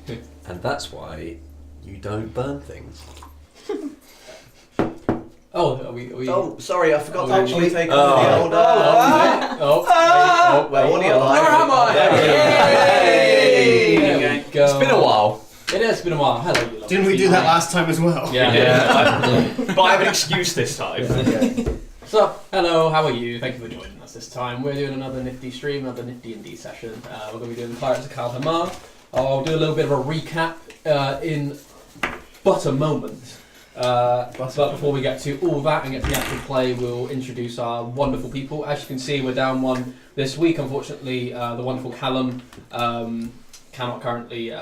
And that's why you don't burn things. Oh, are we... Oh, sorry, I forgot to Oh, actually take oh. off the old... Wait, audio line. Where am I? Yay! There we go. It's been a while. It has been a while. Hello, you Didn't we do that last time as well? Yeah. But I have an excuse this time. So, hello, how are you? Thank you for joining us this time. We're doing another nifty stream, another nifty indie session. We're going to be doing Pirates of Kal'Himaar. I'll do a little bit of a recap in but a moment. But before we get to all that and get to the actual play, we'll introduce our wonderful people. As you can see, we're down one this week. Unfortunately, the wonderful Callum cannot currently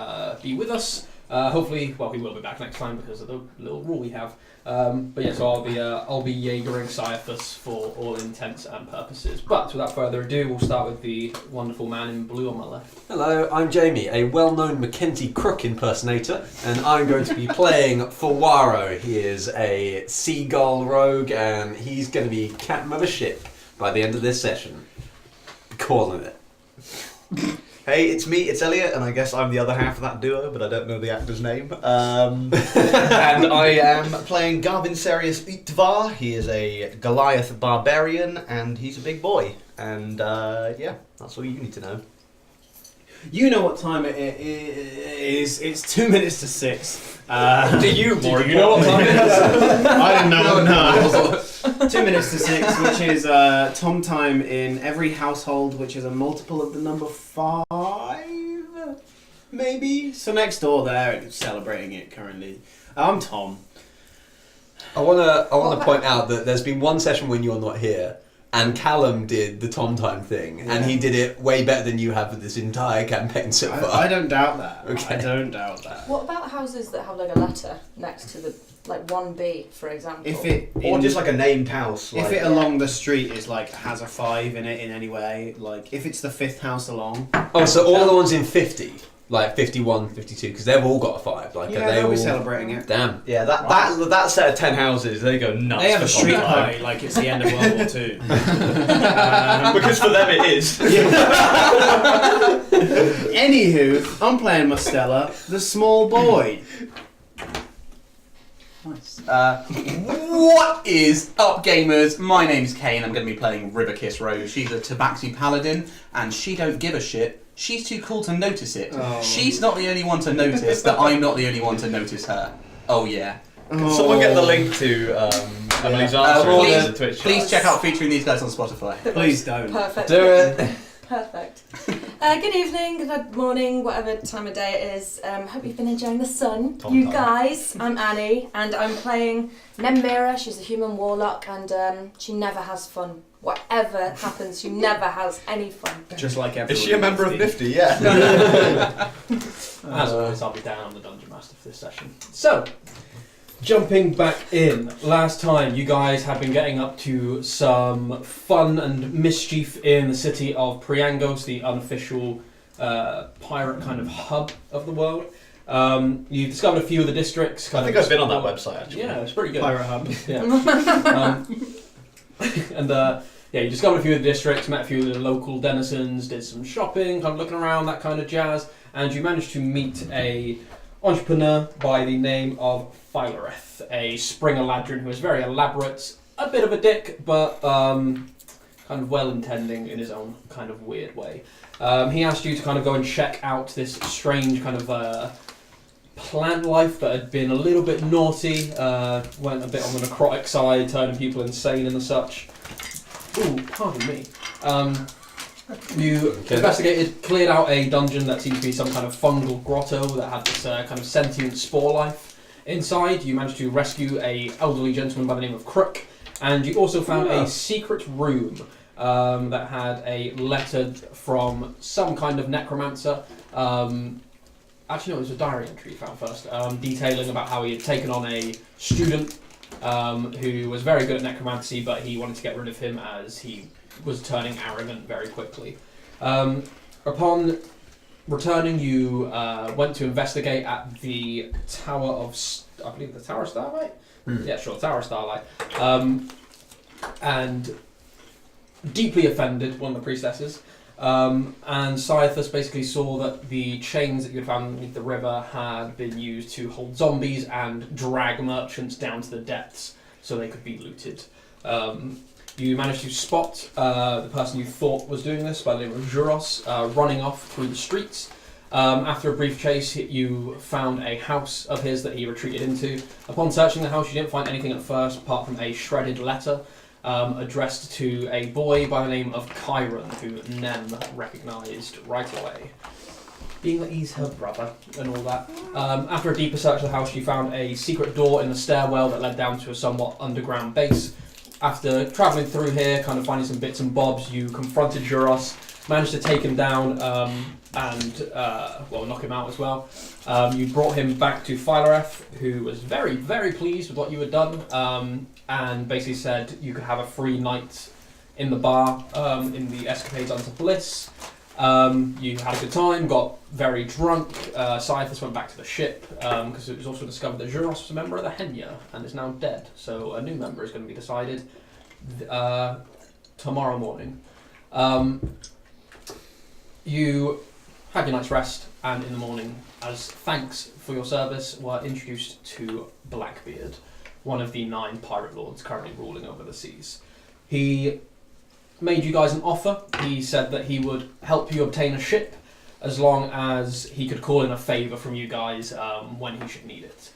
be with us. Hopefully, well, he will be back next time because of the little rule we have. But yeah, so I'll be Jaegering Caiaphas for all intents and purposes. But without further ado, we'll start with the wonderful man in blue on my left. Hello, I'm Jamie, a well-known Mackenzie Crook impersonator, and I'm going to be playing Fawaro. He is a seagull rogue, and he's going to be captain of a ship by the end of this session. Calling it. Hey, it's me, it's Elliot, and I guess I'm the other half of that duo, but I don't know the actor's name. And I am playing Garvin Serious Utvar. He is a Goliath barbarian, and he's a big boy. And yeah, that's all you need to know. You know what time it is. It's 2 minutes to 6. Do you know what time it is? I didn't know. No. 2 minutes to 6, which is tom time in every household, which is a multiple of the number 5, maybe. So next door there, celebrating it currently. I'm Tom. I wanna point out that there's been one session when you're not here, and Callum did the Tom Time thing, and he did it way better than you have for this entire campaign so far. I don't doubt that. Okay. I don't doubt that. What about houses that have like a letter next to the, like 1B, for example? Or just like a named house. If Like, it along the street is like has a 5 in it in any way, like if it's the 5th house along. Oh, so all the ones in 50, like 51, 52, because they've all got a 5. Like, Yeah, are they they'll all be celebrating it. Damn. yeah, that set of 10 houses, they go nuts. They have for a street Tom Time. party like it's the end of World War II. Because for them it is. Anywho, I'm playing Mostella, the small boy. Nice. What is up, gamers? My name's Kane. I'm going to be playing Riverkiss Rose. She's a Tabaxi paladin, and she don't give a shit. She's too cool to notice it. Oh. She's not the only one to notice that I'm not the only one to notice her. Oh yeah. Can someone get the link to Emily's answer please- on the Twitch? Please check out featuring these guys on Spotify. Please don't. Perfect. Do it. Perfect. Good evening, good morning, whatever time of day it is. Hope you've been enjoying the sun. Tom You time. guys, I'm Annie, and I'm playing Nemira. She's a human warlock, and she never has fun. Whatever happens, she never has any fun. Just like everyone. Is she a member of Nifty? Yeah. As always, I'll be down on the Dungeon Master for this session. So, jumping back in, last time you guys have been getting up to some fun and mischief in the city of Priangos, the unofficial pirate kind of hub of the world. You discovered a few of the districts. I think I've been on that website actually. Yeah, it's pretty good. Pirate Hub. Yeah. And yeah, you discovered a few of the districts, met a few of the local denizens, did some shopping, kind of looking around, that kind of jazz, and you managed to meet a entrepreneur by the name of Philareth, a Springer Ladrin who is very elaborate, a bit of a dick, but kind of well-intending in his own kind of weird way. He asked you to kind of go and check out this strange kind of plant life that had been a little bit naughty, went a bit on the necrotic side, turning people insane and the such. Ooh, pardon me. You investigated, cleared out a dungeon that seemed to be some kind of fungal grotto that had this kind of sentient spore life inside. You managed to rescue a elderly gentleman by the name of Crook, and you also found a secret room that had a letter from some kind of necromancer. Actually, no, it was a diary entry you found first, detailing about how he had taken on a student who was very good at necromancy, but he wanted to get rid of him as he was turning arrogant very quickly. Upon returning, you went to investigate at the Tower of... I believe the Tower of Starlight? Yeah, sure, Tower of Starlight. And deeply offended one of the priestesses, And Scythus basically saw that the chains that you had found beneath the river had been used to hold zombies and drag merchants down to the depths so they could be looted. You managed to spot the person you thought was doing this by the name of Juros running off through the streets. After a brief chase, you found a house of his that he retreated into. Upon searching the house, you didn't find anything at first apart from a shredded letter addressed to a boy by the name of Chiron, who Nem recognised right away, being that he's her brother and all that. After a deeper search of the house, you found a secret door in the stairwell that led down to a somewhat underground base. After travelling through here, kind of finding some bits and bobs, you confronted Juros, managed to take him down and knock him out as well. You brought him back to Philareth, who was very, very pleased with what you had done, and basically said you could have a free night in the bar in the Escapades Unto Bliss. You had a good time, got very drunk. Scythus went back to the ship because it was also discovered that Juros was a member of the Henya and is now dead. So a new member is going to be decided tomorrow morning. You had your night's rest, and in the morning, as thanks for your service, were introduced to Blackbeard, one of the 9 pirate lords currently ruling over the seas. He made you guys an offer. He said that he would help you obtain a ship as long as he could call in a favour from you guys when he should need it.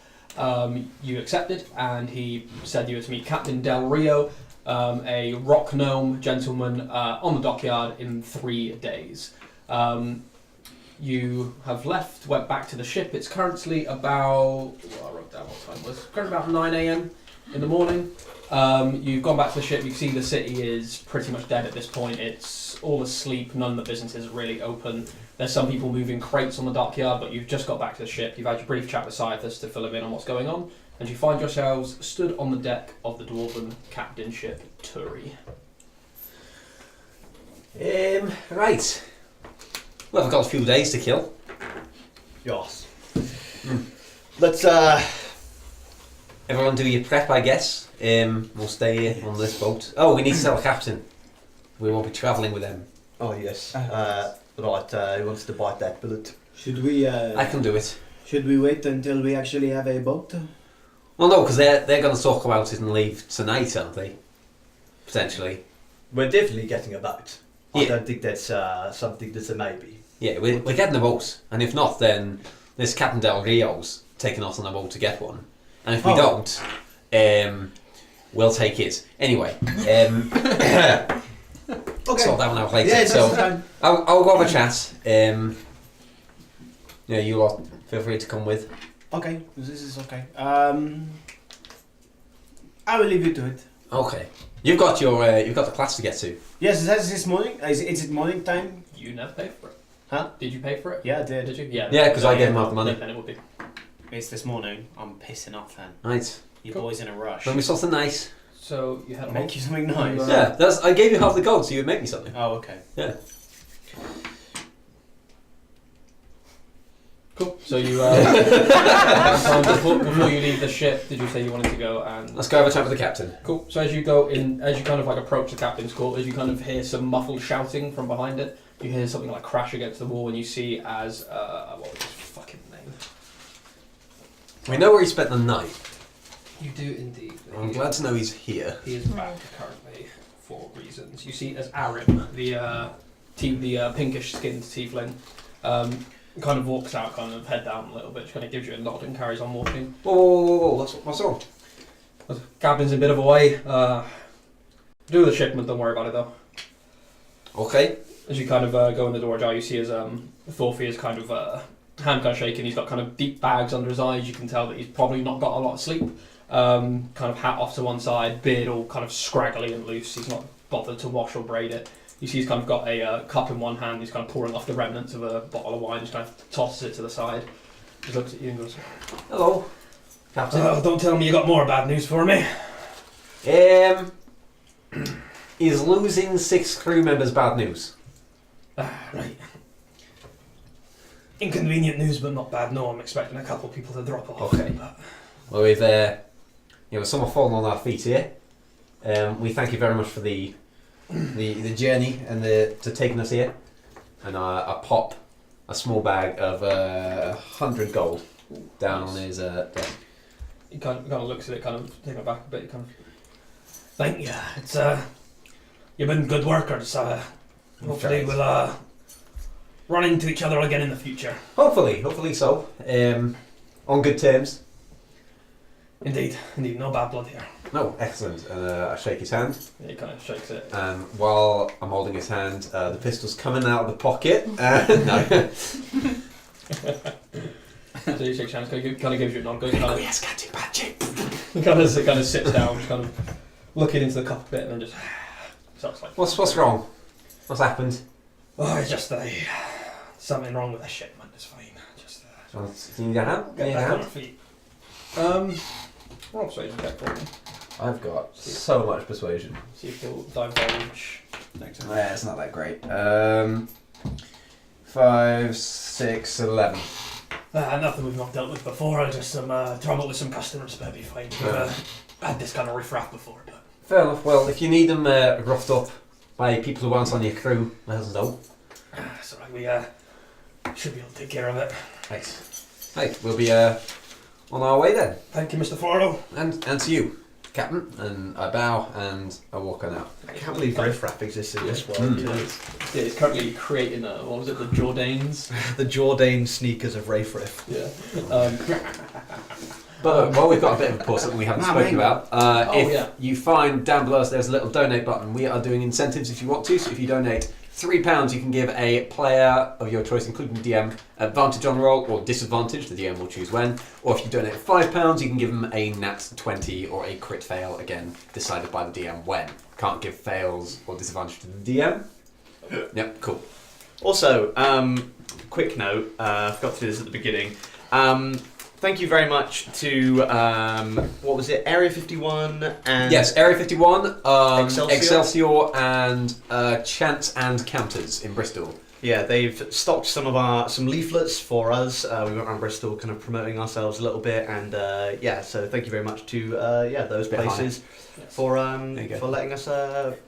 You accepted, and he said you were to meet Captain Del Rio, a rock gnome gentleman, on the dockyard in 3 days. You have left, went back to the ship. It's currently about, I wrote down what time it was, currently about 9 a.m. in the morning. You've gone back to the ship. You can see the city is pretty much dead at this point. It's all asleep. None of the businesses are really open. There's some people moving crates on the dockyard, but you've just got back to the ship. You've had your brief chat with Scythus to fill him in on what's going on, and you find yourselves stood on the deck of the dwarven captain ship Turi. Right. Well, I've got a few days to kill. Yes. Let's Everyone do your prep, I guess. We'll stay here on this boat. Oh, we need to tell the captain. We won't be travelling with them. Oh yes. Right. Who wants to bite that bullet? Should we? I can do it. Should we wait until we actually have a boat? Well, no, because they're going to talk about it and leave tonight, aren't they? Potentially. We're definitely getting a boat. I Yeah. don't think that's something that's a maybe. Yeah, we're getting a boat, and if not, then this Captain Del Rio's taking us on a boat to get one. And if we don't, we'll take it. Anyway, sort that one out later. Yeah, so fine. I'll go have a chat. Yeah, you lot feel free to come with. Okay, this is okay. I will leave you to it. Okay, you've got the class to get to. Yes, that's this morning. Is it morning time? You never paid for it. Huh? Did you pay for it? Yeah, I did. Did you? Yeah. Yeah, because I gave him half the money. Then it would be. It's this morning. I'm pissing off then. Right, You Cool. boys in a rush. make me something nice. So you had a Make you something nice. Yeah, I gave you half the gold, so you'd make me something. Oh, okay. Yeah. Cool. So you before you leave the ship, did you say you wanted to go and? Let's go have a chat with the captain. Cool. So as you go in, as you kind of like approach the captain's quarters, you kind of hear some muffled shouting from behind it. You hear something like crash against the wall, and you see as what was his fucking name? We know where he spent the night. You do indeed. I'm glad to know he's here. He is back currently for reasons. You see as Arim, the pinkish-skinned tiefling, kind of walks out, kind of head down a little bit, just kind of gives you a nod and carries on walking. Whoa, what's wrong? The cabin's in a bit of a way. Do the shipment, don't worry about it though. Okay. As you kind of go in the door ajar, you see as Thorfey is kind of hand kind of shaking. He's got kind of deep bags under his eyes. You can tell that he's probably not got a lot of sleep. Kind of hat off to one side, beard all kind of scraggly and loose. He's not bothered to wash or braid it. You see he's kind of got a cup in one hand. He's kind of pouring off the remnants of a bottle of wine. Just kind of tosses it to the side. He looks at you and goes, Hello, Captain. don't tell me you got more bad news for me. Is losing 6 crew members bad news? Right. Inconvenient news, but not bad. No, I'm expecting a couple of people to drop off. Okay. But Well, we've some have fallen on our feet here. We thank you very much for the journey and to taking us here. and I pop a small bag of 100 gold down on his desk. He kind of looks at it, kind of taken it back a bit. Kind of. Thank you. It's you've been good workers. Hopefully we'll run into each other again in the future. Hopefully so. On good terms. Indeed, no bad blood here. No, excellent. And I shake his hand. Yeah, he kind of shakes it. And while I'm holding his hand, the pistol's coming out of the pocket. No. So he shakes hands, kind of gives you a nod, goes kind of, yes, can't do bad shit. kind of sits down, just kind of looking into the cup a bit, and then just starts like. What's wrong? What's happened? Oh, it's just something wrong with the shipment. It's fine. Just Do you need a hand? get Need a back on hand? our feet. Roll persuasion check for me. I've got so much persuasion. See if he'll divulge. Yeah, it's not that great. 5, 6, 11. Nothing we've not dealt with before. Just some trouble with some customers, but it'll be fine. We've had this kind of riffraff before, but Fair enough. Well, if you need them roughed up by people who aren't on your crew, let us know. it's alright. We should be able to take care of it. Thanks. Hey, we'll be on our way then. Thank you, Mr. Fordo. And to you, Captain. And I bow and I walk on out. I can't believe riffraff exists in this world. Mm. You know? Yeah, he's currently creating what was it, the Jordanes? The Jourdain sneakers of Rafe Riff. Yeah. But while we've got a bit of a pause, something we haven't spoken about, if you find down below us there's a little donate button, we are doing incentives if you want to. So if you donate £3, you can give a player of your choice, including the DM, advantage on roll or disadvantage. The DM will choose when. Or if you donate £5, you can give them a nat 20 or a crit fail. Again, decided by the DM when. Can't give fails or disadvantage to the DM. Yep, cool. Also, quick note, I forgot to do this at the beginning. Thank you very much to, what was it, Area 51 and... Yes, Area 51, Excelsior? Excelsior and Chants and Counters in Bristol. Yeah, they've stocked some leaflets for us. We went around Bristol kind of promoting ourselves a little bit, and so thank you very much to those Bit places for letting us...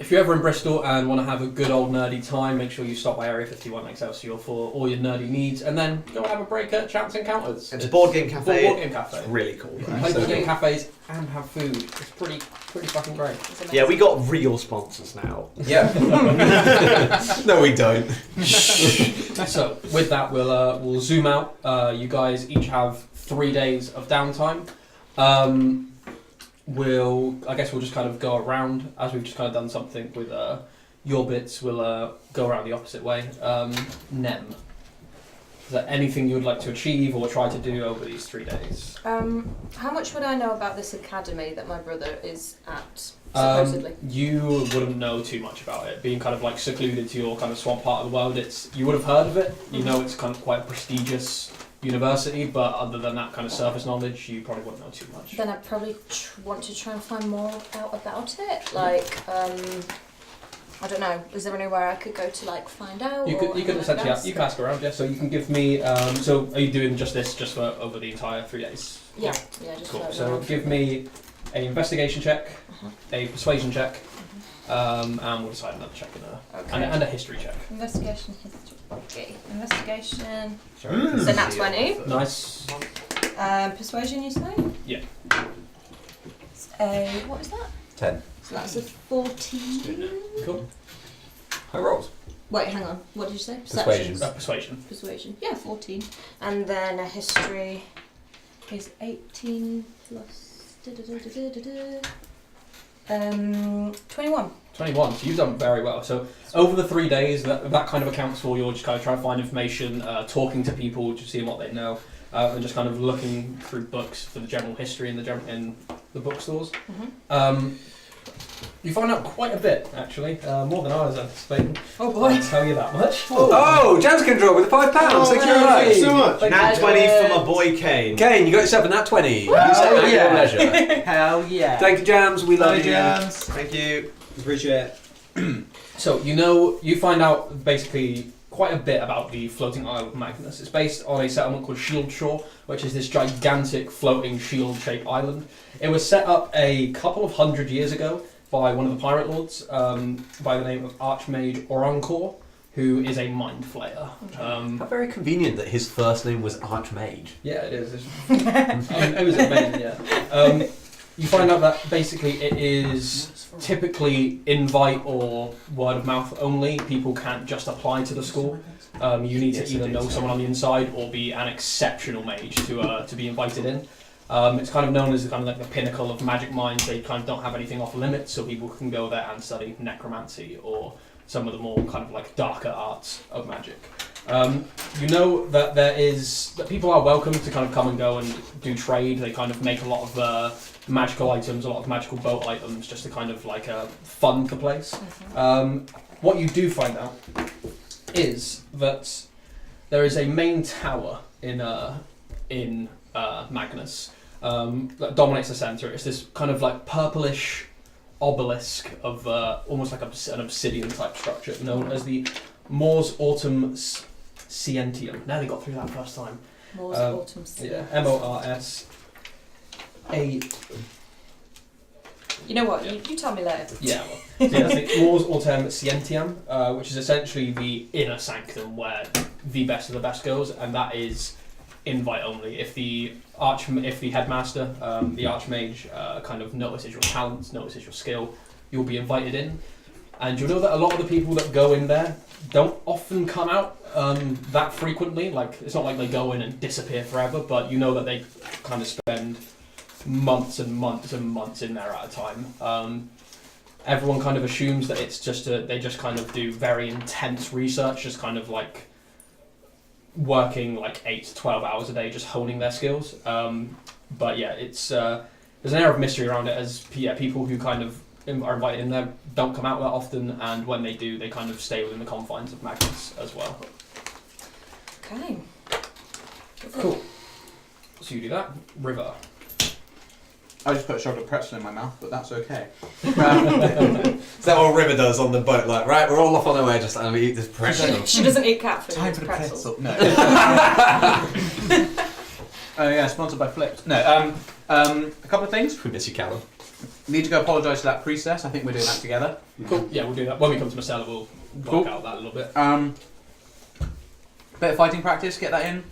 If you're ever in Bristol and want to have a good old nerdy time, make sure you stop by Area 51 Excelsior for all your nerdy needs, and then go and have a break at Chants Encounters. It's a board game cafe. Board game cafe. It's really cool. Play board game cafes and have food. It's pretty fucking great. Yeah, we got real sponsors now. Yeah. No, we don't. So with that, we'll zoom out. You guys each have 3 days of downtime. I guess we'll just kind of go around as we've just kind of done something with your bits. We'll go around the opposite way. Nem, is there anything you would like to achieve or try to do over these 3 days? How much would I know about this academy that my brother is at, supposedly? You wouldn't know too much about it, being kind of like secluded to your kind of swamp part of the world. You would have heard of it. You know it's kind of quite a prestigious university, but other than that kind of surface knowledge, you probably wouldn't know too much. Then I'd probably want to try and find more out about it. Like, I don't know. Is there anywhere I could go to like find out? You could essentially you can ask around, yeah. So you can give me. So are you doing just this just for over the entire 3 days? Yeah, just Cool. floating So around. give me an investigation check, Uh-huh. a persuasion check, Mhm. and we'll decide another check Okay. and a history check. Investigation history. Okay. Investigation. Sorry. So nat 20. Nice. Persuasion, you say? Yeah. It's a, what is that? 10. So that's a 14. Cool. High rolls. Wait, hang on. What did you say? Persuasion. Persuasion. Persuasion. Yeah, 14. And then a history is 18 plus 21. 21. So you've done very well. So over the 3 days, that kind of accounts for you're just kind of trying to find information, talking to people, just seeing what they know, and just kind of looking through books for the general history in the bookstores. Mm-hmm. You find out quite a bit, actually, more than I was anticipating. Oh boy. I'll tell you that much. Oh, Jams can draw with the £5. Thank you very much. Thanks so much. Nat 20 for my boy Kane. Kane, you got yourself a nat 20. Use it Oh, at your yeah. leisure. Hell yeah. Thank you, Jams. We love you. Jams. Thank you. Appreciate it. So you find out basically quite a bit about the floating Isle of Magnus. It's based on a settlement called Shield Shore, which is this gigantic floating shield-shaped island. It was set up a couple of 100 years ago by one of the pirate lords by the name of Archmage Orancor, who is a mind flayer. How very convenient that his first name was Archmage. Yeah, it is. It was amazing, yeah. You find out that basically it is typically invite or word of mouth only. People can't just apply to the school. You need to either know someone on the inside or be an exceptional mage to be invited in. It's kind of known as kind of like the pinnacle of magic minds. They kind of don't have anything off limits, so people can go there and study necromancy or some of the more kind of like darker arts of magic. You know that that people are welcome to kind of come and go and do trade. They kind of make a lot of magical items, a lot of magical boat items, just to kind of like fund the place. What you do find out is that there is a main tower in Magnus that dominates the centre. It's this kind of like purplish obelisk of almost like an obsidian type structure known as the Mors Autumn Scientium. Now they got through that first time. Mors Autumn Scientium. Yeah, Morsa. You know what? You tell me later. Yeah, well, so yeah, that's the Mors Autumn Scientium, which is essentially the inner sanctum where the best of the best goes, and that is invite only. If the headmaster, the archmage, kind of notices your talents, notices your skill, you'll be invited in. And you'll know that a lot of the people that go in there don't often come out that frequently. Like, it's not like they go in and disappear forever, but you know that they kind of spend months and months and months in there at a time. Everyone kind of assumes that it's just they just kind of do very intense research, just kind of like working like 8 to 12 hours a day, just honing their skills. But yeah, it's there's an air of mystery around it, as people who kind of are invited in there don't come out that often, and when they do, they kind of stay within the confines of Magnus as well. Okay. Cool. So you do that. River. I just put a shot of pretzel in my mouth, but that's okay. Is that what River does on the boat? Like, right, we're all off on our way, just eat this pretzel. She doesn't eat cat food. Time it's for the pretzels. pretzel. No. Oh yeah, sponsored by Flipped. No. A couple of things. We miss you, Callum. Need to go apologise to that priestess. I think we're doing that together. Cool. Yeah, we'll do that when we come to Marcella. We'll work out that a little bit. Bit of fighting practice. Get that in.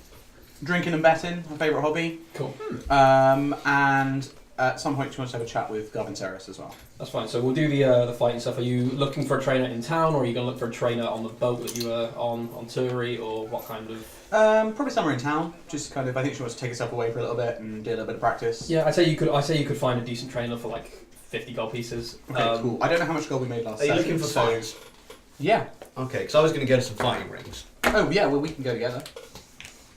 Drinking and betting. My favourite hobby. Cool. And at some point, she wants to have a chat with Garvin Ceres as well. That's fine. So we'll do the fighting stuff. Are you looking for a trainer in town, or are you going to look for a trainer on the boat that you were on Turi, or what kind of? Probably somewhere in town. Just kind of. I think she wants to take herself away for a little bit and do a little bit of practice. Yeah, I say you could find a decent trainer for like 50 gold pieces. Okay, cool. I don't know how much gold we made last. Are you session, looking for so- fights? Yeah. Okay, because I was going to go to some fighting rings. Oh yeah. Well, we can go together.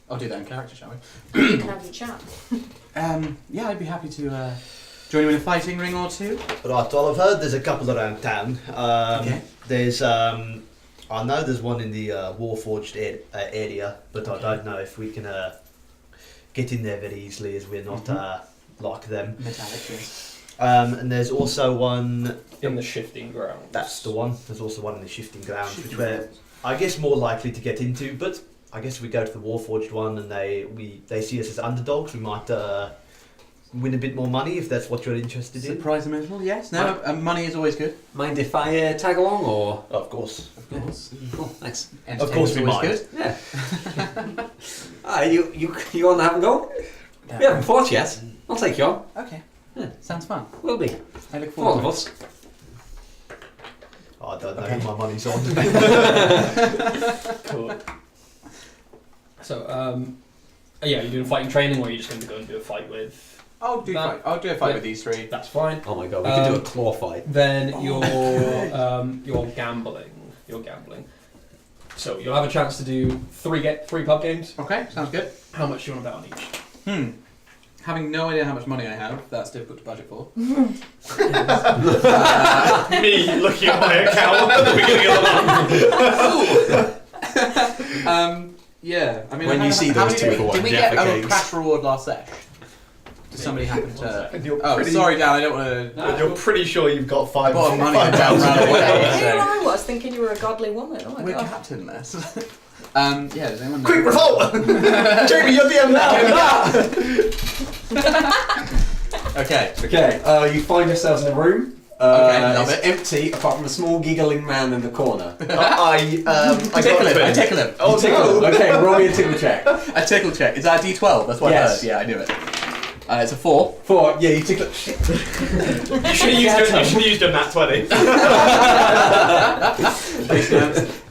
I'll do that in character, shall we? You can have your chat. Yeah, I'd be happy to join you in a fighting ring or two. Right, well, I've heard there's a couple around town. Okay. There's, I know there's one in the Warforged area, but I don't know if we can get in there very easily, as we're not like them. Metallic, yes. And there's also one in the shifting ground. That's the one. There's also one in the shifting grounds, which we're, I guess, more likely to get into. But I guess if we go to the Warforged one and they see us as underdogs, we might win a bit more money if that's what you're interested in. Surprise dimensional, yes. No, money is always good. Mind if I tag along, or? Of course. Of course. Cool, thanks. Of course we might. Good. Yeah. You on having a go? We haven't fought yet. I'll take you on. Okay. Yeah. Sounds fun. Will be. I look For all forward of to it. us. Oh, I don't know who my money's on. Cool. So, yeah, you're doing fighting training, or are you just going to go and do a fight with? I'll do That- a fight yeah. with these three. That's fine. Oh my god, we could do a claw fight. Then you're gambling. You're gambling. So you'll have a chance to do three pub games. Okay, sounds good. How much do you want to bet on each? Having no idea how much money I have, that's difficult to budget for. Me looking at my account at the beginning of the month. Yeah, I mean, When you see those 2 for 1 did we get Jaffa a cakes. cash reward last sesh? Did somebody happen to? And you're Oh, pretty, sorry, Dan. I don't want to. and you're pretty sure you've got I bought money five down thousand round dollars. Here I was thinking you were a godly woman. Oh my We're god. captainless. Yeah. Does anyone know? Quick revolt! Jamie, you're DM now! Okay. Okay, you find yourselves in a room. love it's it. empty, apart from a small giggling man in the corner. I Tickle him. I tickle him. Oh, tickle. Okay, roll me a tickle check. A tickle check. Is that a D12? That's what I Yes. heard. Yeah, I knew it. It's a 4. 4. Yeah, you tickle. Shit. You should have used a nat 20.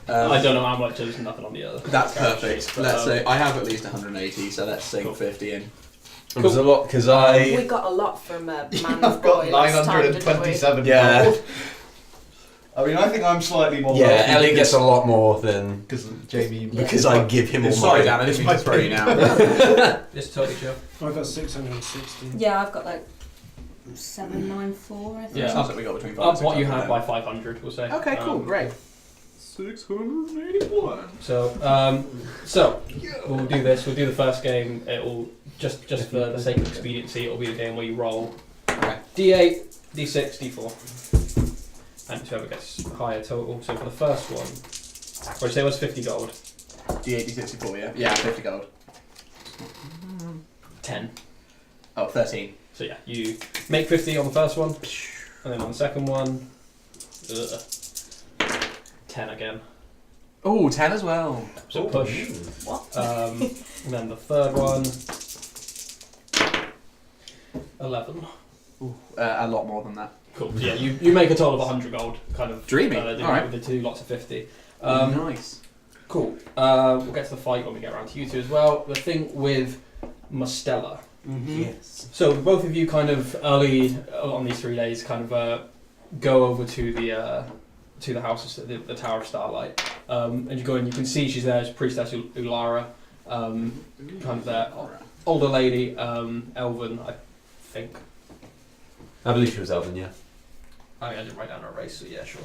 I don't know how much. There's nothing on the other. That's character perfect. sheet, but, Let's say I have at least 180, so let's sing Cool. 50 in. It was a lot because We got a lot from Man I've got Boy last time, didn't we? 927 Yeah. gold. I mean, I think I'm slightly more. Yeah, wealthy Elliot gets a lot more than because Jamie. because I give him all Sorry, my. Dan, I didn't mean to throw you now. It's totally chill. I've got 660. Yeah, I've got like 794, I think. Yeah. Sounds like we got between 5 Up and what you 600 had then. by 500, we'll say. Okay, cool, great. 681. So we'll do this. We'll do the first game. It will just for the sake of expediency. It will be a game where you roll Okay. D8, D6, D4, and whoever gets higher total. So for the first one, what did you say was 50 gold? D80, 64, yeah? Yeah, 50 gold. 10. Oh, 13. So yeah, you make 50 on the first one, and then on the second one, 10 again. Oh, 10 as well. So push. What? And then the third one, 11. A lot more than that. Cool. Yeah, you make a total of 100 gold, kind of. Dreamy. With Alright. the two lots of 50. Nice. Cool. We'll get to the fight when we get around to you two as well. The thing with Mustela. Yes. So both of you kind of early on these 3 days kind of go over to the house, the Tower of Starlight, and you go in. You can see she's there as Priestess Ulara, kind of there, older lady, elven, I think. I believe she was Elven, yeah. I didn't write down her race, so yeah, sure.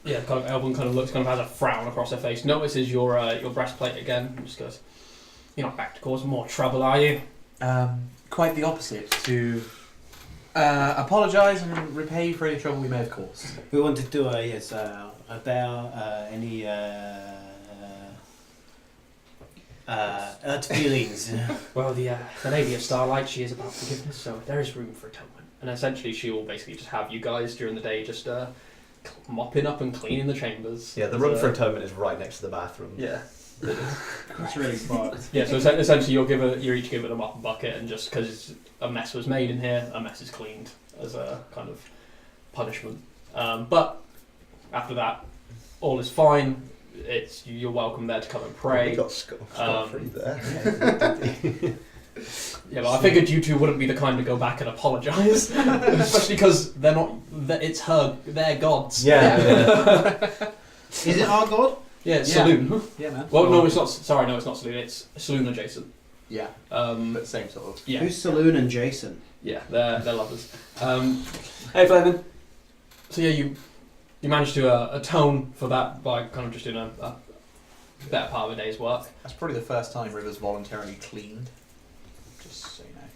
Yeah, kind of elven, kind of looks, kind of has a frown across her face. Notices your breastplate again, and just goes, "You're not back to cause more trouble, are you?" Quite the opposite. To apologise and repay for any trouble we may have caused. We wanted to, yes, are there any hurt feelings? Well, the Lady of Starlight, she is about forgiveness, so there is room for atonement. And essentially, she will basically just have you guys during the day just mopping up and cleaning the chambers. Yeah, the room for atonement is right next to the bathroom. Yeah. That's really smart. Yeah, so essentially you're each given a mop and bucket, and just because a mess was made in here, a mess is cleaned as a kind of punishment. But after that, all is fine. You're welcome there to come and pray. We got scot-free there. Yeah, but I figured you two wouldn't be the kind to go back and apologise, especially because they're not. It's their gods. Yeah. Is it our god? Yeah, it's Yeah. Saloon. Yeah, man. Well, no, it's not. Sorry, no, it's not Saloon. It's Saloon adjacent. Yeah, Um, but same sort of. yeah, Who's Saloon and Jason? yeah, they're lovers. Hey, Fleming. So yeah, you managed to atone for that by kind of just doing a better part of a day's work. That's probably the first time River's voluntarily cleaned. Just so you know.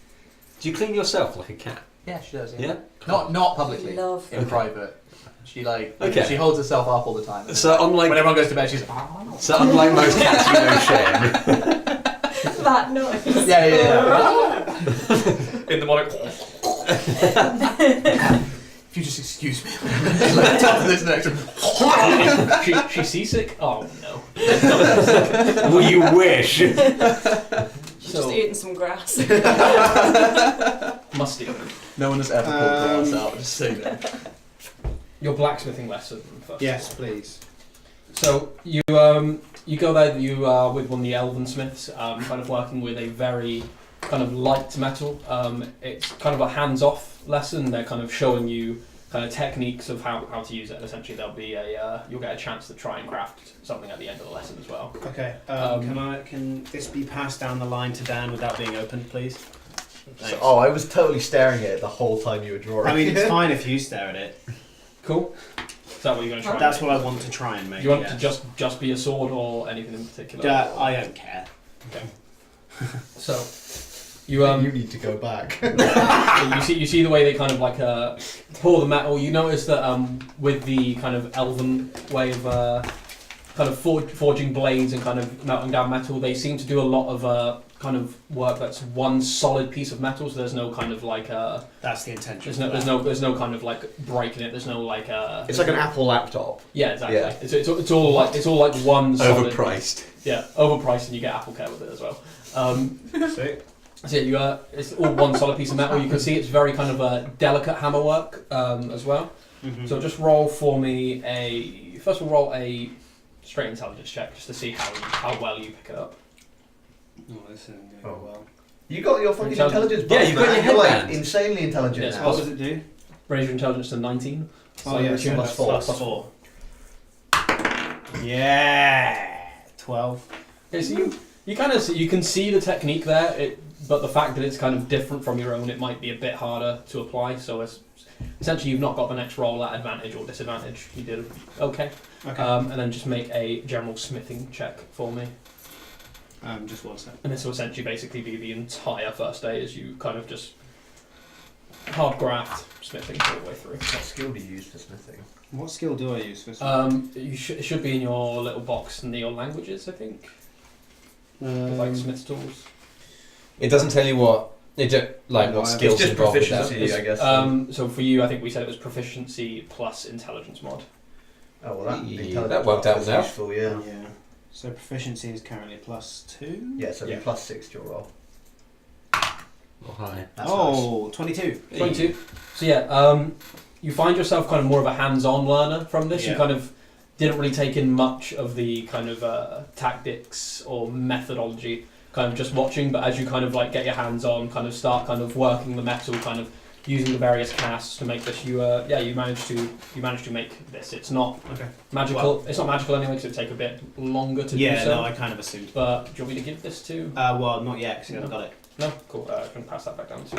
Do you clean yourself like a cat? Yeah, she does. Yeah. Not publicly. Love. In private. She Okay. she holds herself up all the time. So unlike When everyone goes to bed, she's unlike most cats, you know shame. That noise. yeah. In the morning. If you just excuse me, like, top of this next one. She's seasick? Oh no. Well, you wish. She's So just eating some grass. musty. No one has ever pulled grass out. Just so you know. Your blacksmithing lesson first. Yes, please. So you go there. You are with one of the elven smiths, kind of working with a very kind of light metal. It's kind of a hands-off lesson. They're kind of showing you kind of techniques of how to use it. And essentially, there'll be you'll get a chance to try and craft something at the end of the lesson as well. Okay. Can this be passed down the line to Dan without being opened, please? Thanks. So, I was totally staring at it the whole time you were drawing. I mean, it's fine if you stare at it. Cool. Is that what you're going to try? That's and what I want to try and make. make? Do you want yes. to just be a sword or anything in particular? I don't care. So you you need to go back. you see the way they kind of like pour the metal. You notice that with the kind of elven way of kind of forging blades and kind of melting down metal. They seem to do a lot of kind of work that's one solid piece of metal. So there's no kind of like That's the intention. there's no kind of like breaking it. There's no like It's like an Apple laptop. yeah, exactly. Yeah. It's all like one solid. Overpriced. Yeah, overpriced, and you get Apple Care with it as well. Sick. So yeah, it's all one solid piece of metal. You can see it's very kind of a delicate hammerwork as well. Mhm. So just roll for me first we'll roll a straight intelligence check just to see how well you pick it up. Oh, this isn't going well. You got your fucking Intelligence. intelligence. Yeah, buff, you've got man. your You're like headband. insanely intelligent Yes, now. What does it do? Raise your intelligence to 19. Oh yeah, So plus four. Plus 4. Yeah. 12. Okay, so you can see the technique there, but the fact that it's kind of different from your own, it might be a bit harder to apply. So essentially, you've not got the next roll at advantage or disadvantage. You did okay. Okay. And then just make a general smithing check for me. Just 1 second. And this will essentially basically be the entire first day as you kind of just hard graft smithing all the way through. What skill do you use for smithing? What skill do I use for this? It should be in your little box in your languages, I think. Like Smith's tools. It doesn't tell you what what skills it's just involved with that. proficiency, I guess. So for you, I think we said it was proficiency plus intelligence mod. Oh well, that Yeah, intelligence that worked out is now. useful, yeah. Yeah. So proficiency is currently +2. Yeah, so Yeah. plus 6 to your roll. Oh, hi. That's Oh, 22. 22. So yeah, you find yourself kind of more of a hands-on learner from this. You Yeah. kind of didn't really take in much of the kind of tactics or methodology, kind of just watching. But as you kind of like get your hands on, kind of start kind of working the metal, kind of using the various casts to make this, you manage to make this. It's not Okay. magical. It's not magical anyway, because it take a bit longer to do Yeah, so. no, I kind of assumed. But do you want me to give this to? Well, not yet, because I haven't got it. No, cool. I'm gonna pass that back down to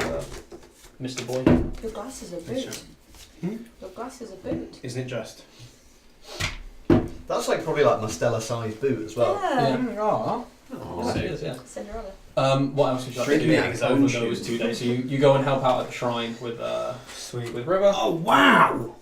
Mr. Boy. Your glasses are Thanks, boot. Hmm? Your glasses are boot. Isn't it just? That's like probably like my Stella-sized boot as well. Yeah. Yes, it is, yeah. Cinderella. What else would you like to Shrinking do it in his own over shoes. those 2 days? So you go and help out at the shrine with Sweet. River. Oh, wow!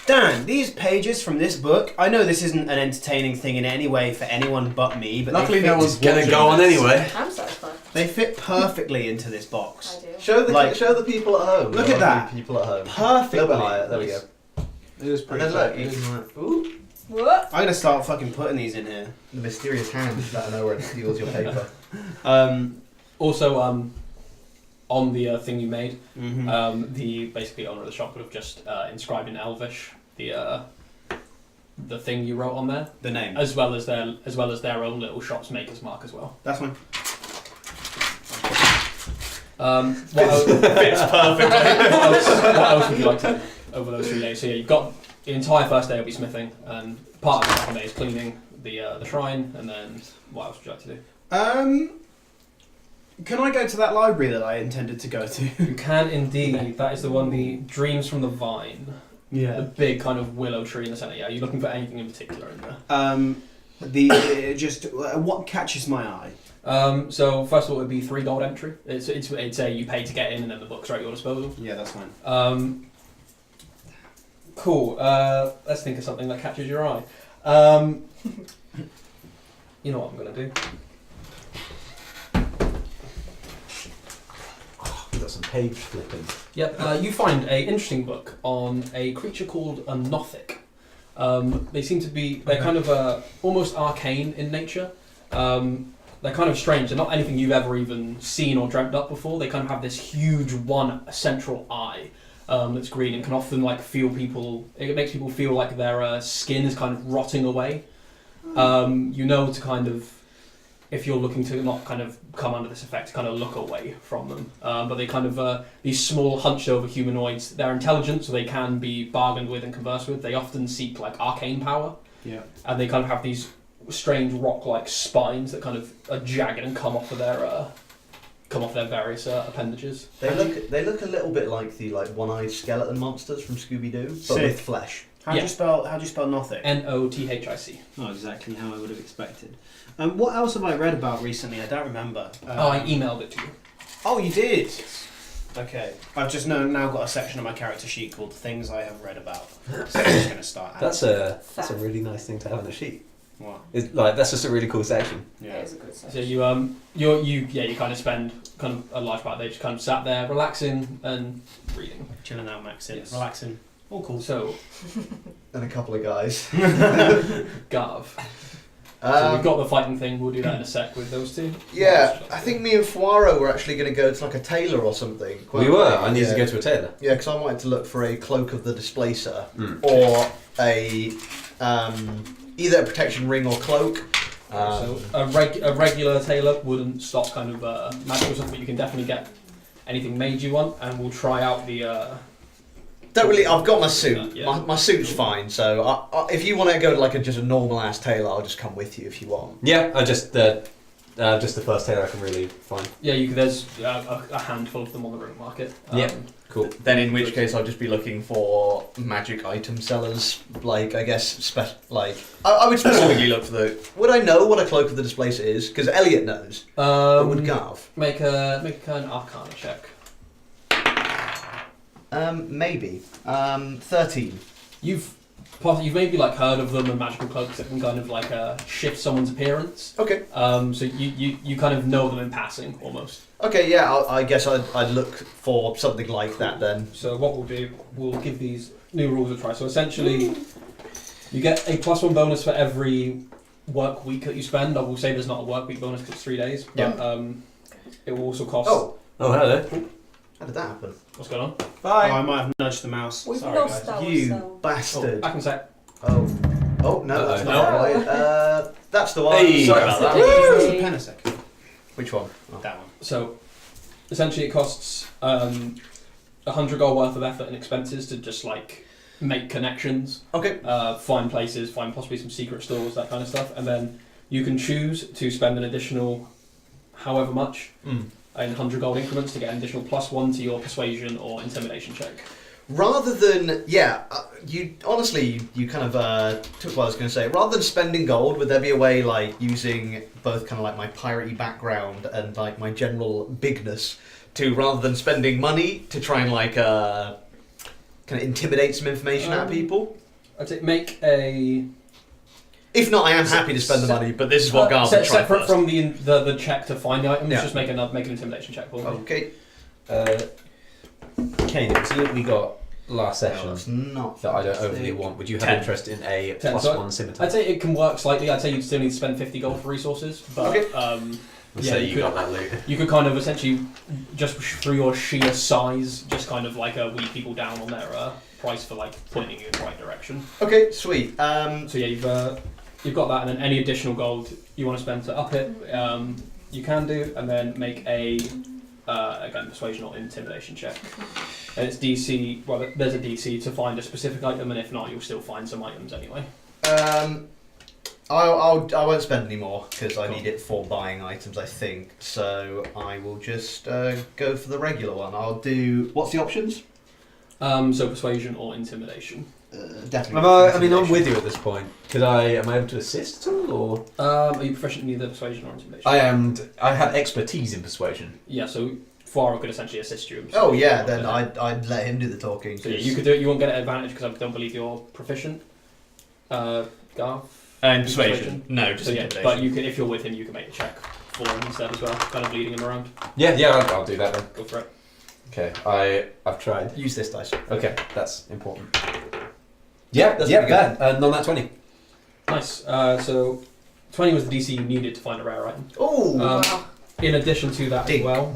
Dan, these pages from this book, I know this isn't an entertaining thing in any way for anyone but me, but Luckily, they no fit, one's gonna go on anyway. I'm satisfied. they fit perfectly into this box. I do. Show the Like- show the people at home. Look the at that. lovely People at home. Perfectly. A little bit higher. There we go. It was And pretty then look, cool. you can like, ooh, What? I'm gonna start fucking putting these in here. the mysterious hand that I know where it steals your paper. Also, on the thing you made, Mhm. the basically owner of the shop would have just inscribed in Elvish the thing you wrote on there, The name. as well as their own little shop's maker's mark as well. That's one. What else, what else would you like to do over those 3 days? So yeah, you've got the entire first day will be smithing, and part of the second day is cleaning the shrine, and then what else would you like to do? Can I go to that library that I intended to go to? You can indeed. That is the one, the Dreams from the Vine. The big kind of willow tree in the centre. Yeah, are you looking for anything in particular in there? What catches my eye? So first of all, it would be 3 gold entry. It's a you pay to get in, and then the book's right at your disposal. Yeah, that's fine. Cool. Let's think of something that catches your eye. You know what I'm gonna do? We've got some page flipping. Yep. You find a interesting book on a creature called a Nothic. They seem to be kind of almost arcane in nature. They're kind of strange. They're not anything you've ever even seen or dreamt up before. They kind of have this huge one central eye that's green and can often like feel people. It makes people feel like their skin is kind of rotting away. You know to kind of, if you're looking to not kind of come under this effect, kind of look away from them. But they kind of these small hunched over humanoids. They're intelligent, so they can be bargained with and conversed with. They often seek like arcane power. Yeah. And they kind of have these strange rock-like spines that kind of are jagged and come off of their various appendages. They look a little bit like the one-eyed skeleton monsters from Scooby-Doo, but Sick. with flesh. How do you spell Nothic? Nothic. Not exactly how I would have expected. What else have I read about recently? I don't remember. I emailed it to you. Oh, you did. Okay. I've just now got a section of my character sheet called Things I Have Read About. So I'm just going to start adding. That's a really nice thing to have on a sheet. What? It's like that's just a really cool section. It Yeah. is a good So section. you kind of spend kind of a large part of the day just kind of sat there relaxing and reading. Chilling out, maxing, Yes. relaxing. All cool. So And a couple of guys. Garv. So we've got the fighting thing. We'll do that in a sec with those two. Yeah, I think me and Fuaro were actually going to go to like a tailor or something. We were. I needed to go to a tailor. Yeah, because I wanted to look for a cloak of the displacer Mm. or a either a protection ring or cloak. So a regular tailor wouldn't stop kind of magical stuff, but you can definitely get anything made you want, and we'll try out the. Don't really. I've got my suit. Yeah. My suit's fine. So if you want to go to like just a normal ass tailor, I'll just come with you if you want. Yeah, I just the first tailor I can really find. Yeah, there's a handful of them on the room market. Yeah. Cool. Then in which case I'll just be looking for magic item sellers. Like I guess I would specifically look for the. Would I know what a cloak of the displacer is? Because Elliot knows. But would Garv? Make an Arcana check. Maybe. 13. You've maybe like heard of them and magical cloaks that can kind of like shift someone's appearance. Okay. So you kind of know them in passing almost. Okay, yeah, I guess I'd look for something like that then. So what we'll do, we'll give these new rules a try. So essentially, you get a +1 bonus for every work week that you spend. I will say there's not a work week bonus because it's 3 days, but it will also cost. Oh, hello. how did that happen? What's going on? Oh, I might have nudged the mouse. We've Sorry, lost guys. You ourselves. bastard. Back in a sec. Oh, no, that's Uh-oh. not No. right. That's the one. Hey. Sorry about that. Where's the pen a second? Which one? Oh. That one. So essentially, it costs 100 gold worth of effort and expenses to just like make connections, Okay. find places, find possibly some secret stores, that kind of stuff, and then you can choose to spend an additional however much in 100 gold increments to get an additional +1 to your persuasion or intimidation check. Rather than, you honestly, you kind of took what I was going to say. Rather than spending gold, would there be a way, like, using both kind of like my piratey background and like my general bigness to, rather than spending money, to try and like kind of intimidate some information out of people? I'd say make a If not, I am happy to spend the money, but this is what Garth would try separate first. from the check to find the items. Yeah. Just make an intimidation check for me. Okay. Kane, it was that we got last No, session that's not that I don't overly want. Would you have 10. interest in a 10, so +1 scimitar? I'd say it can work slightly. I'd say you'd still need to spend 50 gold for resources, but Okay. Let's yeah, say you you could- got that loot. you could kind of essentially just through your sheer size, just kind of like weed people down on their price for like pointing you in the right direction. Okay, sweet. So yeah, you've got that, and then any additional gold you want to spend to up it, you can do, and then make a again persuasion or intimidation check. And it's DC. Well, there's a DC to find a specific item, and if not, you'll still find some items anyway. I won't spend any more because I Cool. need it for buying items, I think. So I will just go for the regular one. I'll do. What's the options? So persuasion or intimidation. Definitely. I'm with you at this point. Am I able to assist at all, or Are you proficient in either persuasion or intimidation? I am? I have expertise in persuasion. Yeah, so Fuaro could essentially assist you. Oh yeah, then I'd let him do the talking. So yeah, you could do it. You won't get an advantage because I don't believe you're proficient. Garth. And persuasion? No, just So yeah, intimidation. but you can, if you're with him, you can make a check for him instead as well, kind of leading him around. Yeah, I'll do that then. Go for it. Okay, I've tried. Use this dice. Okay, that's important. Yeah, That's yeah, pretty good. that. On that 20. Nice. So 20 was the DC you needed to find a rare item. Oh, Wow. In addition to that Ding. as well,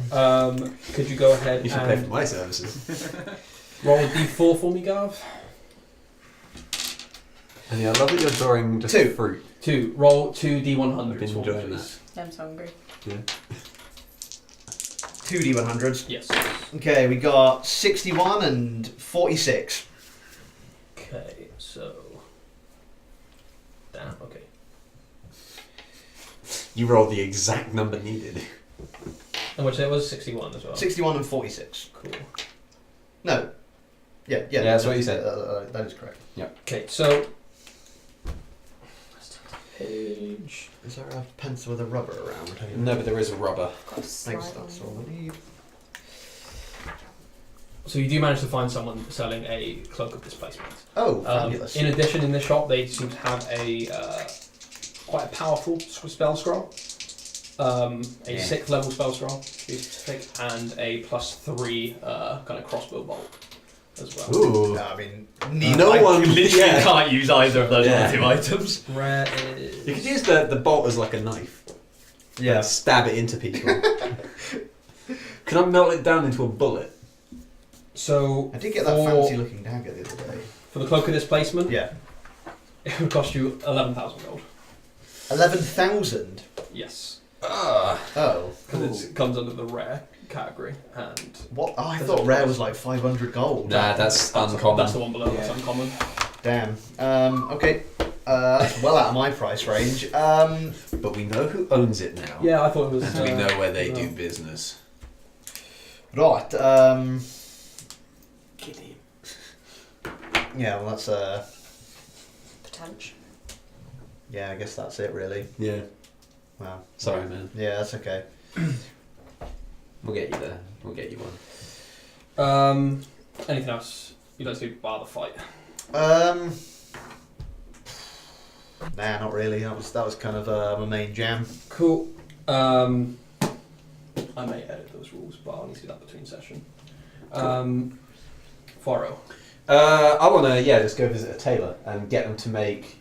could you go ahead You should pay for and my services. roll a D4 for me, Garv? And yeah, I love that you're drawing just 2. fruit. 2. Roll 2 D100s I've been for me, enjoying please. I'm so hungry. 2d100s. Yes. Okay, we got 61 and 46. Okay, so... Damn, okay. You rolled the exact number needed. And which it was 61 as well. 61 and 46. Cool. No. Yeah, that's what you said. That is correct. Okay, so... Let's take the page... Is there a pencil with a rubber around? No, but there is a rubber. Got a slide Thanks, on that's it. all I need. So you do manage to find someone selling a cloak of displacement. Oh, fabulous. In addition, in this shop, they seem to have a quite a powerful spell scroll, a 6th level spell scroll, to be specific, and a +3 kind of crossbow bolt as well. Ooh. I mean, No one literally yeah. can't use either of those Yeah. other 2 items. Rare is... You could use the bolt as like a knife. Yeah. And stab it into people. Can I melt it down into a bullet? So I did get that fancy looking dagger the other day. for the cloak of displacement, Yeah. it would cost you 11,000 gold. 11,000? Yes, Oh. because it comes under the rare category, and What? Oh, I thought rare was like 500 gold. Nah, that's uncommon. that's the one below. That's uncommon. Damn. Okay. That's well out of my price range. But we know who owns it now. Yeah, I thought it was. And we know where they well. do business. Right. Kitty. Yeah. Well, that's Potential. Yeah, I guess that's it really. Yeah. Wow. Sorry, man. Yeah, that's okay. We'll get you there. We'll get you one. Anything else you'd like to do bar the fight? Nah, not really. That was kind of my main jam. Cool. I may edit those rules, but I'll need to do that between session. Faro. I want to just go visit a tailor and get them to make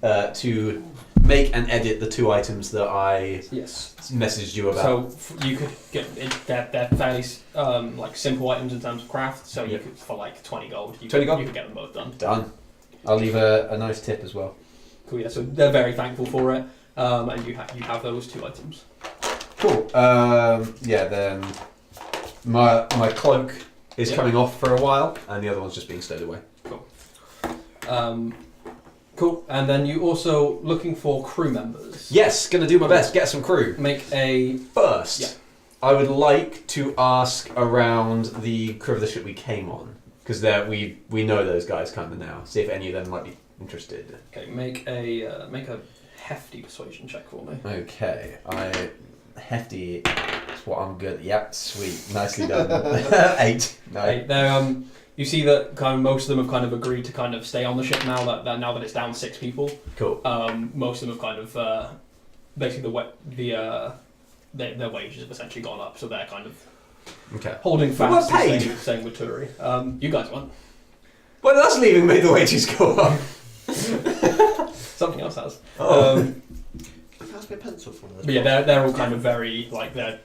and edit the 2 items that I Yes. messaged you about. So you could get they're fairly like simple items in terms of craft. So you could for like 20 gold. 20 gold? You could get them both done. Done. I'll leave a nice tip as well. Cool. Yeah. So they're very thankful for it, and you have those 2 items. Cool. Then my cloak is coming off for a while, and the other one's just being stowed away. Cool. And then you also looking for crew members. Yes, gonna do my best. Get some crew. Make a First, Yeah. I would like to ask around the crew of the ship we came on, because we know those guys kind of now. See if any of them might be interested. okay. Make a hefty persuasion check for me. Okay, hefty is what I'm good at. Yep, sweet, nicely done. 8. No. Okay, they're, you see that kind of most of them have kind of agreed to kind of stay on the ship now that it's down 6 people. Cool. Most of them have kind of basically their wages have essentially gone up, so they're kind of Okay. holding We fast. weren't and paid. Staying with Turi. You guys weren't. Well, that's leaving made the wages go up. Something else has. Oh. Pass me a pencil from this. But yeah, they're all kind of very like the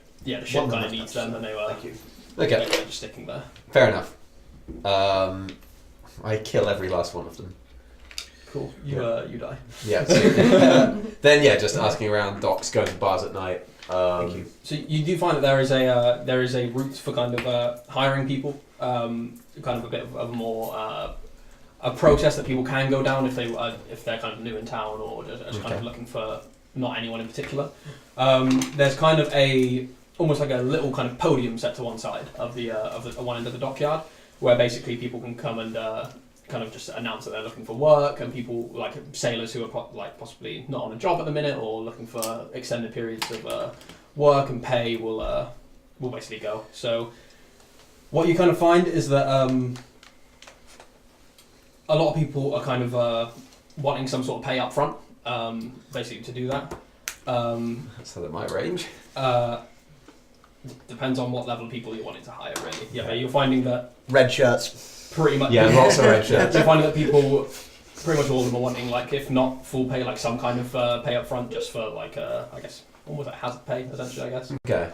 ship One kind of of them needs has them, and they were. Thank you. Okay, They're just sticking there. fair enough. I kill every last one of them. Cool. You die. Yeah. So, then just asking around docks, going to bars at night. Thank you. So you do find that there is a route for kind of hiring people, kind of a bit of a more a process that people can go down if they're kind of new in town or just kind of looking for not anyone in particular. There's kind of almost like a little kind of podium set to one side of the one end of the dockyard, where basically people can come and kind of just announce that they're looking for work, and people like sailors who are possibly not on a job at the minute or looking for extended periods of work and pay will basically go. So what you kind of find is that a lot of people are kind of wanting some sort of pay up front, basically to do that. So that might range. Depends on what level of people you're wanting to hire, really. Yeah, but you're finding that Red shirts. pretty much. Yeah, lots of red shirts. You're finding that people, pretty much all of them are wanting, like, if not full pay, like some kind of pay up front, just for like, I guess, almost like hazard pay, essentially. I guess. Okay.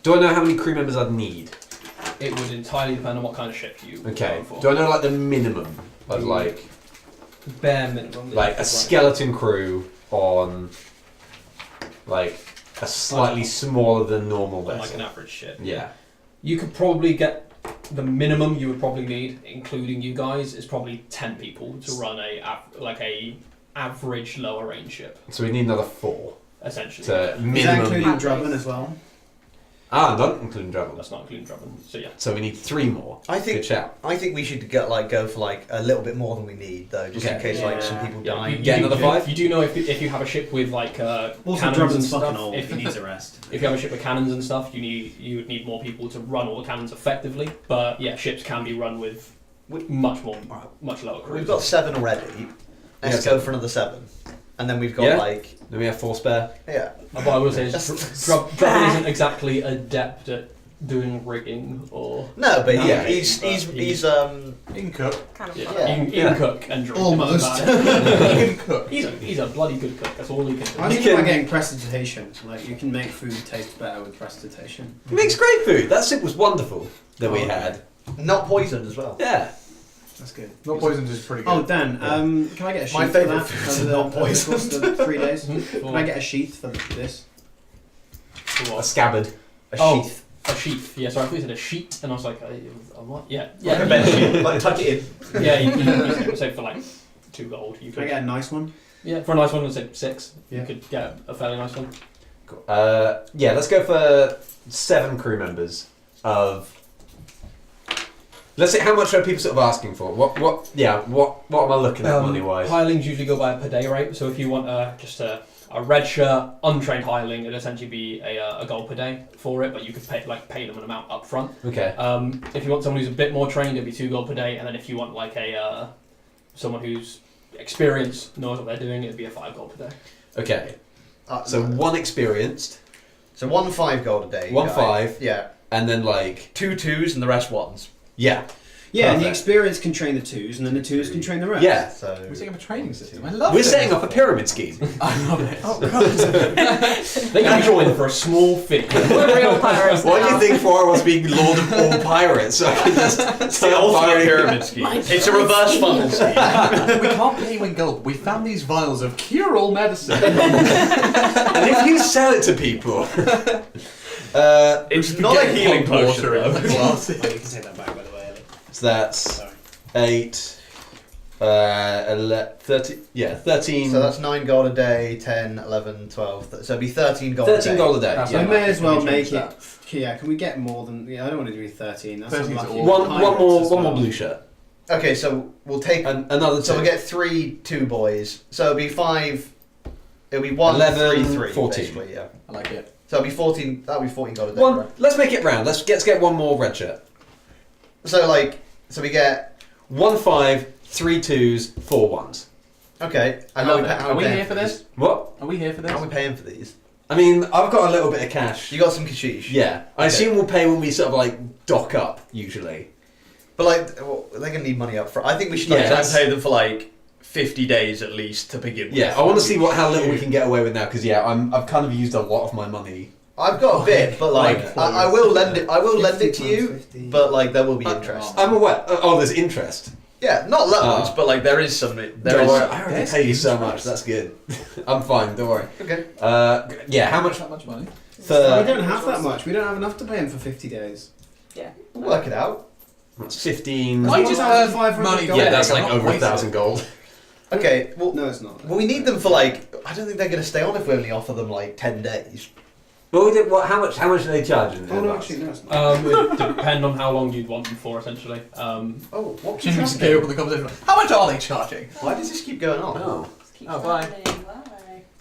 Do I know how many crew members I'd need? It would entirely depend on what kind of ship you were Okay. going for. Do I know like the minimum of like Bare minimum. a skeleton crew on like a slightly smaller than normal On vessel? like an average ship. Yeah. You could probably get the minimum you would probably need, including you guys, is probably 10 people to run a average lower range ship, So we need another 4 essentially. to Is that minimum. including Drummond as well? Ah, not including Drummond. That's not including Drummond. So yeah. So we need 3 more. I think Good shout. we should go for like a little bit more than we need though, just in Okay. case like some people Yeah, die. you Get another 5? You do know if you have a ship with like Also, cannons and Drummond's stuff. fucking old. If He needs a rest. If you have a ship with cannons and stuff, you would need more people to run all the cannons effectively. But yeah, ships can be run with much lower crews. We've got 7 already. Let's Yeah. go for another 7. And then we've got Yeah. like Then we have 4 spare. yeah. But I will say, Drummond isn't exactly adept at doing rigging or No, but No, yeah, okay. he's In cook. Kind of yeah, fun. he can cook and drink. Almost. In cook. He's a bloody good cook. That's all he can do. I think can- about getting prestidigitation. Like you can make food taste better with prestidigitation. He makes great food. That soup was wonderful that we had. not poisoned as well. Yeah. That's good. Not poisoned is pretty good. Oh, Dan, can I get a sheath My for favourite that food over is the, not over the course poisoned. of the 3 days? For Can I get a sheath for this? for A what? scabbard. A Oh. sheath. A sheath. Yeah, sorry, I thought you said a sheet, and I was like, a what? Yeah, Like yeah. a bed sheet. Like tuck it in. Yeah, you can say for like 2 gold. You Can I could. get a nice one? Yeah, for a nice one, I'd say 6. Yeah. You could get a fairly nice one. Cool. Yeah, let's go for 7 crew members of. Let's see, how much are people sort of asking for? What am I looking at money wise? Hirelings usually go by a per day rate, so if you want just a red shirt, untrained hireling, it'd essentially be a gold per day for it, but you could pay them an amount up front. Okay. If you want someone who's a bit more trained, it'd be 2 gold per day, and then if you want like someone who's experienced, knows what they're doing, it'd be a 5 gold per day. Okay. So 1 experienced, So 1 5 gold a day. 1 guy. 5, Yeah. and then like 2 2s and the rest 1s. yeah, Yeah, and the Perfect. experience can train the 2s, and then the 2s can train the rest. yeah. So We're setting up a training system. I love We're it. setting up a pyramid scheme. I love it. Oh, They can join for a small fee. We're real pirates Why do now. you think Four was being Lord of all pirates? So I can just it's the ultimate pyramid scheme. It's a reverse funnel scheme. We can't pay you in gold. We found these vials of cure-all medicine. And if you sell it to people, It's not a healing potion. Water in though. the glass. Oh, you can take that back, by the way, Ellie. so that's Sorry. 8, 13. Yeah, 13. So that's 9 gold a day, 10, 11, 12. So it'd be 13 gold a 13 day. gold a day. That's So Yeah. we may as well Can we make change it. Yeah, can we get more than? Yeah, I don't want to do 13. That's 13 's unlucky. all- One Pirates more, as one more well. blue shirt. Okay, so we'll take. And another So 2. we'll get 3 2 boys. So it'll be 5. It'll be 1 11, 3 3. 14. Basically, yeah. I like it. So it'll be 14. That'll be 14 gold a day. One. Right? Let's make it round. Let's get 1 more red shirt. So we get. 1 5, 3 2s, 4 1s. Okay. And Love how it. how Are we paying here for this? What? Are we here for this? How are we paying for these? I mean, I've got a little bit of cash. You got some kashish. Yeah, I Okay. assume we'll pay when we sort of like dock up usually. But like, well, they're gonna need money up front. I think we should like Yeah, try and that's- pay them for like 50 days at least to begin with. Yeah, I want to see how little we can get away with now because I've kind of used a lot of my money. I've got a bit, but like Yeah. I will lend it. I will lend it to 50 you, pounds 50. but like there will be interest. I'm aware. Oh, there's interest. Yeah, not loads, Ah. but like there is some. There Don't is. worry, I already There's pay you so interest. much. That's good. I'm fine. Don't worry. Okay. Yeah, how much? That much money? we For don't have that much. We don't have enough to pay him for 50 days. We'll work it out. that's 15. I just earned 500 money. gold. Yeah, that's I'm like not over wasting 1,000 gold. Okay. Well, No, it's not. well, we need them for like. I don't think they're gonna stay on if we only offer them like 10 days. Well, we did, how much are they charging? Oh no, actually no, it's not. It would depend on how long you'd want them for, essentially. Oh, what Should we keeps scale up happening? the conversation? How much are they charging? Why does this keep going on? Oh. Oh, bye.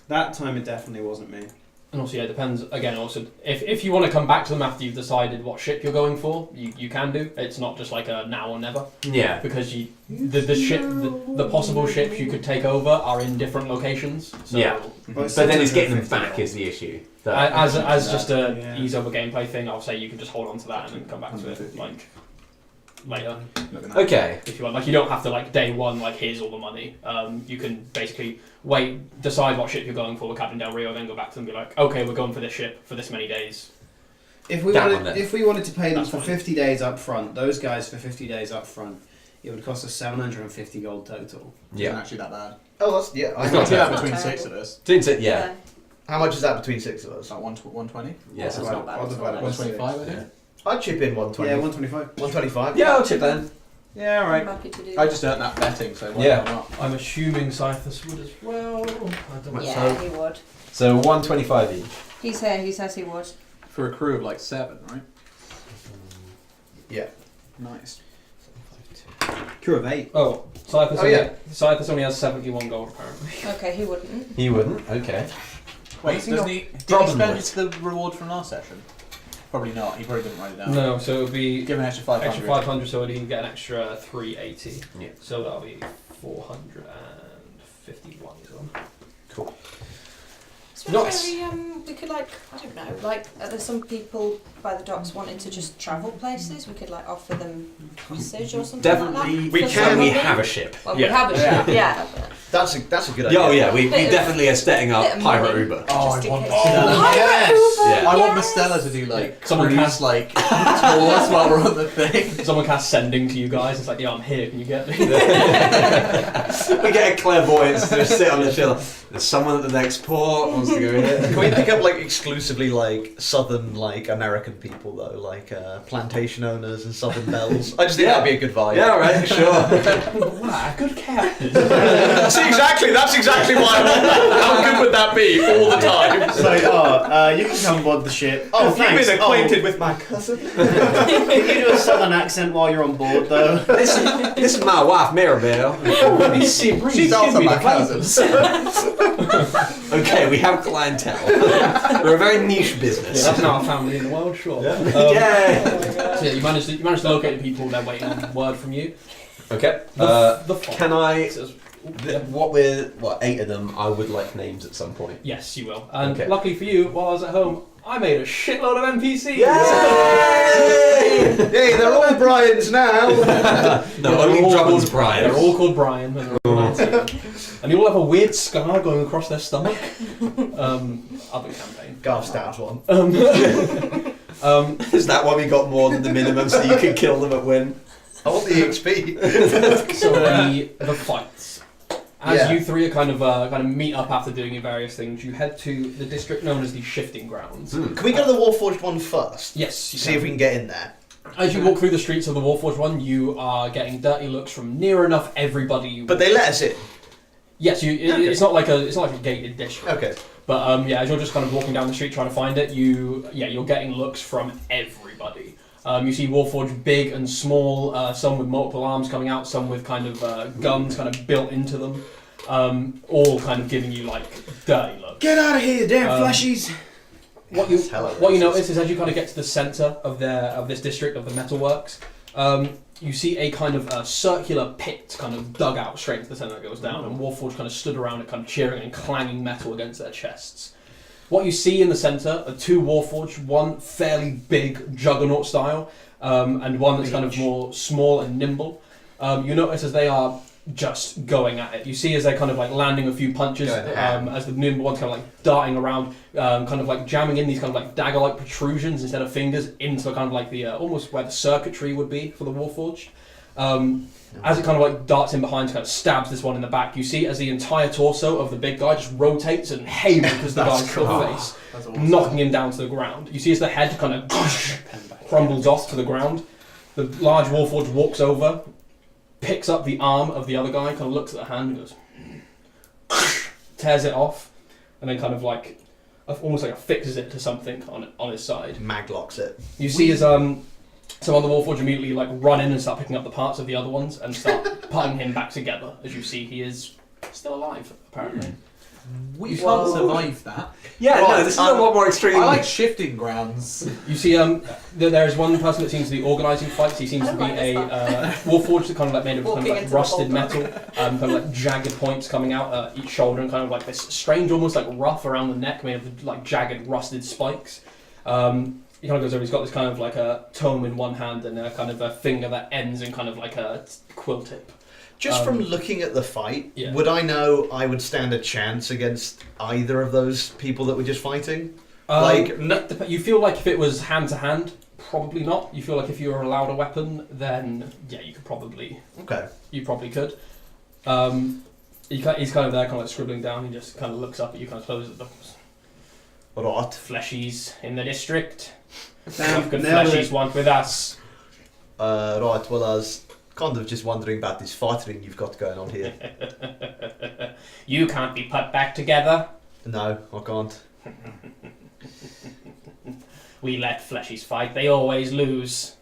That time it definitely wasn't me. And also, yeah, it depends. Again, also, if you want to come back to them after you've decided what ship you're going for, you can do. It's not just like a now or never, Yeah. because the possible ships you could take over are in different locations. So, Yeah. Well, But then it's getting them 750 back gold. is the issue. As just a Yeah. ease over gameplay thing, I'll say you can just hold on to that and then come back to it like later Okay. if you want. Like you don't have to like day one like here's all the money. You can basically wait, decide what ship you're going for with Captain Del Rio, then go back to them and be like, okay, we're going for this ship for this many days. If we Damn wanted, it. if we wanted to pay them That's for fine. 50 days up front, those guys for 50 days up front, it would cost us 750 gold total. Isn't Yeah. actually that bad. Oh, that's yeah. I It's know. not Do that terrible. between Not 6 of terrible. us. Didn't it? Yeah. How much is that between 6 of us? It's like 120? Yes, That's it's not bad. bad. I'll divide it by 125, I Yeah. think. I'd chip in 120. Yeah, 125. 125. Yeah, I'll chip then. Yeah, I'm alright. happy to do I that. just earned that betting, so why Yeah. not? I'm assuming Cythus would as well. I don't know. Yeah, he would. So 125 each. He's here, he says he would. For a crew of like 7, right? Yeah. Nice. Crew of 8. Oh, Cyphus Oh, yeah. only has 71 gold apparently. Okay, he wouldn't. He wouldn't. Okay. Wait, What's he doesn't got? he? Did he Problem spend with? the reward from last session? Probably not. He probably didn't write it down. No, so it would be Give him an extra 500. extra 500, so he can get an extra 380. Yeah. So that'll be 451 he's on. Cool. Nice. We could like, I don't know, like there's some people by the docks wanting to just travel places. We could like offer them passage or something like Definitely, that. we for can. some We money. have a ship. Well, Yeah. we have a ship, yeah. That's a good idea. Oh yeah, we Bit of- definitely are setting up bit of Pirate money. Uber. Oh, Just I in want case. Stella. Pirate Yes! Uber, Yeah. I want yes. Mistella to do like Someone cruise like tours while we're on the thing. Someone casts sending to you guys. It's like, yeah, I'm here. Can you get me? We get a clairvoyance to just sit on the ship. There's someone at the next port wants to go here. Can we pick up like exclusively like southern like American people though, like plantation owners and southern belles? I just think that'd be a good vibe. Yeah, right, sure. Wow, good captain. See, that's exactly why. How good would that be all the time? It's like, you can come aboard the ship. Oh, Have you thanks. been acquainted with my cousin? Can you do a southern accent while you're on board, though? This is my wife, Maribel. She's also my cousin. Okay, we have clientele. We're a very niche Yeah, business. that's not a family in the world, sure. Yay! So yeah, you managed to locate the people. They're waiting on word from you. Okay. The Can I? says, What we're 8 of them. I would like names at some point. yes, you will. And Okay. luckily for you, while I was at home, I made a shitload of NPCs. Yay! Hey, they're all Brian's now. No, They're only all Drummond's called- Brian. They're all called Brian. And, they're all and they all have a weird scar going across their stomach. Other campaign. Garth stabs one. Is that why we got more than the minimum so you can kill them at win? I want the XP. So the fights. As Yeah. you three are kind of meet up after doing your various things, you head to the district known as the Shifting Grounds. Can we go to the Warforged one first? Yes. You See if we can get in there. As you walk through the streets of the Warforged one, you are getting dirty looks from near enough everybody. You But they let us in. yes, Okay. it's not like a gated district. Okay. But as you're just kind of walking down the street trying to find it, you're getting looks from everybody. You see Warforged big and small, some with multiple arms coming out, some with kind of guns kind of built into them, all kind of giving you like dirty looks. Get out of here, damn What flashies! you That's hella what you racist. notice is as you kind of get to the centre of this district of the metalworks, you see a kind of circular pit kind of dug out straight into the centre that goes down, and Warforged kind of stood around it, kind of cheering and clanging metal against their chests. What you see in the centre are 2 Warforged, one fairly big juggernaut style, and one that's kind of more small and nimble. You notice as they are just going at it. You see as they're kind of like landing a few punches, Going ham. as the nimble one's kind of like darting around, kind of like jamming in these kind of like dagger-like protrusions instead of fingers into kind of like the almost where the circuitry would be for the Warforged. As it kind of like darts in behind, kind of stabs this one in the back. You see as the entire torso of the big guy just rotates and haymakers the guy's full face, That's awesome. knocking him down to the ground. You see as the head kind of crumbles off to the ground. The large Warforged walks over, picks up the arm of the other guy, kind of looks at the hand and goes, tears it off, and then kind of like almost like affixes it to something on his side. Maglocks it. You see as some other Warforged immediately like run in and start picking up the parts of the other ones and start putting him back together. As you see, he is still alive apparently. We can't survive that. Yeah, Right, no, this is a lot more extreme. I like shifting grounds. You see, there is one person that seems to be organising fights. He seems to be a Warforged that kind of like made of kind of Walking like into the rusted hole. metal, kind of like jagged points coming out each shoulder, and kind of like this strange, almost like ruff around the neck, made of like jagged, rusted spikes. He kind of goes over. He's got this kind of like a tome in one hand and a kind of a finger that ends in kind of like a quill tip. Just from looking at the fight, yeah. would I know I would stand a chance against either of those people that we're just fighting? You feel like if it was hand to hand, probably not. You feel like if you were allowed a weapon, then yeah, you could probably. Okay. You probably could. He's kind of there, kind of like scribbling down. He just kind of looks up at you, kind of closes the Alright. fleshies in the district. Damn, What good nailed fleshies it. want with us? Right, well, I was kind of just wondering about this fighting you've got going on here. You can't be put back together. No, I can't. We let fleshies fight, they always lose.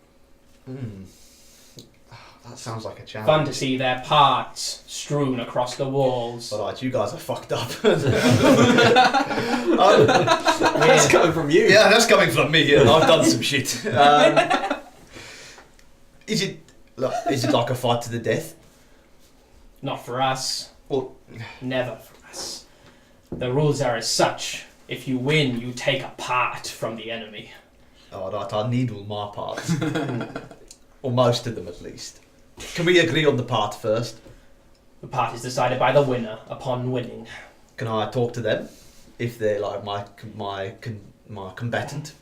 That sounds like a challenge. Fun to see their parts strewn across the walls. Alright, you guys are fucked up. That's coming from you. Yeah, that's coming from me. Yeah, I've done some shit. Is it like a fight to the death? Not for us. Well, Never for us. The rules are as such. If you win, you take a part from the enemy. alright, I need all my parts. Or most of them at least. Can we agree on the part first? The part is decided by the winner upon winning. Can I talk to them? If they're like my combatant?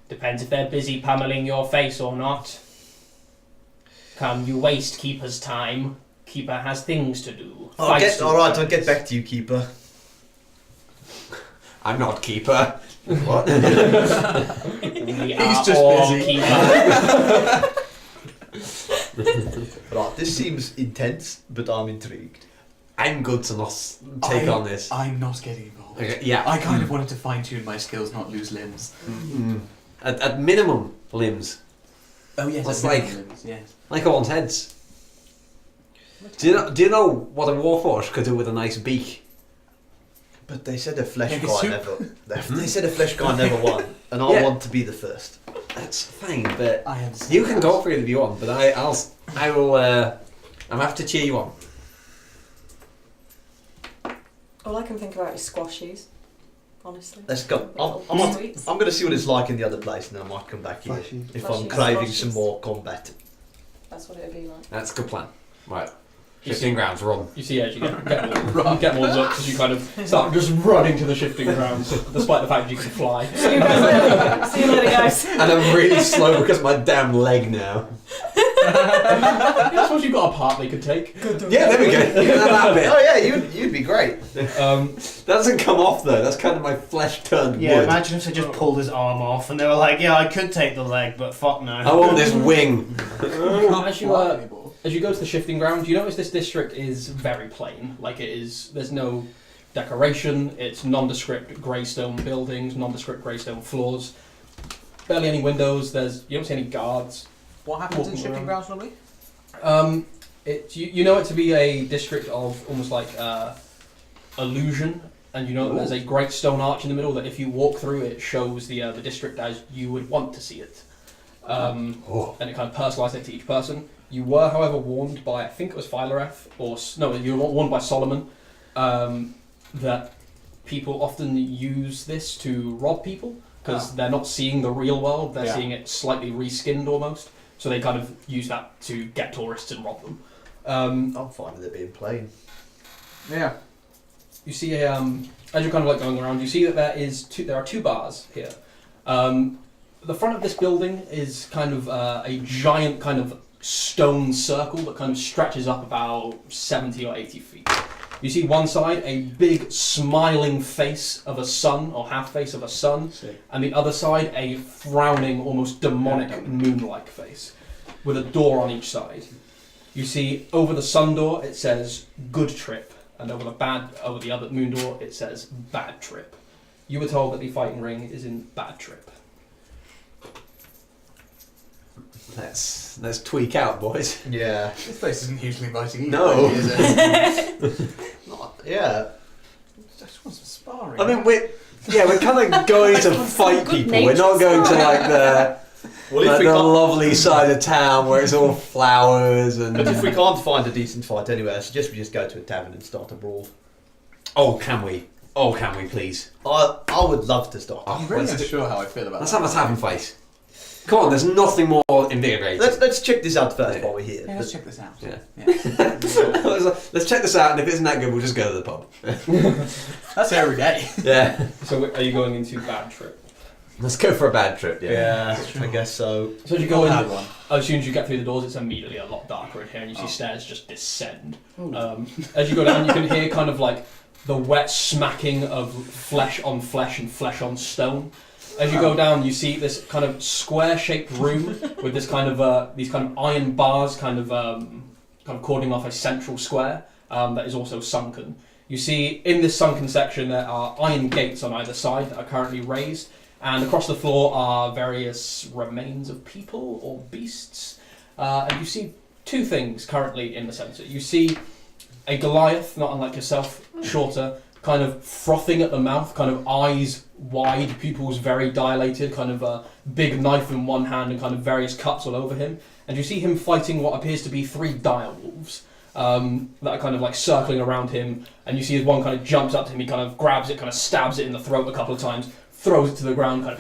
Depends if they're busy pummeling your face or not. Come, you waste Keeper's time. Keeper has things to do. Alright, I'll get back to you, Keeper. I'm not keeper. What? We are just all busy. Keeper. Right, this seems intense, but I'm intrigued. I'm good to not take on this. I'm not getting involved. Okay, yeah. I kind of wanted to fine tune my skills, not lose limbs. At minimum, limbs. Oh yes, That's I like- like limbs. Yes. Like one's heads. Do you know what a warforged could do with a nice beak? But they said a flesh Maybe guy soup? never. They said a flesh guy never won, and I Yeah. want to be the first. That's fine, but I understand. you can go for it if you want. But I will. I'm gonna have to cheer you on. All I can think about is squashies, honestly. Let's go. Little I'm sweets. going to see what it's like in the other place, and then I might come back here if I'm Flashies. craving Flashies. some more combat. That's what it would be like. That's a good plan. Right. 15 grounds, run. You see as you get more up as you kind of start just running to the shifting grounds, despite the fact that you can fly. See you guys later. See you later, guys. And I'm really slow because of my damn leg now. I suppose you've got a part they could take. Yeah, there we go. You can have that bit. Oh yeah, you'd be great. That doesn't come off though. That's kind of my flesh turned Yeah, wood. imagine if they just pulled his arm off and they were like, yeah, I could take the leg, but fuck no. I want this wing. As you go to the shifting ground, you notice this district is very plain. Like it is, there's no decoration. It's nondescript greystone buildings, nondescript greystone floors. Barely any windows. You don't see any guards. What happens in Walking shifting around. grounds normally? You know it to be a district of almost like illusion, and you know that there's a great stone arch in the middle that if you walk through it shows the district as you would want to see it, and it kind of personalised it to each person. You were, however, warned by I think it was Philareth you were warned by Solomon that people often use this to rob people because they're not seeing the real world; they're seeing it slightly reskinned almost. So they kind of use that to get tourists and rob them. I'm fine with it being plain. Yeah. You see, as you're kind of like going around, you see that there are two bars here. The front of this building is kind of a giant kind of stone circle that kind of stretches up about 70 or 80 feet. You see one side a big smiling face of a sun, or half face of a sun, and the other side a frowning, almost demonic moon-like face, with a door on each side. You see over the sun door it says "Good Trip," and over the other moon door it says "Bad Trip." You were told that the fighting ring is in Bad Trip. Let's tweak out, boys. Yeah. This place isn't hugely inviting either, No. is it? Yeah. I just want some sparring. I mean, we're kind of going to fight people. We're not going to like the lovely side of town where it's all flowers and. But if we can't find a decent fight anywhere, I suggest we just go to a tavern and start a brawl. Oh, can we? Oh, can we please? I would love to start. I'm really not sure how I feel about Let's that. have a tavern fight. Come on, there's nothing more invigorating. Let's check this out first while we're here. Yeah, let's check this out. Yeah. Yeah. Let's check this out, and if it isn't that good, we'll just go to the pub. That's every day. Yeah. So are you going into Bad Trip? Let's go for a bad trip. Yeah, I guess so. So as you go in, I've had one. as soon as you get through the doors, it's immediately a lot darker in here, and you see stairs just descend. As you go down, you can hear kind of like the wet smacking of flesh on flesh and flesh on stone. As you go down, you see this kind of square-shaped room with this kind of these kind of iron bars, kind of cordoning off a central square that is also sunken. You see, in this sunken section, there are iron gates on either side that are currently raised, and across the floor are various remains of people or beasts. And you see two things currently in the centre. You see a Goliath, not unlike yourself, shorter, kind of frothing at the mouth, kind of eyes wide, pupils very dilated, kind of a big knife in one hand and kind of various cuts all over him. And you see him fighting what appears to be 3 dire wolves that are kind of like circling around him. And you see as one kind of jumps up to him, he kind of grabs it, kind of stabs it in the throat a couple of times, throws it to the ground, kind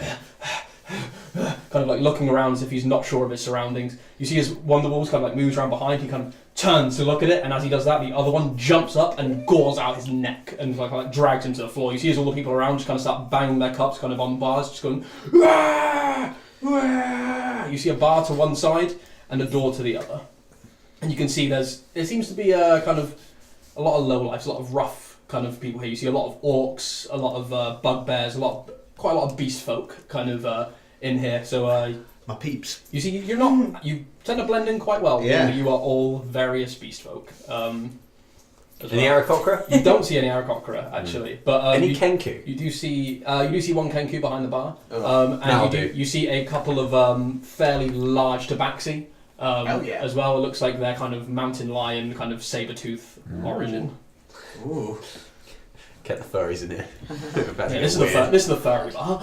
of like looking around as if he's not sure of his surroundings. You see as one of the wolves kind of like moves around behind, he kind of turns to look at it, and as he does that, the other one jumps up and gores out his neck and like drags him to the floor. You see as all the people around just kind of start banging their cups kind of on bars, just going, "Wah! Wah!" You see a bar to one side and a door to the other. And you can see there seems to be a kind of a lot of lowlifes, a lot of rough kind of people here. You see a lot of orcs, a lot of bugbears, quite a lot of beast folk kind of in here. So My peeps. you see, you tend to blend in quite well. Yeah. You are all various beast folk. As Any well. Aarakocra? You don't see any Aarakocra actually, but Any Kenku? you do see one Kenku behind the bar, Oh. and That'll you see a couple of fairly large tabaxi. Oh, yeah. As well, it looks like they're kind of mountain lion, kind of saber-tooth origin. Ooh. Get the furries in here. Yeah, this is the furry bar.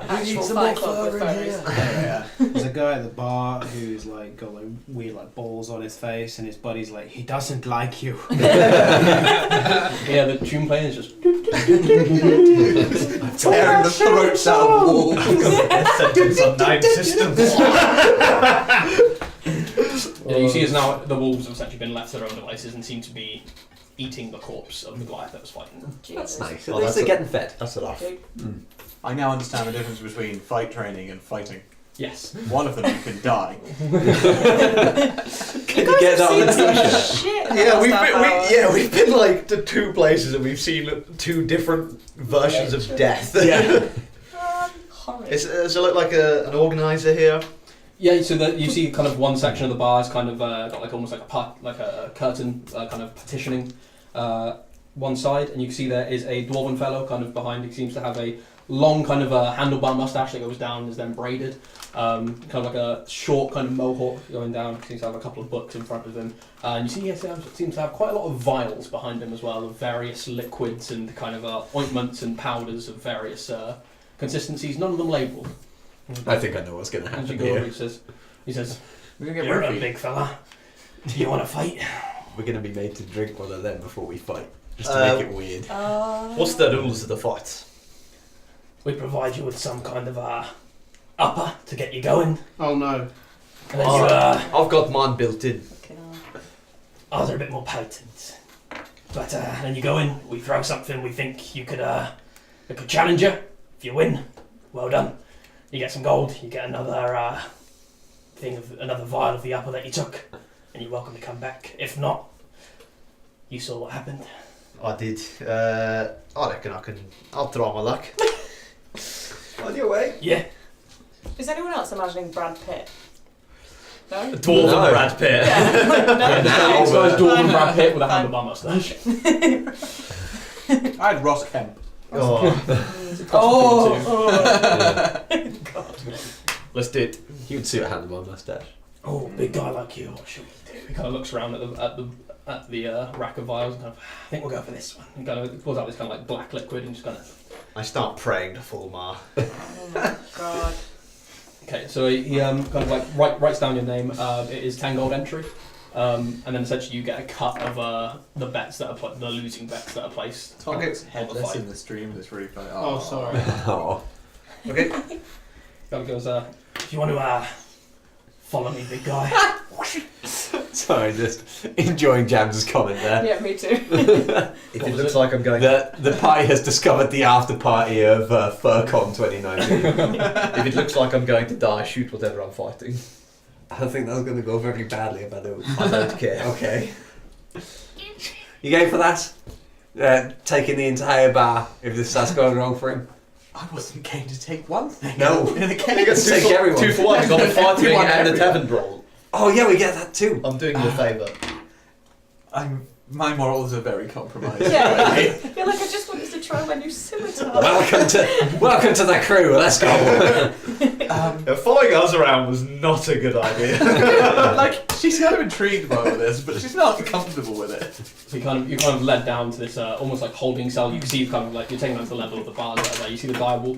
Actual Fight Club with furries. Yeah. There's a guy at the bar who's like got like weird like balls on his face, and his buddy's like, he doesn't like you. Yeah, the tune playing is just. Tearing the throats out of wolves. Sentence on 9 systems. Yeah, you see, as now the wolves have essentially been left to their own devices and seem to be eating the corpse of the Goliath that was fighting them. That's nice. Oh, At least they're getting fed. That's a laugh. I now understand the difference between fight training and fighting. Yes. One of them you can die. Can you get that on the t-shirt? Shit. Yeah, we've been like to 2 places and we've seen 2 different versions of death. Yeah. Horrid. Does it look like an organizer here? Yeah, so you see kind of one section of the bar is kind of got like almost like a curtain kind of partitioning one side, and you can see there is a dwarven fellow kind of behind. He seems to have a long kind of handlebar mustache that goes down and is then braided, kind of like a short kind of mohawk going down. He seems to have a couple of books in front of him, and you see he seems to have quite a lot of vials behind him as well of various liquids and kind of ointments and powders of various consistencies, none of them labelled. I think I know what's going to As you happen go over, here. he says, We're gonna get "You're a roofied. big fella. Do you want to fight?" We're going to be made to drink one of them before we fight. Just to make it weird. What's the rules of the fight? We provide you with some kind of upper to get you going. Oh no. And then you, I've got mine built in. ours are a bit more potent. But then you go in, we throw something we think you could challenge you. If you win, well done. You get some gold, you get another another vial of the upper that you took, and you're welcome to come back. If not, you saw what happened. I did. I reckon I'll try my luck. On your way. Yeah. Is anyone else imagining Brad Pitt? No? Dwarven No. Brad Pitt. Yeah. No? Yeah, now, this guy's but- Dwarven Brad Pitt with a handlebar mustache. I had Ross Kemp. Oh, God. let's do it. He would suit a handlebar mustache. Oh, big guy like you, what should we do? He kind of looks around at the rack of vials and kind of, I think we'll go for this one. He kind of pulls out this kind of like black liquid and just kind of. I start praying to Fulmar. Oh my God. Okay, so he kind of like writes down your name. It is 10 gold entry, and then essentially you get a cut of the bets that are the losing bets that are placed. Tom's on the headless fight. in the stream. It's really funny. Oh, sorry. Oh. Okay. Kind of goes, if you want to follow me, big guy. Sorry, just enjoying Jams's comment there. Yeah, me too. If What it was looks it? like I'm going. The party has discovered the after party of FurCon 2019. If it looks like I'm going to die, shoot whatever I'm fighting. I think that's going to go very badly if I do. I don't care. Okay. You game for that? Taking the entire bar if this starts going wrong for him? I wasn't going to take one thing. No. In the You game. got Take everyone. 2 for 1. You got the fighting Everyone, and the everyone. tavern brawl. Oh yeah, we get that too. I'm doing you a favour. I'm My morals are very compromised. Yeah. You're like, I just wanted to try my new scimitar. Welcome to the crew. Let's go. Following us around was not a good idea. Like, she's kind of intrigued by all this, but she's not comfortable with it. So you're kind of led down to this almost like holding cell. You can see kind of like you're taking them to the level of the bars that are there. You see the direwolf,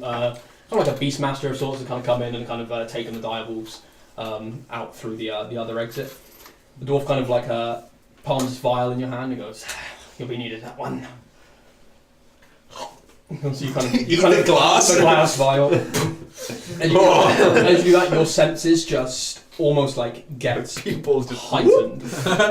kind of like a beastmaster of sorts, to kind of come in and kind of taken the direwolves out through the other exit. The dwarf kind of like palms his vial in your hand and goes, "You'll be needed that one." So you kind of glass. the glass vial. And you, as you do that, your senses just almost like get Pupils just heightened.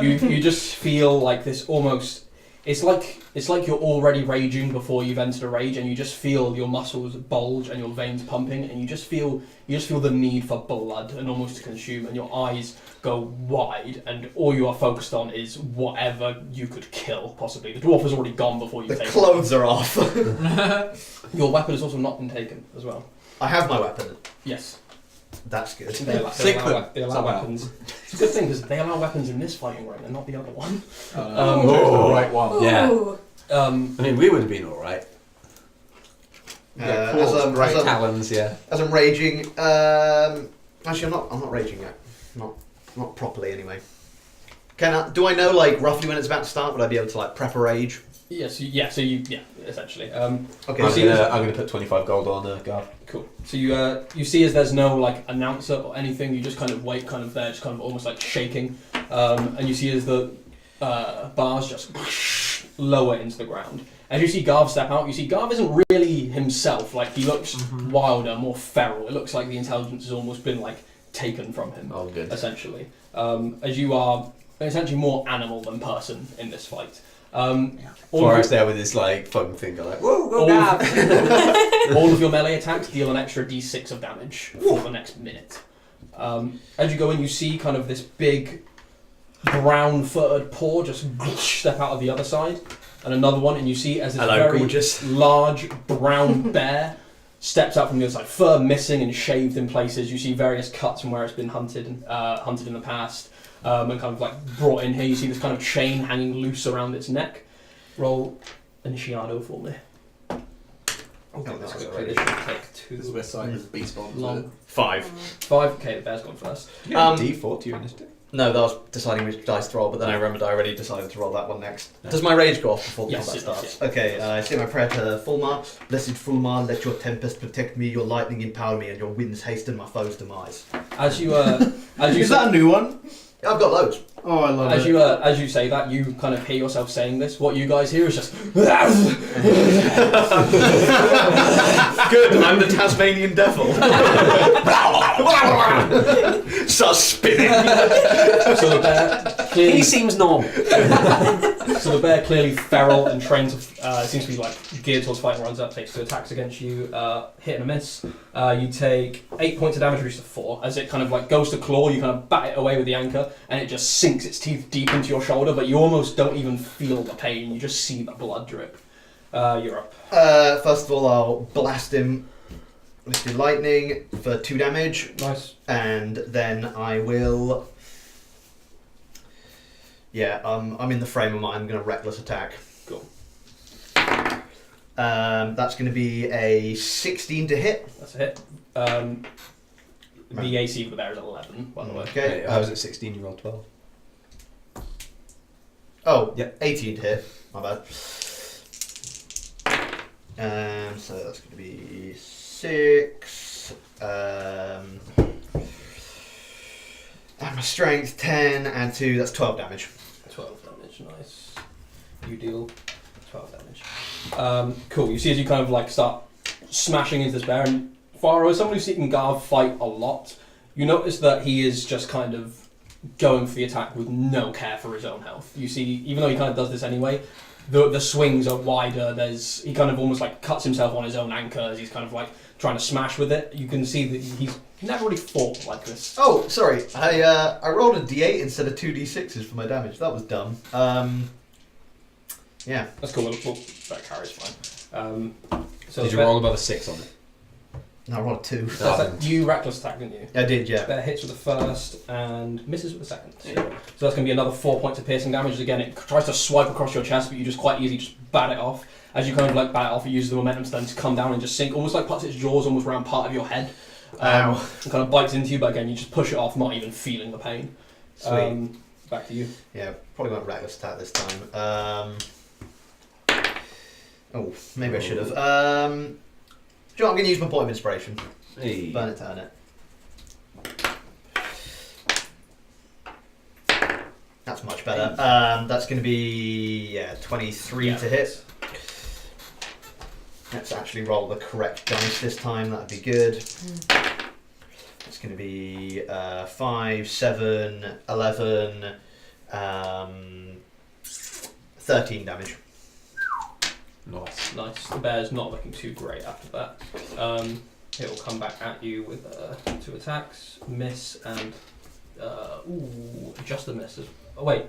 you just feel like this almost. It's like you're already raging before you've entered a rage, and you just feel your muscles bulge and your veins pumping, and you just feel the need for blood and almost to consume, and your eyes go wide, and all you are focused on is whatever you could kill, possibly. The dwarf has already gone before you The take clothes are off. it. Your weapon has also not been taken as well. I have my weapon. Yes. That's good. They allow Somehow. weapons. It's a good thing because they allow weapons in this fighting ring and not the other one. The right one. Yeah. Ooh. I mean, we would have been all right. As talons, yeah. I'm raging, actually I'm not raging yet. Not properly anyway. Do I know like roughly when it's about to start? Would I be able to like prep a rage? Yes, essentially. Okay. I'm gonna put 25 gold on Gav. Cool. So you see as there's no like announcer or anything, you just kind of wait kind of there, just kind of almost like shaking, and you see as the bars just lower into the ground. As you see Garv step out, you see Garv isn't really himself. Like he looks wilder, more feral. It looks like the intelligence has almost been like taken from him. Oh, good. Essentially, as you are essentially more animal than person in this fight. Forrest there with his like foam finger, like whoa, go all Gav. all of your melee attacks deal an extra d6 of damage for the next minute. As you go in, you see kind of this big brown-footed paw just step out of the other side, and another one, and you see as this very gorgeous. large brown bear steps out from the other side, fur missing and shaved in places. You see various cuts from where it's been hunted in the past, and kind of like brought in here. You see this kind of chain hanging loose around its neck. Roll initiado for me. that's This already. should take two. This is where Simon's beast bombs Long. 5. 5. Okay, the bear's gone first. D4 to your initiative. No, that was deciding which dice to roll, but then I remembered I already decided to roll that one next. Does my rage go off before the Yes, combat it does, starts? Okay, I say my prayer to Fulmar. Blessed Fulmar, let your tempest protect me, your lightning empower me, and your winds hasten my foe's demise. As you Is that a new one? I've got loads. Oh, I love as it. you say that, you kind of hear yourself saying this. What you guys hear is just Good, I'm the Tasmanian devil. Start spinning. so the bear clearly He seems normal. so the bear clearly feral and trained to seems to be like geared towards fighting. Runs up, takes 2 attacks against you, hit and a miss. You take 8 points of damage, reduced to 4. As it kind of like goes to claw, you kind of bat it away with the anchor, and it just sinks its teeth deep into your shoulder, but you almost don't even feel the pain. You just see the blood drip. You're up. First of all, I'll blast him with the lightning for 2 damage, Nice. and then I will. Yeah, I'm in the frame of mind. I'm going to reckless attack. Cool. That's going to be a 16 to hit. That's a hit. The AC for there is 11, by the way. Okay. I was at 16, you rolled 12. Oh, Yep. 18 to hit. My bad. So that's going to be 6. And my strength 10 and 2. That's 12 damage. 12 damage, nice. You deal 12 damage. Cool, you see as you kind of like start smashing into this bear, and Faro, as someone who's seen Garv fight a lot, you notice that he is just kind of going for the attack with no care for his own health. You see, even though he kind of does this anyway, the swings are wider. He kind of almost like cuts himself on his own anchor as he's kind of like trying to smash with it. You can see that he's never really fought like this. Oh, sorry. I rolled a d8 instead of 2 d6s for my damage. That was dumb. Yeah. That's cool. That carries fine. So Did you the roll above a 6 on it? No, I rolled a 2. You reckless attack, didn't you? I did, yeah. That hits with the first and misses with the second. So that's going to be another 4 points of piercing damage. Again, it tries to swipe across your chest, but you just quite easily just bat it off. As you kind of like bat it off, it uses the momentum to then come down and just sink, almost like puts its jaws almost around part of your head. And kind of bites into you, but again, you just push it off, not even feeling the pain. Sweet. Back to you. Yeah, probably won't reckless attack this time. Maybe I should have. Do you know what, I'm going to use my point of inspiration. Hey. Burn it, turn it. That's much better. That's going to be 23 to hit. Let's actually roll the correct dice this time. That'd be good. It's going to be 5, 7, 11, 13 damage. Nice. The bear's not looking too great after that. It will come back at you with 2 attacks, miss, and just a miss. Oh wait,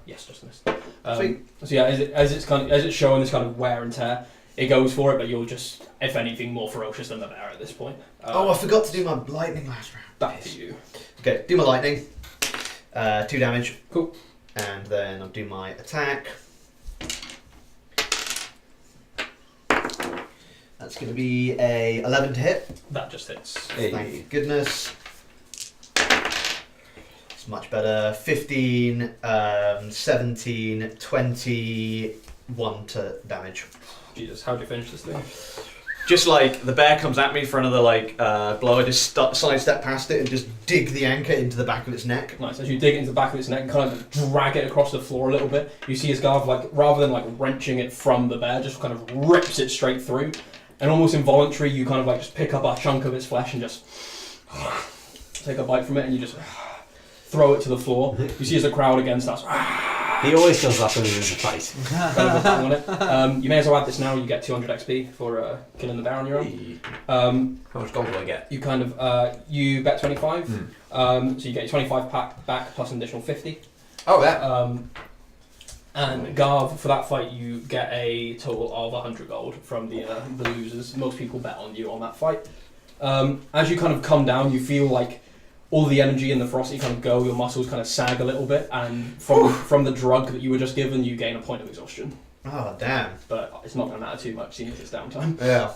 yes, just a miss. So yeah, as it's showing this kind of wear and tear, it goes for it, but you're just, if anything, more ferocious than the bear at this point. I forgot to do my lightning last round. Back to you. Okay, do my lightning. 2 damage. Cool. And then I'll do my attack. That's going to be a 11 to hit. That just hits. Thank goodness. It's much better. 15, 17, 21 to damage. Jesus, how do you finish this thing? Just like the bear comes at me for another blow, I just sidestep past it and just dig the anchor into the back of its neck. Nice. As you dig into the back of its neck and kind of drag it across the floor a little bit, you see Asgarth, like, rather than like wrenching it from the bear, just kind of rips it straight through. And almost involuntary, you kind of like just pick up a chunk of its flesh and just take a bite from it, and you just throw it to the floor. You see as the crowd again starts. He always does that when he's in a fight. You may as well add this now. You get 200 XP for killing the bear on your own. How much gold do I get? You kind of you bet 25. So you get your 25 back plus an additional 50. Oh yeah. And Garv, for that fight, you get a total of 100 gold from the losers. Most people bet on you on that fight. As you kind of come down, you feel like all the energy and the ferocity kind of go. Your muscles kind of sag a little bit, and from the drug that you were just given, you gain a point of exhaustion. Oh damn! But it's not going to matter too much, seeing as it's downtime. Yeah.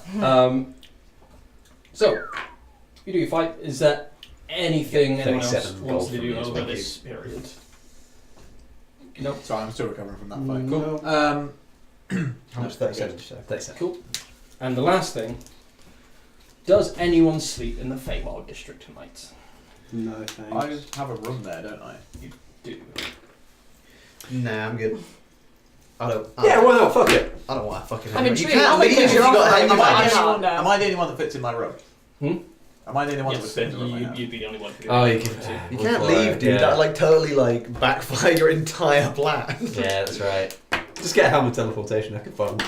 So you do your fight. Is there anything anyone else 37 wants gold to from do you as over well. this period? Nope. Sorry, I'm still recovering from that fight. Cool. How much? 37 did you say? 37. Cool. And the last thing, does anyone sleep in the Feywild district tonight? No I thanks. have a room there, don't I? You do. Nah, I'm good. I don't. Yeah, why not? Fuck it. I don't want to fucking. I'm You intrigued. can't I'm leave if intrigued. you've got I'm handy intrigued. badge. I'm intrigued. Am I the only one that fits in my room? Hmm? Am I the only one that would Yes, fit in the room? I have? you'd be the only one who Oh, you can. can. You can't leave, dude. Yeah. That totally backfire your entire plan. Yeah, that's right. Just get a helmet teleportation. I could fun.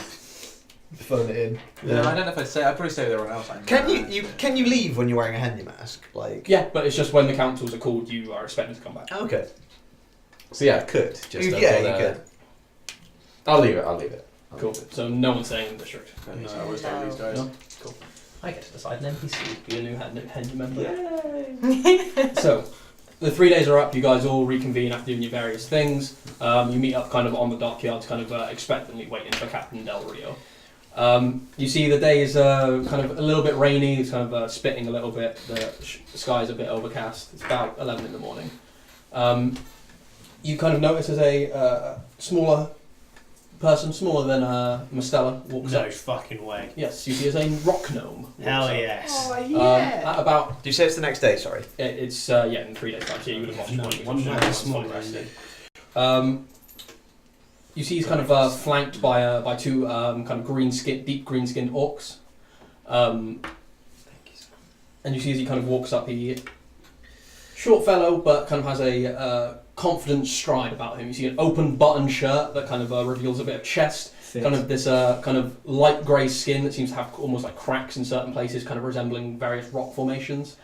Phone it in. Yeah, I don't know if I'd probably say with everyone else. Can you leave when you're wearing a handy mask? Yeah, but it's just when the councils are called, you are expected to come back. Okay. So yeah, I could. Just You could. I'll leave it. Cool. So no one's staying in the district. No, I always tell these guys. No? Cool. I get to decide an NPC. Be a new Henry member. So, the 3 days are up. You guys all reconvene after doing your various things. You meet up kind of on the dockyards, kind of expectantly waiting for Captain Del Rio. You see the day is kind of a little bit rainy. It's kind of spitting a little bit. The sky's a bit overcast. It's about 11 in the morning. You kind of notice as a smaller person, smaller than Mastella, walks No up. fucking way. Yes, you see as a rock gnome. walks Hell up. yes. At about, Do you say it's the next day? Sorry. it's in 3 days time, so you would have lost One man is fully small. rested. You see he's kind of flanked by two kind of deep green skinned orcs. And you see as he kind of walks up, he short fellow, but kind of has a confident stride about him. You see an open button shirt that kind of reveals a bit of chest. Kind of this kind of light grey skin that seems to have almost like cracks in certain places, kind of resembling various rock formations.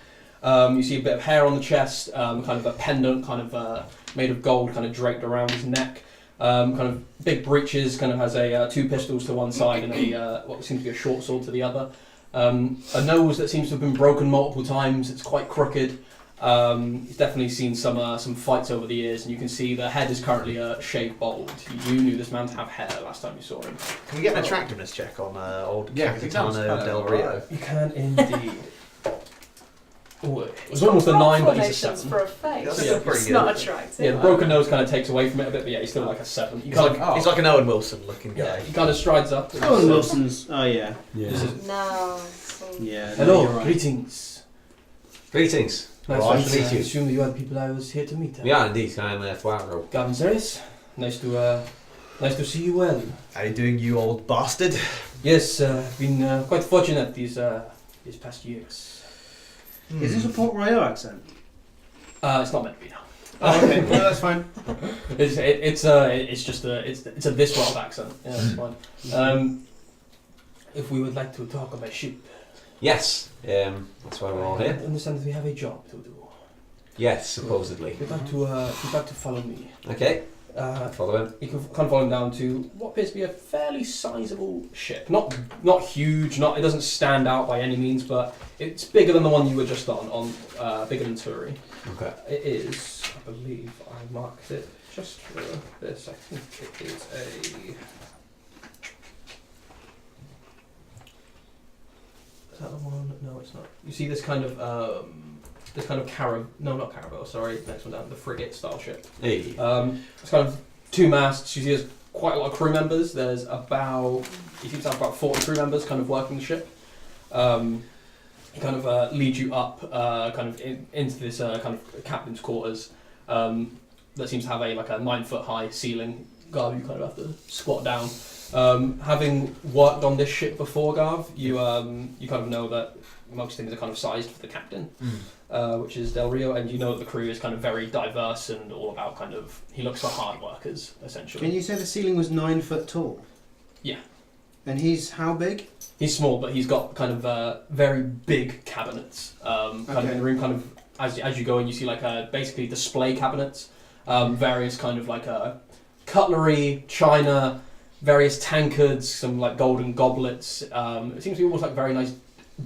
You see a bit of hair on the chest, kind of a pendant, kind of made of gold, kind of draped around his neck. Kind of big breeches, kind of has a 2 pistols to one side and a what seems to be a short sword to the other. A nose that seems to have been broken multiple times. It's quite crooked. He's definitely seen some fights over the years, and you can see the head is currently shaved bald. You knew this man to have hair last time you saw him. Can we get an attractiveness check on old Yeah, he sounds Capitano kinda Del Rio? You can indeed. Oh, it was almost a 9, but he's a 7. For a face. That's Yeah, pretty It's good. not attractive. Yeah, the broken nose kind of takes away from it a bit, but yeah, he's still like a 7. He He's kind like, of, he's like an Owen Wilson looking yeah, guy. he kind of strides up. Owen Wilson's. Oh yeah. This is, No. Yeah. no, hello, you're right. greetings. Greetings. Nice Right. to meet you. I you. assume you are the people I was here to meet. Yeah, indeed. I'm Thuaro. Gavin Serious. Nice to see you well. How you doing, you old bastard? Yes, been quite fortunate these past years. Is this a Port Royal accent? It's not meant to be now. Oh, okay. No, that's fine. It's just a this world accent. Yeah, that's fine. If we would like to talk about ship, Yes. That's why we're all I here. understand that we have a job to do. Yes, supposedly. You'd like to follow me. Okay. Follow him. You can kind of follow him down to what appears to be a fairly sizable ship. Not huge. It doesn't stand out by any means, but it's bigger than the one you were just on. Bigger than Turi. Okay. It is, I believe, I marked it just for this. I think it is a. Is that the one? No, it's not. You see this kind of no, not caravel. Sorry, next one down. The frigate style ship. Hey. It's kind of 2 masts. You see there's quite a lot of crew members. There's he seems to have about 40 crew members kind of working the ship. He kind of leads you up into this kind of captain's quarters that seems to have a 9-foot high ceiling. Garv, you kind of have to squat down. Having worked on this ship before, Garv, you kind of know that most things are kind of sized for the captain. Which is Del Rio, and you know that the crew is kind of very diverse and all about he looks for hard workers, essentially. Can you say the ceiling was 9 foot tall? Yeah. And he's how big? He's small, but he's got kind of very big cabinets. Kind of in the room, kind of as you go in, you see basically display cabinets, various kind of cutlery, china, various tankards, some golden goblets. It seems to be almost like very nice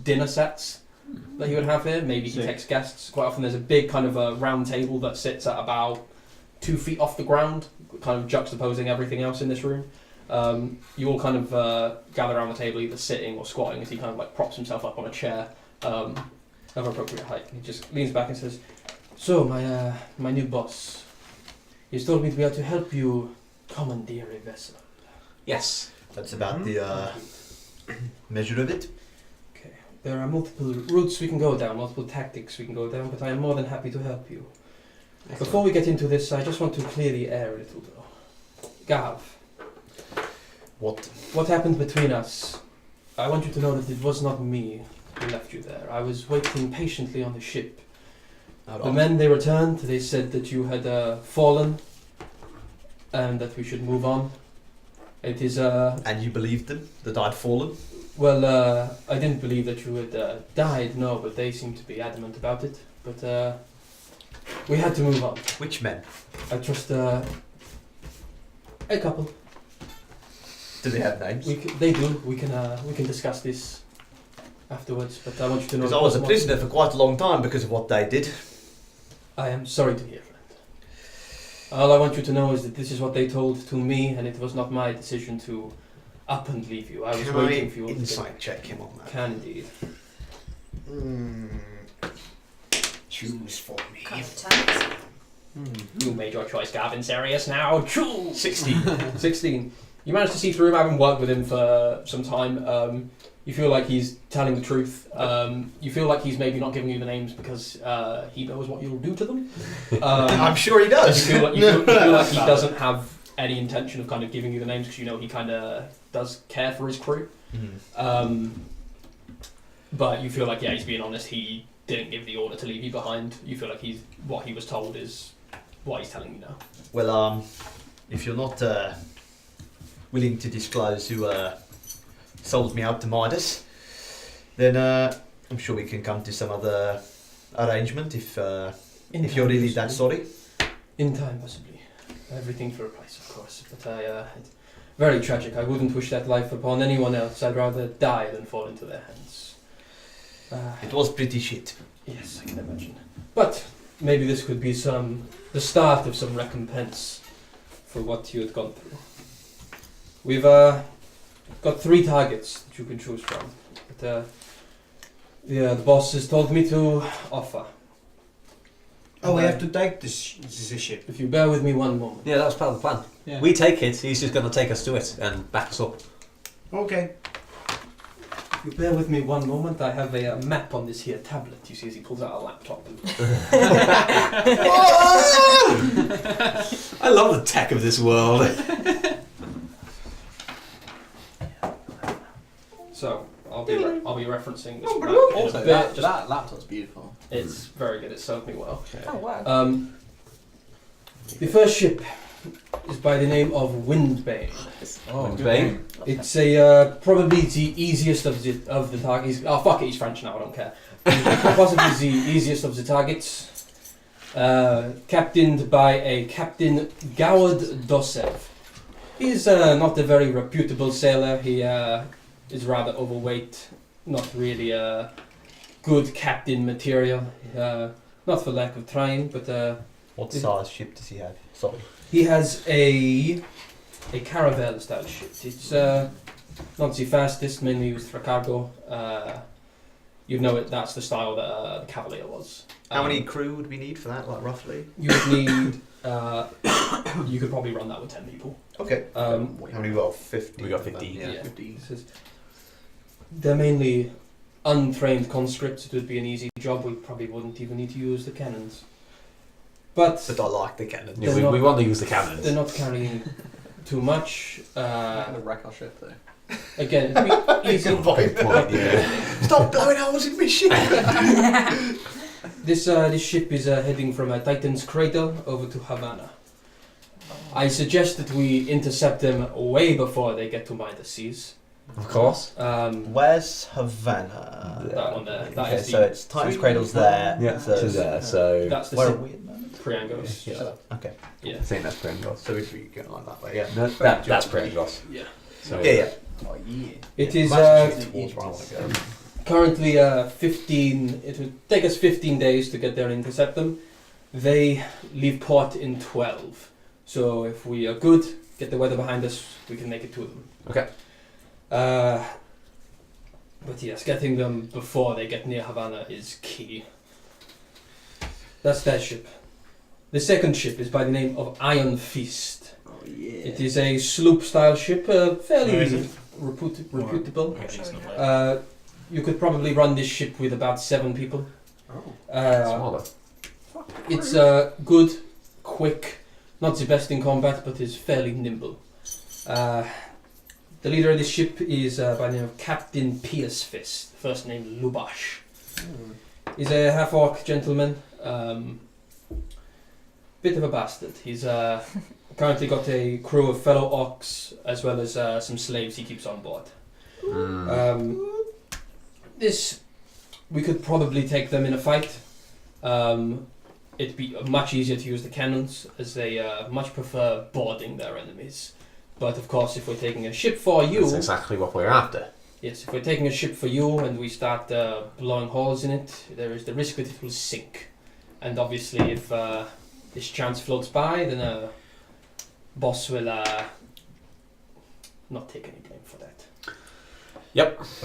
dinner sets that he would have here. Maybe he takes guests. Quite often there's a big kind of a round table that sits at about 2 feet off the ground, kind of juxtaposing everything else in this room. You all kind of gather around the table, either sitting or squatting, as he kind of props himself up on a chair of appropriate height. He just leans back and says, "So, my new boss, he's told me to be able to help you commandeer a vessel." Yes. That's about the measure of it. There are multiple routes we can go down, multiple tactics we can go down, but I am more than happy to help you. Before we get into this, I just want to clear the air a little though. Gav. What happened between us? I want you to know that it was not me who left you there. I was waiting patiently on the ship. The men, they returned, they said that you had fallen and that we should move on. It is And you believed them that I'd fallen? Well, I didn't believe that you had died, no, but they seemed to be adamant about it. But we had to move on. Which men? I trust a couple. Do they have names? They do. We can discuss this afterwards. But I want you to know. Because I was a prisoner for quite a long time because of what they did. I am sorry to hear, friend. All I want you to know is that this is what they told to me, and it was not my decision to up and leave you. I was waiting for you. Insight check him on that. Can indeed. Choose for me. Kind of tense. You made your choice, Gavin Serious. Now choose. 16. 16. You managed to see through him, having worked with him for some time. You feel like he's telling the truth. You feel like he's maybe not giving you the names because he knows what you'll do to them. I'm sure he does. You feel like he doesn't have any intention of kind of giving you the names because you know he kind of does care for his crew. But you feel like, yeah, he's being honest. He didn't give the order to leave you behind. You feel like what he was told is what he's telling you now. Well, if you're not willing to disclose who sold me out to Midas, then I'm sure we can come to some other arrangement if you're really that sorry. In time, possibly. Everything for a price, of course. But it's very tragic. I wouldn't wish that life upon anyone else. I'd rather die than fall into their hands. It was pretty shit. Yes, I can imagine. But maybe this could be the start of some recompense for what you had gone through. We've got 3 targets that you can choose from. But, the boss has told me to offer. Oh, we have to take this ship. If you bear with me one moment. Yeah, that was part of the plan. Yeah. We take it, he's just going to take us to it and back us up. Okay. If you bear with me one moment, I have a map on this here tablet. You see as he pulls out a laptop. I love the tech of this world. So, I'll be referencing this map. Also, in a bit, that laptop's beautiful. It's very good, it served me well. Oh wow. The first ship is by the name of Windbane. Oh, good name. It's a probably the easiest of the targets. Oh fuck it, he's French now. I don't care. Possibly the easiest of the targets. Captained by a Captain Goward Dosev. He's not a very reputable sailor. He is rather overweight. Not really good captain material. Not for lack of trying, but What size ship does he have? Sorry. he has a caravel style ship. It's not the fastest, mainly used for cargo. You know it. That's the style that the Cavalier was. How many crew would we need for that, like roughly? You would need. You could probably run that with 10 people. Okay. How many we got? 50. We got 15. Yeah. 15. This is- They're mainly untrained conscripts. It would be an easy job. We probably wouldn't even need to use the cannons. But But I like the cannon. Yeah, They're we not- want to use the cannons. they're not carrying too much. The wreck our ship though. Again, it'd be easy. Good point. Yeah. Stop blowing holes in my ship! This ship is heading from Titan's Cradle over to Havana. I suggest that we intercept them way before they get to Minor Seas. Of course. Where's Havana? That one there. That Okay, is so it's Titan's Cradle's there. Yeah, So, to there. So that's the where are ship. we at the moment? Priangos. Yeah. Okay. Yeah. I think that's Prengos. So we'd be going like that way, yeah. No, that's Prengos. Yeah. So Yeah, yeah. Oh yeah. It is That's towards where I want to go. currently 15. It would take us 15 days to get there and intercept them. They leave port in 12. So if we are good, get the weather behind us, we can make it to them. Okay. But yes, getting them before they get near Havana is key. That's that ship. The second ship is by the name of Iron Fist. Oh yeah. It is a sloop-style ship, fairly Where is it? reputable. Okay. You could probably run this ship with about 7 people. Oh. Smaller. It's good, quick, not the best in combat, but is fairly nimble. The leader of this ship is by the name of Captain Pierce Fist, first name Lubash. He's a half-orc gentleman, bit of a bastard. He's currently got a crew of fellow orcs as well as some slaves he keeps on board. We could probably take them in a fight. It'd be much easier to use the cannons as they much prefer boarding their enemies. But of course, if we're taking a ship for you, That's exactly what we're after. yes, if we're taking a ship for you and we start blowing holes in it, there is the risk that it will sink. And obviously, if this chance floats by, then boss will not take any blame for that.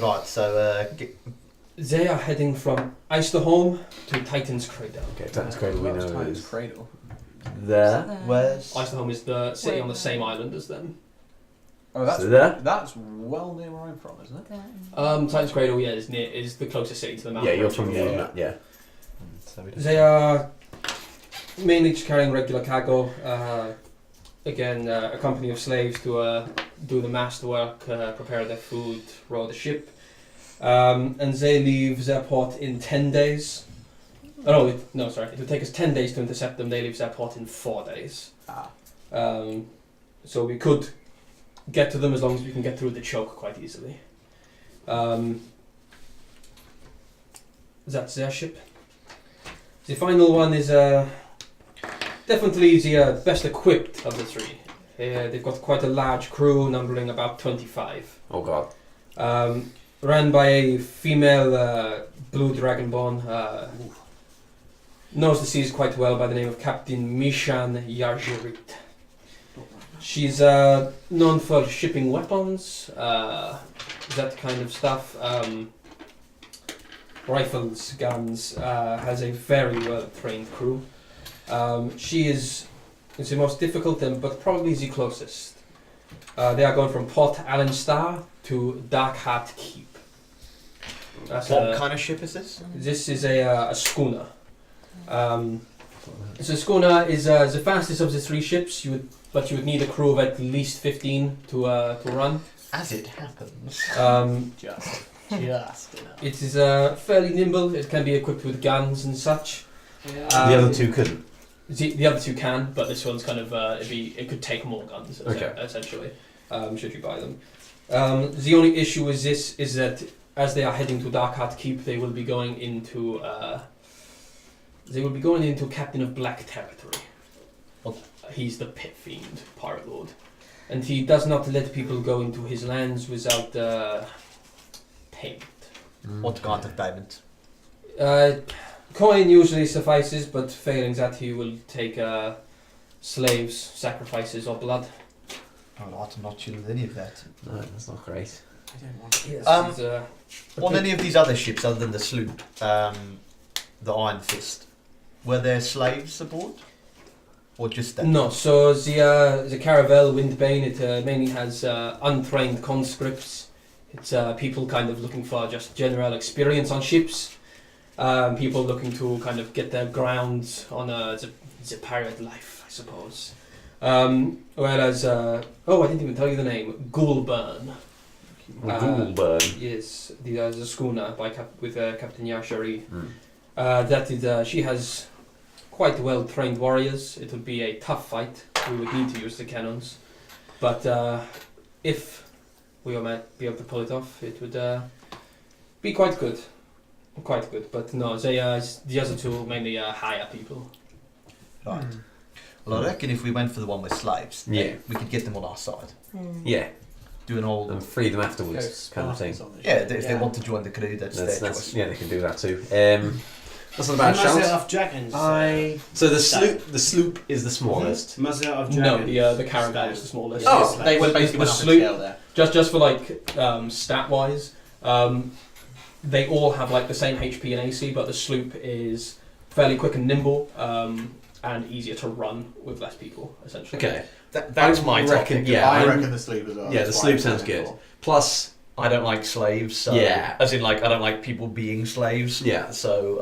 Right, so They are heading from Isterholm to Titan's Cradle. Okay, Titan's Cradle we know Titan's is Cradle. there. where's... Isterholm is the city on the same island as them. Oh, that's So there? that's well near where I'm from, isn't it? Titan's Cradle, yeah, is the closest city to the mountain. Yeah, you're from Yeah. yeah. So we don't- They are mainly just carrying regular cargo. Again, a company of slaves to do the master work, prepare their food, row the ship. And they leave their port in 10 days. Oh, sorry. It would take us 10 days to intercept them. They leave their port in 4 days. Ah. So we could get to them as long as we can get through the choke quite easily. That's their ship. The final one is definitely the best equipped of the 3. They've got quite a large crew, numbering about 25. Oh god. Ran by a female blue dragonborn, knows the seas quite well by the name of Captain Mishan Yarjerit. She's known for shipping weapons, that kind of stuff. Rifles, guns, has a very well-trained crew. She is the most difficult, but probably the closest. They are going from Port Allenstar to Darkheart Keep. What kind of ship is this? This is a schooner. So schooner is the fastest of the 3 ships, but you would need a crew of at least 15 to run. As it happens. Just. It is fairly nimble. It can be equipped with guns and such. The other 2 couldn't. The other 2 can, but this one's kind of it could take more guns. Okay. Essentially, should you buy them. The only issue with this is that as they are heading to Darkheart Keep, they will be going into Captain of Black territory. What? He's the pit fiend, pirate lord, and he does not let people go into his lands without payment. What kind of payment? Coin usually suffices, but failing that, he will take slaves, sacrifices, or blood. Oh, I'm not sure of any of that. No, that's not great. I don't want it. Yes, On any of these other ships, other than the sloop, the Iron Fist, were there slaves aboard? Or just that? no, so the Caravel Windbane, it mainly has untrained conscripts. It's people kind of looking for just general experience on ships. People looking to kind of get their grounds on the pirate life, I suppose. Whereas, I didn't even tell you the name, Ghoulburn. Ghoulburn. Yes, the schooner with Captain Yashari. That is, she has quite well-trained warriors. It would be a tough fight. We would need to use the cannons. But if we might be able to pull it off, it would be quite good. Quite good. But no, the other 2 mainly hire people. Right. Well, I reckon if we went for the one with slaves, Yeah. we could get them on our side. Yeah, Do an old... and free them afterwards, kind of thing. Yeah, if they want to join the crew, that's their choice. Yeah, they can do that too. That's not a bad Master shout. of Dragons. So the sloop is the smallest. Master of No, Dragons. the Caravel is the smallest. Oh, They were basically the went up a sloop- scale there. Just for like stat-wise, they all have like the same HP and AC, but the sloop is fairly quick and nimble, and easier to run with less people, essentially. Okay. That's I my reckon- topic. yeah, I I'm- reckon the sloop as well. Yeah, the That's sloop why I sounds said good. before. Plus, I don't like slaves, so... Yeah. As in, like, I don't like people being slaves. Yeah. So,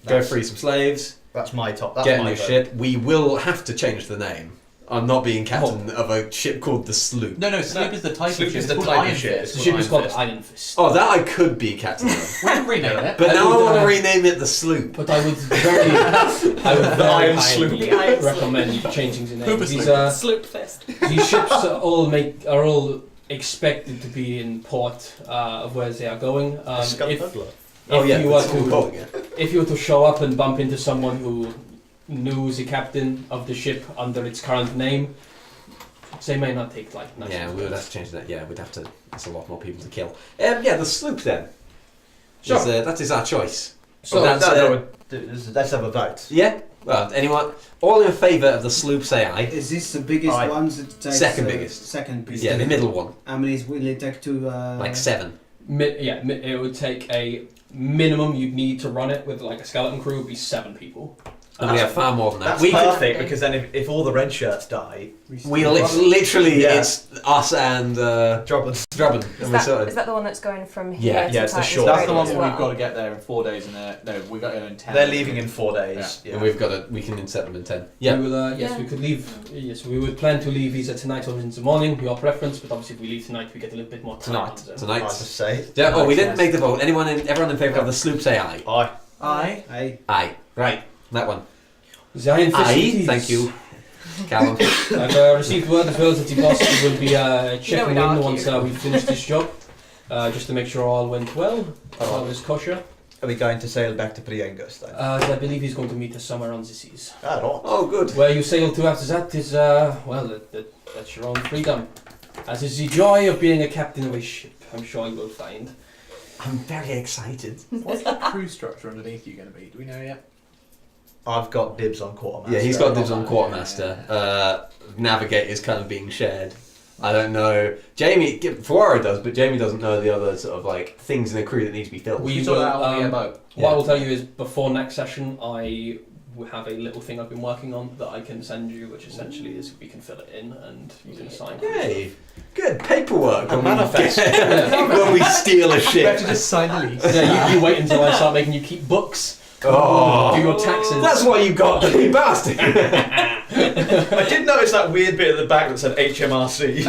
go that's, free some slaves, that's my top. That's get a my new vote. ship. We will have to change the name. I'm not being captain of a ship called the Sloop. No, sloop is the type Sloop of ship. is the It's type called of Iron ship. Fist. The ship is called Fist. Iron Fist. Oh, that I could be captain of. We can rename it. But now I would, want to rename it the Sloop. But I would very Iron Sloop. highly The Iron recommend changing the name. Hooper These, Sloop. Sloop fist. these ships are all expected to be in port of where they are going. If you were to show up and bump into someone who knew the captain of the ship under its current name, they may not take like nice. Yeah, we would have to change that. Yeah, we'd have to. That's a lot more people to kill. Yeah, the Sloop then. Sure. That is our choice. So that's, let's have a vote. Yeah. Well, anyone? All in favour of the Sloop, say aye. Is this the biggest Aye. one? That takes, Second biggest. Second biggest. Yeah, the middle one, How many will it take to? like 7. it would take a minimum you'd need to run it with like a skeleton crew would be 7 people. And we have far more than that. That's We could- perfect, because then if all the red shirts die, literally, Yeah. it's us and Drubbin. Drubbin. Is And we sort that, of- is that the one that's going from here Yeah, to yeah, it's the Titan's short- That's Road the one as where we've well? got to get there in 4 days. No, we got there in 10. They're leaving in 4 days. Yeah. And we can set them in 10. Yeah. We will, yes, Yeah. we could leave. Yes, we would plan to leave either tonight or in the morning, your preference. But obviously, if we leave tonight, we get a little bit more time. Tonight. So- Tonight. I just say. Yeah. Oh, we didn't Yes. make the vote. Everyone in favour of the Sloop, say aye. Aye. Aye. Aye. Aye. Right. That one. The Iron Fist Aye. it is. Thank you, Callum. I've received word as well that the boss will be checking we'd in argue. once we finish this job, just to make sure all went well, all is kosher. Are we going to sail back to Priengos then? I believe he's going to meet us somewhere on the seas. Ah, right. Oh, good. Where you sail to after that is, that's your own freedom. As is the joy of being a captain of a ship, I'm sure you will find. I'm very excited. What's the crew structure underneath you going to be? Do we know yet? I've got dibs on quartermaster. Yeah, he's got dibs on Yeah, quartermaster. yeah, Navigate is kind of being shared. I don't know. Jamie, Ferraro does, but Jamie doesn't know the other sort of like things in the crew that need to be filled. We sort will, that out on the boat. What I will tell you is before next session, I will have a little thing I've been working on that I can send you, which essentially is we can fill it in and you can assign. Yay! Good paperwork. A when we manifest. when we steal a We have ship. to just sign the lease. Yeah, you wait until I start making you keep books. Oh, Do your taxes. that's why you got the big bastard. I did notice that weird bit at the back that said HMRC.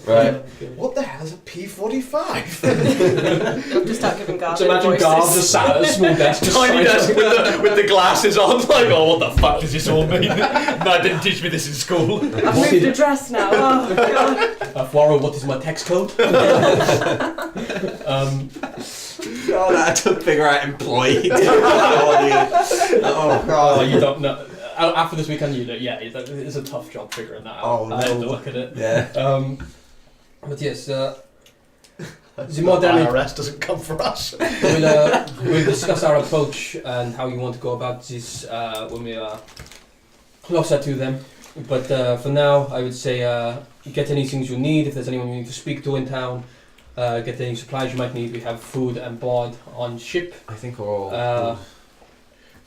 Right. What the hell is a P45? I'll just start giving Garvin So imagine voices. Garv just sat at a small desk. just Tiny signing desk with the glasses on. Like, oh, what the fuck does this all mean? No, didn't teach me this in school. I've moved address now. Oh god. Warren, what is my text code? God, I had to figure out employee. Oh Oh, god. you don't know. After this weekend, you know, yeah, it's a tough job figuring that out. Oh, I had to no. look at it. Yeah. But yes, the modern. IRS doesn't come for us. We'll discuss our approach and how you want to go about this when we are closer to them. But for now, I would say get any things you need. If there's anyone you need to speak to in town, get any supplies you might need. We have food and board on ship. I think we're all.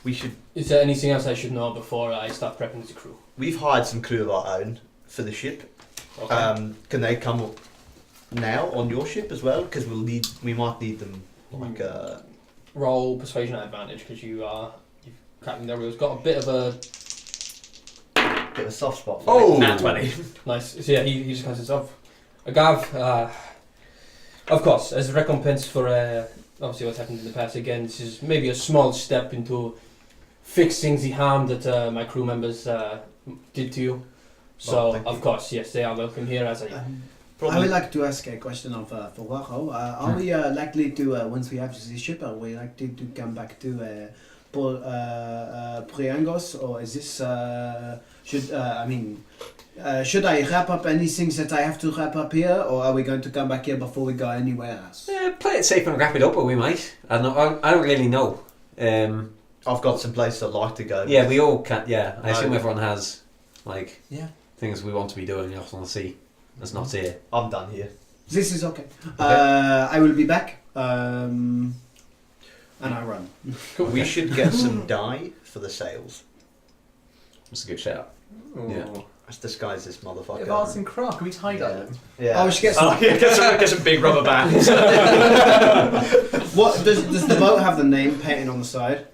We should. Is there anything else I should know before I start prepping the crew? We've hired some crew of our own for the ship. Okay. Can they come now on your ship as well? Because we might need them. Like Roll persuasion at advantage because you've Captain Delrio's got a bit of a bit of a soft spot. Oh! Nat 20. nice. So yeah, he just kind of says, Gav, of course, as a recompense for obviously what's happened in the past, again, this is maybe a small step into fixing the harm that my crew members did to you. So, thank of you. course, yes, they are welcome here as a... I would like to ask a question of for Waro. Are we likely to, once we have this ship, are we likely to come back to Priangos, or is this, should I wrap up any things that I have to wrap up here, or are we going to come back here before we go anywhere else? Play it safe and wrap it up, or we might. I don't really know. I've got some places I'd like to go. Yeah, we all can. Yeah, I assume No. everyone has like Yeah. things we want to be doing off on the sea. That's not here. I'm done here. This is okay. I will be back, and I run. We should get some dye for the sails. That's a good shout. Yeah. Let's disguise this motherfucker. If arts and craft, can we tie dye them? Yeah. Oh, we should get some. Oh, yeah, get some big rubber bands. What does the boat have the name painted on the side?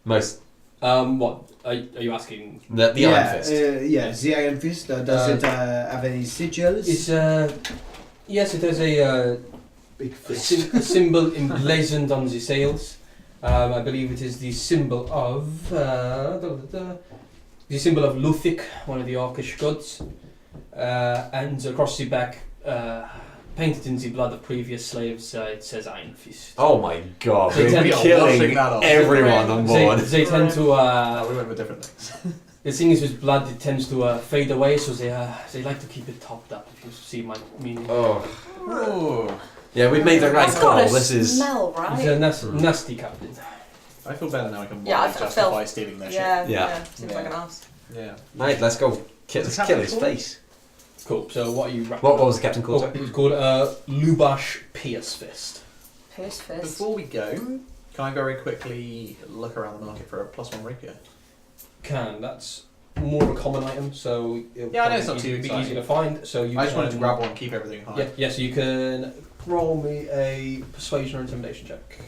Most what? Are you asking? the Iron Fist. The Iron Fist. Does it have any sigils? It's, yes, it has a Big symbol emblazoned on the sails. I believe it is the symbol of the symbol of Luthic, one of the Orcish gods, and across the back, painted in the blood of previous slaves, it says Iron Fist. Oh my god, They we're tend to washing killing that off. everyone on board. They tend to. We went with different things. The thing is, with blood, it tends to fade away, so they like to keep it topped up. If you see my meaning. Oh. Oh. Yeah, we've made the right That's call. got a This is. smell, He's right? a nasty captain. I feel better now I can Yeah, I justify felt- stealing their Yeah, Yeah. yeah. Seems like an ass. shit. Yeah. Right, let's go. Let's kill his face. Cool. So what are you? What was the captain called? Oh, it was called Lubash Pierce Fist. Pierce fist. Before we go, can I very quickly look around the market for a +1 rapier? That's more of a common item, so it'll Yeah, I know it's probably not too be exciting. easy to find. So you I just wanted to can- grab one, keep everything high. Yeah, yeah. So you can roll me a persuasion or intimidation check.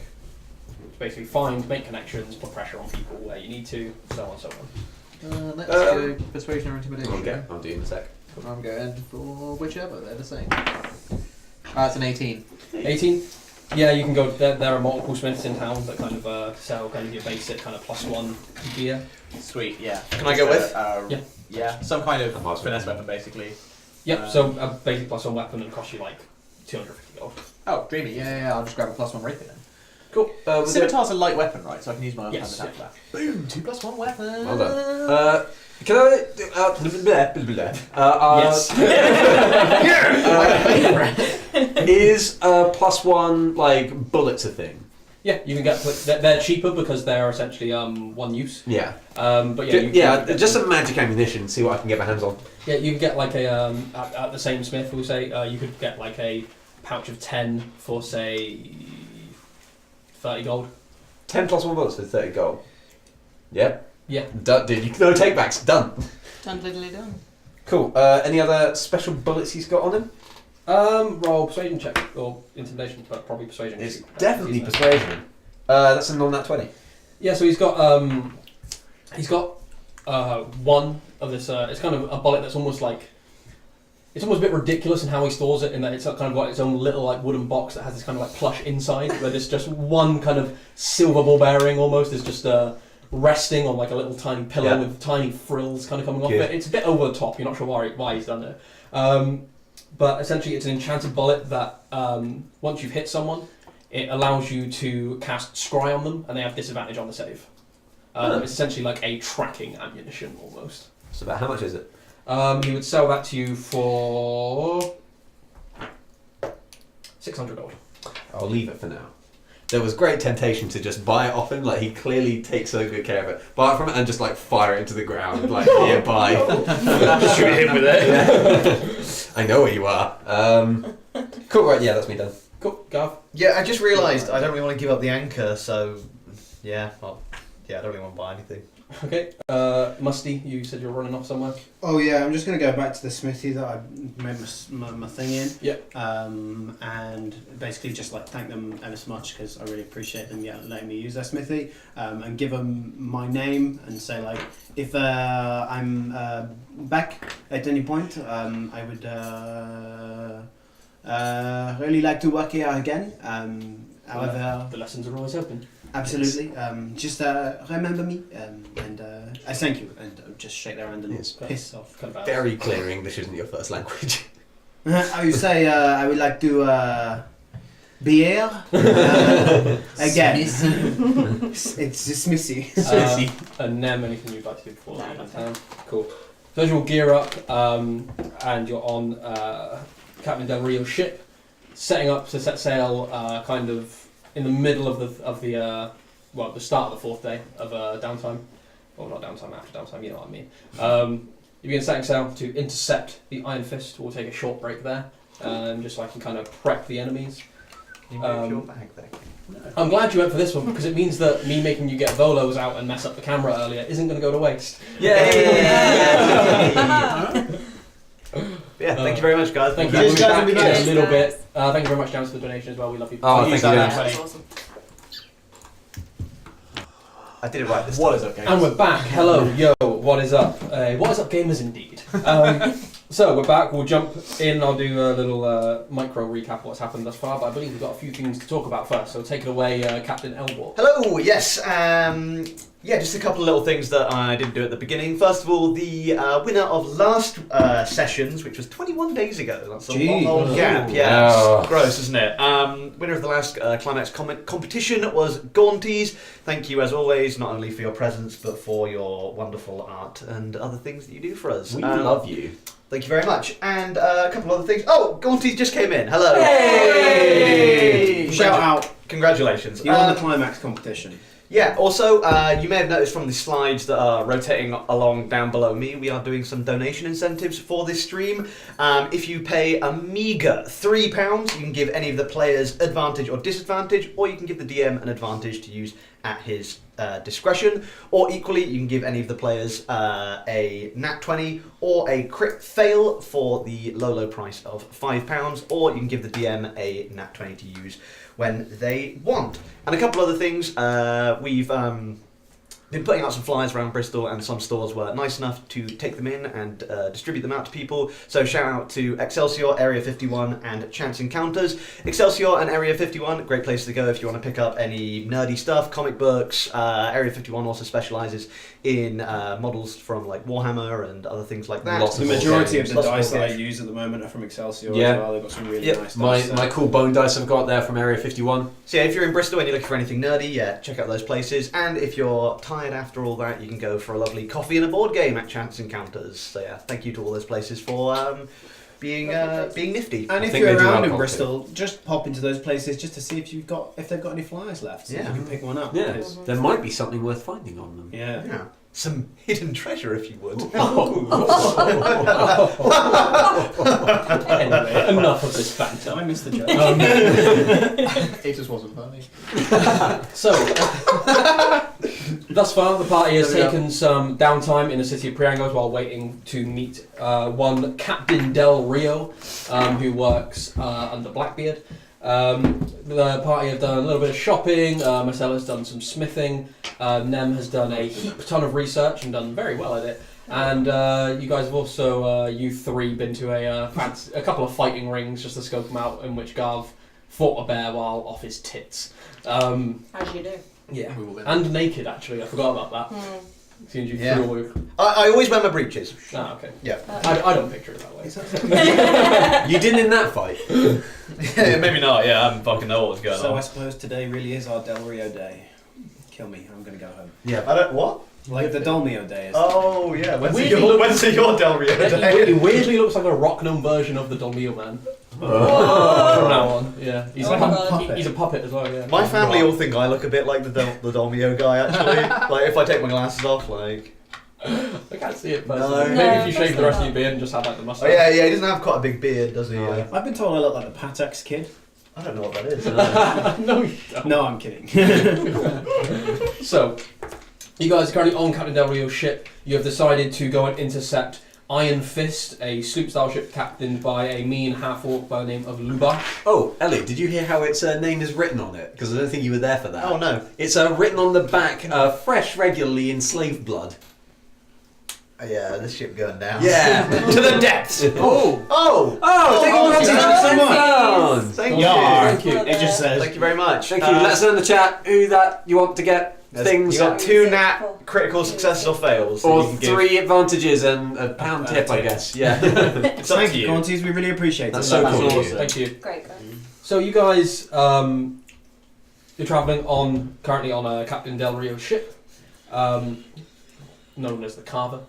Basically, make connections, put pressure on people where you need to, so on and so on. Let's go persuasion or intimidation. Okay, I'll do it in a sec. I'm going for whichever, they're the same. It's an 18. 18. Yeah, you can go. There are multiple smiths in town that kind of sell kind of your basic kind of +1 gear. Sweet, yeah. Can I go with? Yeah. Yeah, some kind of Might as well. finesse weapon basically. Yep. So a basic +1 weapon and cost you like 250 gold. Oh, dreamy, yeah, I'll just grab a +1 rapier then. Cool. Scimitar's a light weapon, right? So I can use my other Yes, hand attack for that. Boom, 2+1 weapon. Well done. Can I? Yes. Is +1 like bullets a thing? Yeah, you can get. They're cheaper because they're essentially one use. Yeah. But yeah, Just some magic ammunition. See what I can get my hands on. Yeah, you can get like a at the same smith. We'll say you could get like a pouch of 10 for say 30 gold. 10 +1 bullets for 30 gold. Yeah. Yeah. Done, dude. No takebacks. Done. Done, diddly done. Cool. Any other special bullets he's got on him? Roll persuasion check or intimidation, but probably persuasion. It's isn't it? definitely Isn't it? persuasion. That's a non-nat 20. Yeah, so he's got one of this. It's kind of a bullet that's almost like. It's almost a bit ridiculous in how he stores it, in that it's kind of like its own little like wooden box that has this kind of like plush inside, where there's just one kind of silver ball bearing almost is just resting on like a little tiny pillow with tiny frills kind of coming off it. It's a bit over the top. You're not sure why he's done it. But essentially, it's an enchanted bullet that once you've hit someone, it allows you to cast Scry on them, and they have disadvantage on the save. It's essentially like a tracking ammunition almost. So about how much is it? He would sell that to you for 600 gold. I'll leave it for now. There was great temptation to just buy it off him, like he clearly takes so good care of it. Buy it from it and just like fire it into the ground, like nearby. Shoot him with it. I know where you are. Cool, right, yeah, that's me done. Cool, Gav. Yeah, I just realised I don't really want to give up the anchor, so I don't really want to buy anything. Okay, Musty, you said you're running off somewhere. Oh yeah, I'm just going to go back to the smithy that I made my thing in. Yeah. And basically just like thank them ever so much because I really appreciate them letting me use their smithy. And give them my name and say like if I'm back at any point, I would really like to work here again. However, the lessons are always open. absolutely. Just remember me, and I thank you, and just shake their hand and piss off. Kind of Very clear English isn't your first language. I would say I would like to be here again. It's just Missy. And Nem, anything you'd like to do before leaving town? Cool. So as you'll gear up, and you're on Captain Del Rio's ship, setting up to set sail, kind of in the middle of the start of the fourth day of downtime, or not downtime, after downtime, you know what I mean. You begin setting sail to intercept the Iron Fist. We'll take a short break there, just so I can kind of prep the enemies. You move your bag there. I'm glad you went for this one because it means that me making you get Volos out and mess up the camera earlier isn't going to go to waste. Yeah, thank you very much, guys. Thank you. We'll We'll be be back. back in Cheers, a little guys. bit. Thank you very much, James, for the donation as well. We love you. Oh, thank you. That's awesome. I did it right this time. What is up, guys? And we're back. Hello, yo, what is up? What is up, gamers, indeed. So we're back. We'll jump in. I'll do a little micro recap of what's happened thus far, but I believe we've got a few things to talk about first. So take it away, Captain Elbor. Hello, yes. Just a couple of little things that I didn't do at the beginning. First of all, the winner of last sessions, which was 21 days ago. That's a long old gap. Yeah, Oh. gross, isn't it? Winner of the last Climax competition was Gaunties. Thank you, as always, not only for your presence, but for your wonderful art and other things that you do for us. We love you. Thank you very much. And a couple of other things. Oh, Gaunties just came in. Hello. Hey! Shout out. Congratulations. You won the climax competition. Yeah, also, you may have noticed from the slides that are rotating along down below me, we are doing some donation incentives for this stream. If you pay a meagre £3, you can give any of the players advantage or disadvantage, or you can give the DM an advantage to use at his discretion, or equally, you can give any of the players a nat 20 or a crit fail for the low price of £5, or you can give the DM a nat 20 to use when they want. And a couple other things, we've been putting out some flyers around Bristol, and some stores were nice enough to take them in and distribute them out to people. So shout out to Excelsior, Area 51 and Chance Encounters. Excelsior and Area 51, great place to go if you want to pick up any nerdy stuff, comic books. Area 51 also specialises in models from like Warhammer and other things like that. Lots The of majority games. of the dice that I use at the moment are from Excelsior Yeah. as well. They've got some really Yep. nice dice. My cool bone dice I've got there from Area 51. So yeah, if you're in Bristol and you're looking for anything nerdy, yeah, check out those places. And if you're tired after all that, you can go for a lovely coffee and a board game at Chance Encounters. So yeah, thank you to all those places for being nifty. And if think you're they do around in alcohol Bristol, just pop into those places just to see if they've got any flyers left, so Yeah. you can pick one up. Yeah, because- there might be something worth finding on them. yeah. Yeah. Some hidden treasure, if you would. Anyway, enough of this banter. I missed the joke. It just wasn't funny. So, thus far, the party has There we taken some downtime in the city of Priangos while waiting to meet one Captain Del Rio, who works under Blackbeard. The party have done a little bit of shopping. Marcella's done some smithing. Nem has done a heap ton of research and done very well at it. And you guys have also, you three, been to a couple of fighting rings just to scope them out, in which Garv fought a bear while off his tits. As you do. Yeah, We've all been. and naked actually. I forgot about that. Seems you Yeah. threw all your... I always wear my breeches. Ah, okay. Yeah. I don't picture it that way. You didn't in that fight. Yeah, maybe not. Yeah, I don't fucking know what's going So I on. suppose today really is our Del Rio day. Kill me, I'm gonna go home. Yeah. I don't what? Like the Dolmio day is. Oh yeah. Weirdly When's your Del Rio Yeah, day? he weirdly looks like a rock gnome version of the Dolmio man. From now on, yeah. He's Oh like my a God. puppet. He's a puppet as well, yeah. My family all think I look a bit like the Dolmio guy. Actually, like if I take my glasses off, like. I can't see it, but No. maybe No, if you shave the definitely rest of not. your beard and just have like the Oh mustache. yeah, he doesn't have quite a big beard, does he? No. I've been told I look like the Patex kid. I don't know what that is. No, you don't. No, I'm kidding. So, you guys are currently on Captain Del Rio's ship. You have decided to go and intercept Iron Fist, a sloop-style ship captained by a mean half-orc by the name of Lubash. Oh, Ellie, did you hear how its name is written on it? Because I don't think you were there for that. Oh no. It's written on the back, fresh regularly in slave blood. Yeah, this ship going down. Yeah. To the depths. Oh! Oh. Oh, thank Oh, you Thank Yeah. you. Thank you. It just says. Thank you very much. Thank you. Let us know in the chat who that you want to get things, You got 2 nat critical successes or fails. that or you can give. 3 advantages and a pound tip, I tip. guess. Yeah. It's up Thank to you, you. Contis. We really appreciate That's it. so That's cool. awesome. Thank you. Great, guys. So you guys, you're travelling currently on a Captain Del Rio ship, known as the Carver.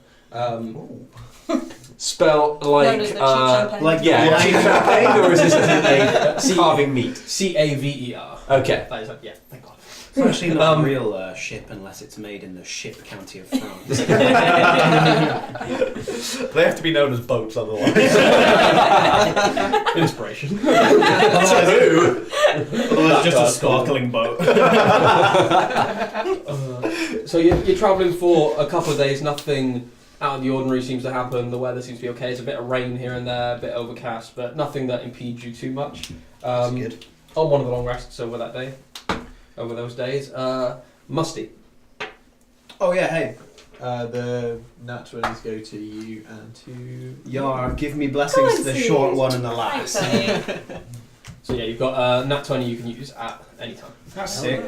Spell Known like, as the cheap champagne. Like yeah, cheap champagne, or is this a carving meat? Caver. Okay. That is like, yeah, thank God. It's actually not Um, a real ship unless it's made in the ship county of France. They have to be known as boats otherwise. Inspiration. Otherwise, just a sparkling boat. So you're travelling for a couple of days, nothing out of the ordinary seems to happen, the weather seems to be okay, there's a bit of rain here and there, a bit overcast, but nothing that impedes you too much. That's good. On one of the long rests over those days, Musty. Oh yeah, hey. The nat 20s go to you and to... Yar, give me Go blessings, and the see short it. one and the Thanks, last. Ellie. So yeah, you've got Nat 20 you can use at any time. That's sick.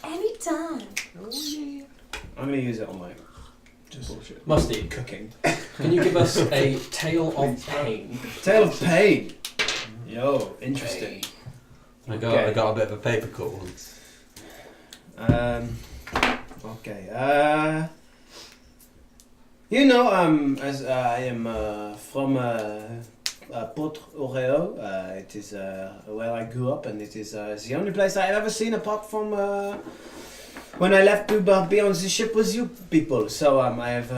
Anytime. I'm gonna use it on like just Bullshit. Musty, cooking. can you give us a tale of pain? Tale of pain. Yo, interesting. I got a bit of a paper cut once. Okay. You know, as I am from Port Oreo. It is where I grew up, and it is the only place I've ever seen apart from when I left to be on the ship with you people. So I have.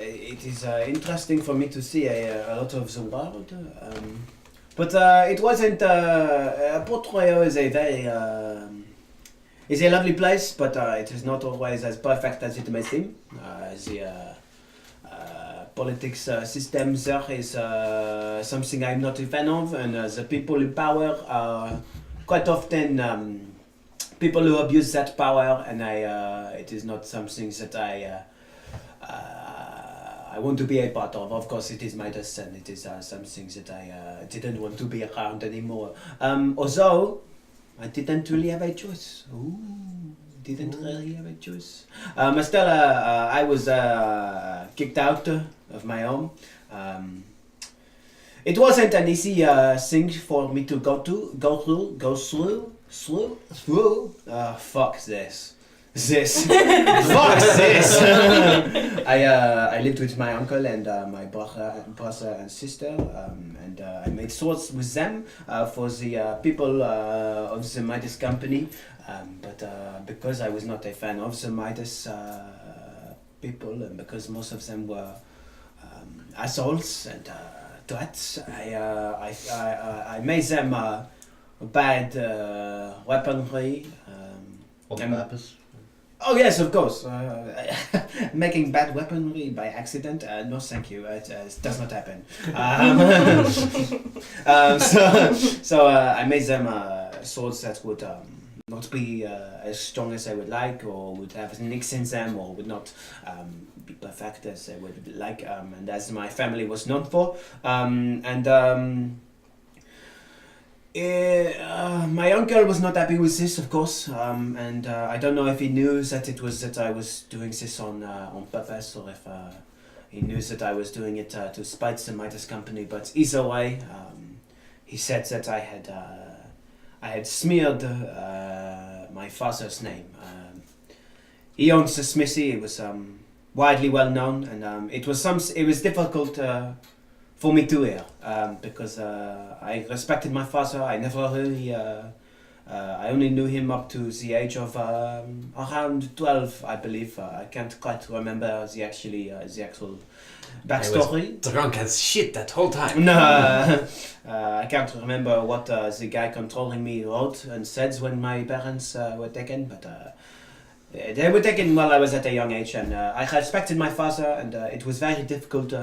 It is interesting for me to see a lot of the world. But it wasn't. Port Oreo is a very. It's a lovely place, but it is not always as perfect as it may seem. The politics system there is something I'm not a fan of, and the people in power are quite often people who abuse that power, and it is not something that I want to be a part of. Of course, it is my destiny. It is something that I didn't want to be around anymore. Although I didn't really have a choice. Didn't really have a choice. Still, I was kicked out of my home. It wasn't an easy thing for me to go through. Fuck this. This. Fuck this. I lived with my uncle and my brother and sister, and I made swords with them for the people of the Midas company. But because I was not a fan of the Midas people, and because most of them were assholes and threats, I made them bad weaponry. On and- purpose. Oh yes, of course. Making bad weaponry by accident? No, thank you. It does not happen. So I made them swords that would not be as strong as I would like, or would have nicks in them, or would not be perfect as I would like, and as my family was known for. My uncle was not happy with this, of course, and I don't know if he knew that I was doing this on purpose, or if he knew that I was doing it to spite the Midas company. But either way, he said that I had smeared my father's name. He owns a smithy. It was widely well known, and it was difficult for me to hear, because I respected my father. I never really, I only knew him up to the age of around 12, I believe. I can't quite remember the actual backstory. Drunk as shit that whole time. No, I can't remember what the guy controlling me wrote and said when my parents were taken, but they were taken while I was at a young age, and I respected my father, and it was very difficult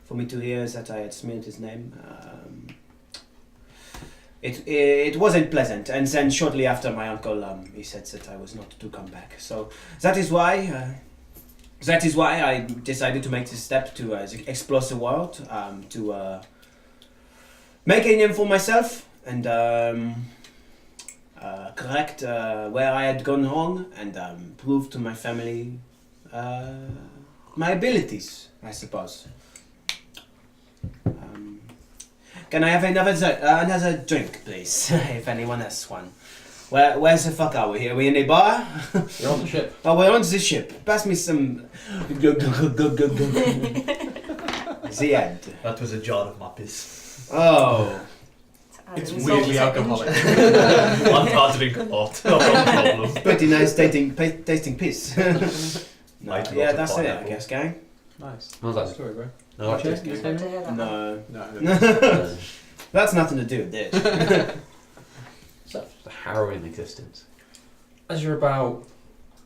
for me to hear that I had smeared his name. It wasn't pleasant, and then shortly after, my uncle he said that I was not to come back. So that is why I decided to make this step to explore the world, to make a name for myself, and correct where I had gone wrong, and prove to my family my abilities, I suppose. Can I have another drink, please? If anyone has one. Where's the fuck are we? Are we in a bar? You're on the ship. Oh, we're on the ship. Pass me some. The end. That was a jar of my piss. Oh. It's Adding weirdly salt to alcoholic. I'm hard to drink a lot. No problem. Pretty nice tasting piss. No, Might yeah, not that's apply it, I that guess, gang. Nice. What was that? Sorry, bro. No, Okay. okay. Sorry to hear that. No. No. That's nothing to do with this. Just a harrowing existence. As you're about,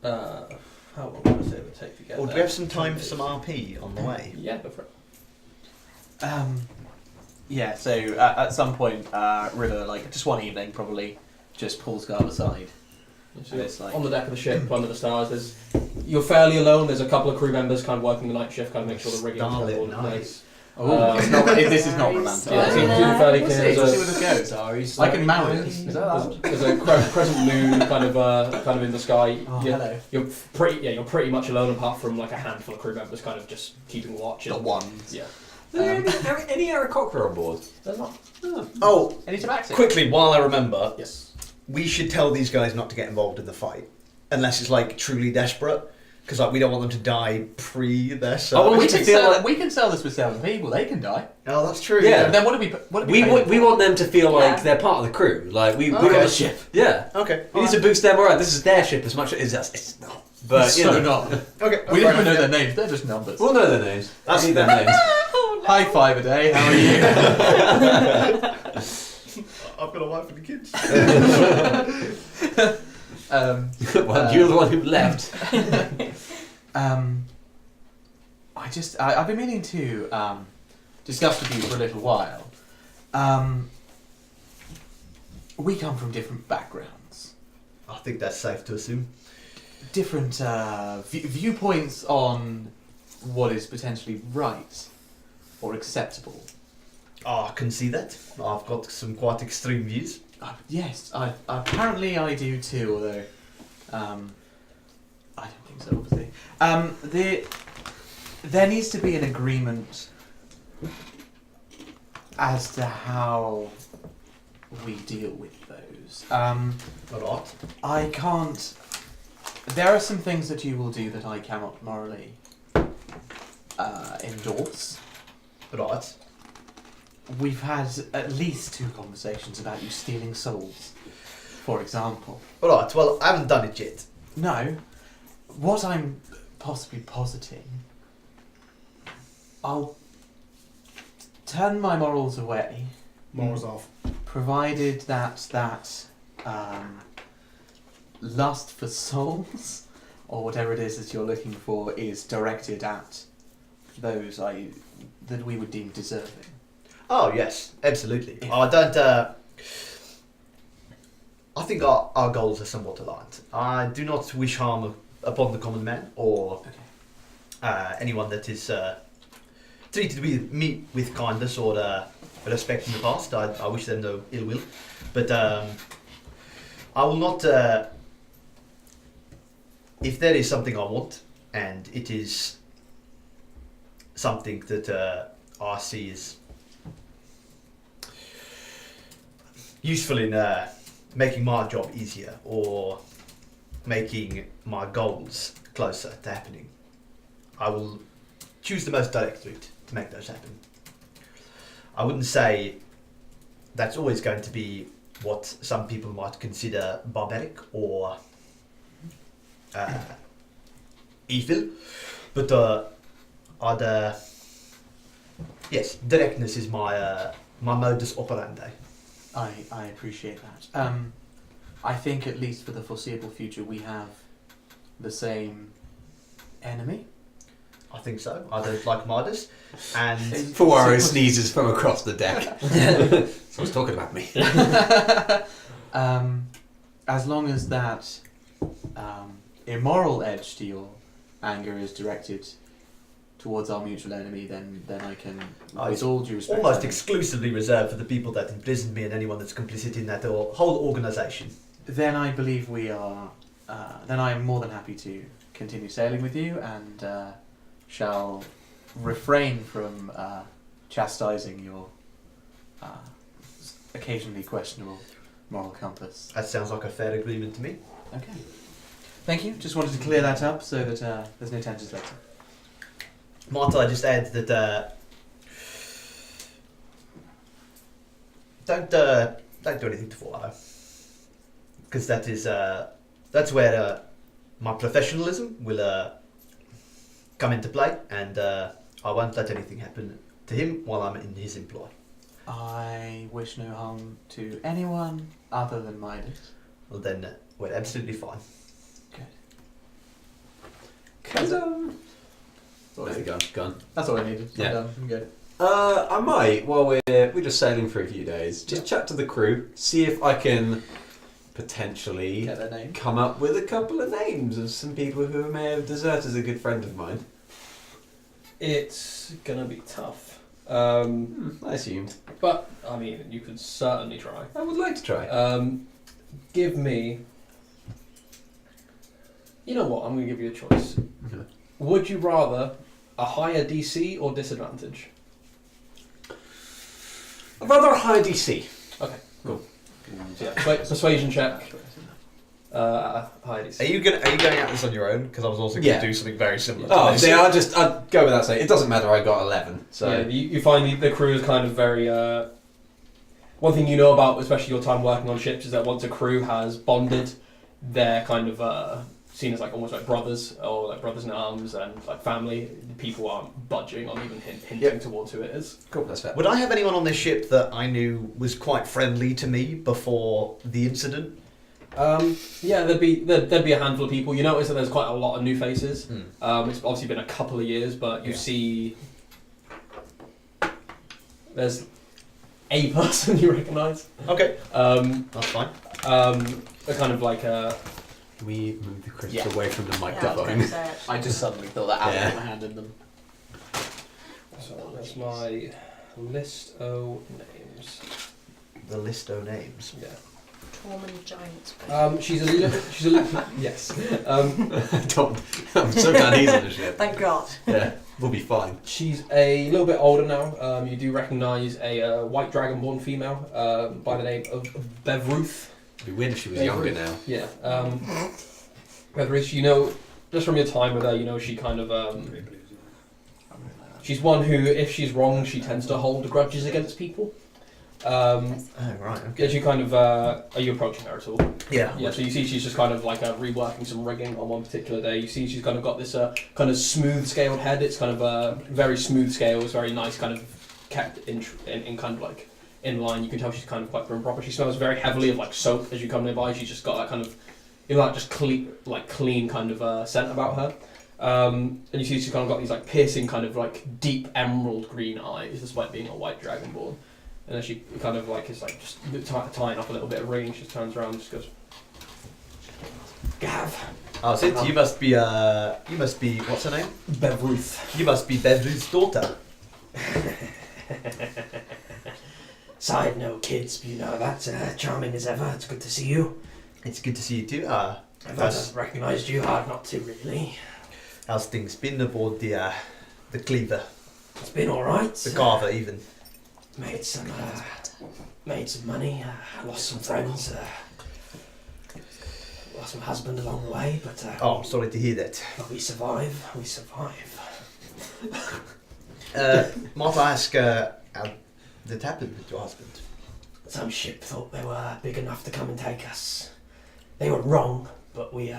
how long would I say it would take to get Well, do there? we have some time for some RP on the way? Yeah, go for it. Yeah, so at some point, River, like, just one evening probably, just pulls Garb aside. So It's like- on the deck of the ship, under the stars, you're fairly alone. There's a couple of crew members kind of working the night shift, kind of make sure the rigging's kind of all in Starlit night. place. Oh, it's not, this is not romantic. Yeah, it seems fairly clear. Let's see There's where this goes. I can marry this. Is that loud? There's a crescent moon kind of in the sky. Oh, You're- hello. You're pretty much alone, apart from like a handful of crew members kind of just keeping watch. The And, ones. yeah. Any Aarakocra on board? There's not. Oh, Any tobacco? quickly, while I remember, Yes. we should tell these guys not to get involved in the fight. Unless it's like truly desperate. Because like, we don't want them to die pre their service. Oh, well, We to can, feel sell, like- we can sell this with 7 people. They can die. Oh, that's true. Yeah. And then what do we pay We them for? want them to feel Yeah. like they're part of the crew. Like we Okay. got a ship. Yeah. Okay. We need to boost them. Alright, this is their ship as much as it's not. But It's you so know, not. Okay. We don't even know enough. their names. They're just numbers. we'll know their names. That's We need their fair. names. High five a day. How are you? I've got a wife and kids. Well, you're the one who left. I've been meaning to discuss with you for a little while. We come from different backgrounds, I think that's safe to assume. different viewpoints on what is potentially right or acceptable. Oh, I can see that. I've got some quite extreme views. Yes, apparently I do too, although I don't think so, obviously. There needs to be an agreement as to how we deal with those. A lot. I can't There are some things that you will do that I cannot morally endorse. Right. We've had at least 2 conversations about you stealing souls, for example. Right, well, I haven't done it yet. No, what I'm possibly positing, I'll turn my morals away, Morals off. provided that lust for souls, or whatever it is that you're looking for, is directed at those that we would deem deserving. Oh, yes, absolutely. Yeah. I don't... I think our goals are somewhat aligned. I do not wish harm upon the common man, or anyone that is treated me with kindness or respect in the past. I wish them no ill will. But I will not... if there is something I want, and it is something that I see as useful in making my job easier or making my goals closer to happening, I will choose the most direct route to make those happen. I wouldn't say that's always going to be what some people might consider barbaric or evil, but yes, directness is my modus operandi. I appreciate that. I think at least for the foreseeable future we have the same enemy. I think so. I don't like Midas, and Fawaro sneezes from across the deck. Someone's talking about me. As long as that immoral edge to your anger is directed towards our mutual enemy, then I can, with all due respect, almost exclusively reserved for the people that imprisoned me and anyone that's complicit in that whole organisation. then I believe we are. Then I am more than happy to continue sailing with you, and shall refrain from chastising your occasionally questionable moral compass. That sounds like a fair agreement to me. Okay. Thank you. Just wanted to clear that up so that there's no tensions later. Might I just add that don't do anything to follow, because that's where my professionalism will come into play, and I won't let anything happen to him while I'm in his employ. I wish no harm to anyone other than Midas. Well, then we're absolutely fine. There you go, gone. That's all I needed. Yeah. I'm done. I'm good. I might, while we're just sailing for a few days, just chat to the crew, see if I can potentially Get their name. come up with a couple of names of some people who may have deserted a good friend of mine. It's gonna be tough. I assumed. But I mean, you could certainly try. I would like to try. Give me. You know what? I'm gonna give you a choice. Okay. Would you rather a higher DC or disadvantage? I'd rather a high DC. Okay, cool. So yeah, persuasion check. Higher DC. Are you going at this on your own? Because I was also going Yeah. to do something very similar. Oh, to this. they are just. I'd go without saying. It doesn't matter. I got 11. So Yeah, you find the crew is kind of very. One thing you know about, especially your time working on ships, is that once a crew has bonded, they're kind of seen as like almost like brothers or like brothers in arms and like family. People aren't budging on even hinting towards who it is. cool. That's fair. Would I have anyone on this ship that I knew was quite friendly to me before the incident? Yeah, there'd be a handful of people. You notice that there's quite a lot of new faces. Hmm. It's obviously been a couple of years, but you see there's a person you recognise. Okay, Um, that's fine. a kind of like a. Can we move the crisps Yeah. away from the Yeah, I was microphone? gonna say, actually. I just suddenly felt that out Yeah. with my hand in them. So that's my list o names. The list of names. Yeah. Tormund Giants. She's a little. Yes. Don't. I'm so glad he's on the ship. Thank God. Yeah, we'll be fine. She's a little bit older now. You do recognise a white dragonborn female by the name of Bevruth. It'd be weird if she was younger now. Yeah. Beatrice, you know, just from your time with her, you know, she kind of, she's one who, if she's wrong, she tends to hold grudges against people. Oh, right, okay. Is you kind of, are you approaching her at all? Yeah. Yeah, so you see she's just kind of like reworking some rigging on one particular day. You see she's kind of got this kind of smooth scaled head. It's kind of very smooth scale. It's very nice, kind of kept in kind of like in line. You can tell she's kind of quite prim and proper. She smells very heavily of like soap as you come nearby. She's just got that kind of, you know, like just clean kind of scent about her. And you see she's kind of got these like piercing kind of like deep emerald green eyes, despite being a white dragonborn. And then she kind of like is like just tying up a little bit of ring. She just turns around and just goes, Gav. Oh, so you must be what's her name? Bevruth. You must be Bevruth's daughter. Side note, kids, you know, that's charming as ever. It's good to see you. It's good to see you too. I've recognised you, hard not to, really. How's things been aboard the cleaver? It's been alright. The carver, even. Made some money, lost some friends, lost my husband along the way, but... oh, I'm sorry to hear that. But we survive. Might I ask, how did it happen with your husband? Some ship thought they were big enough to come and take us. They were wrong, but we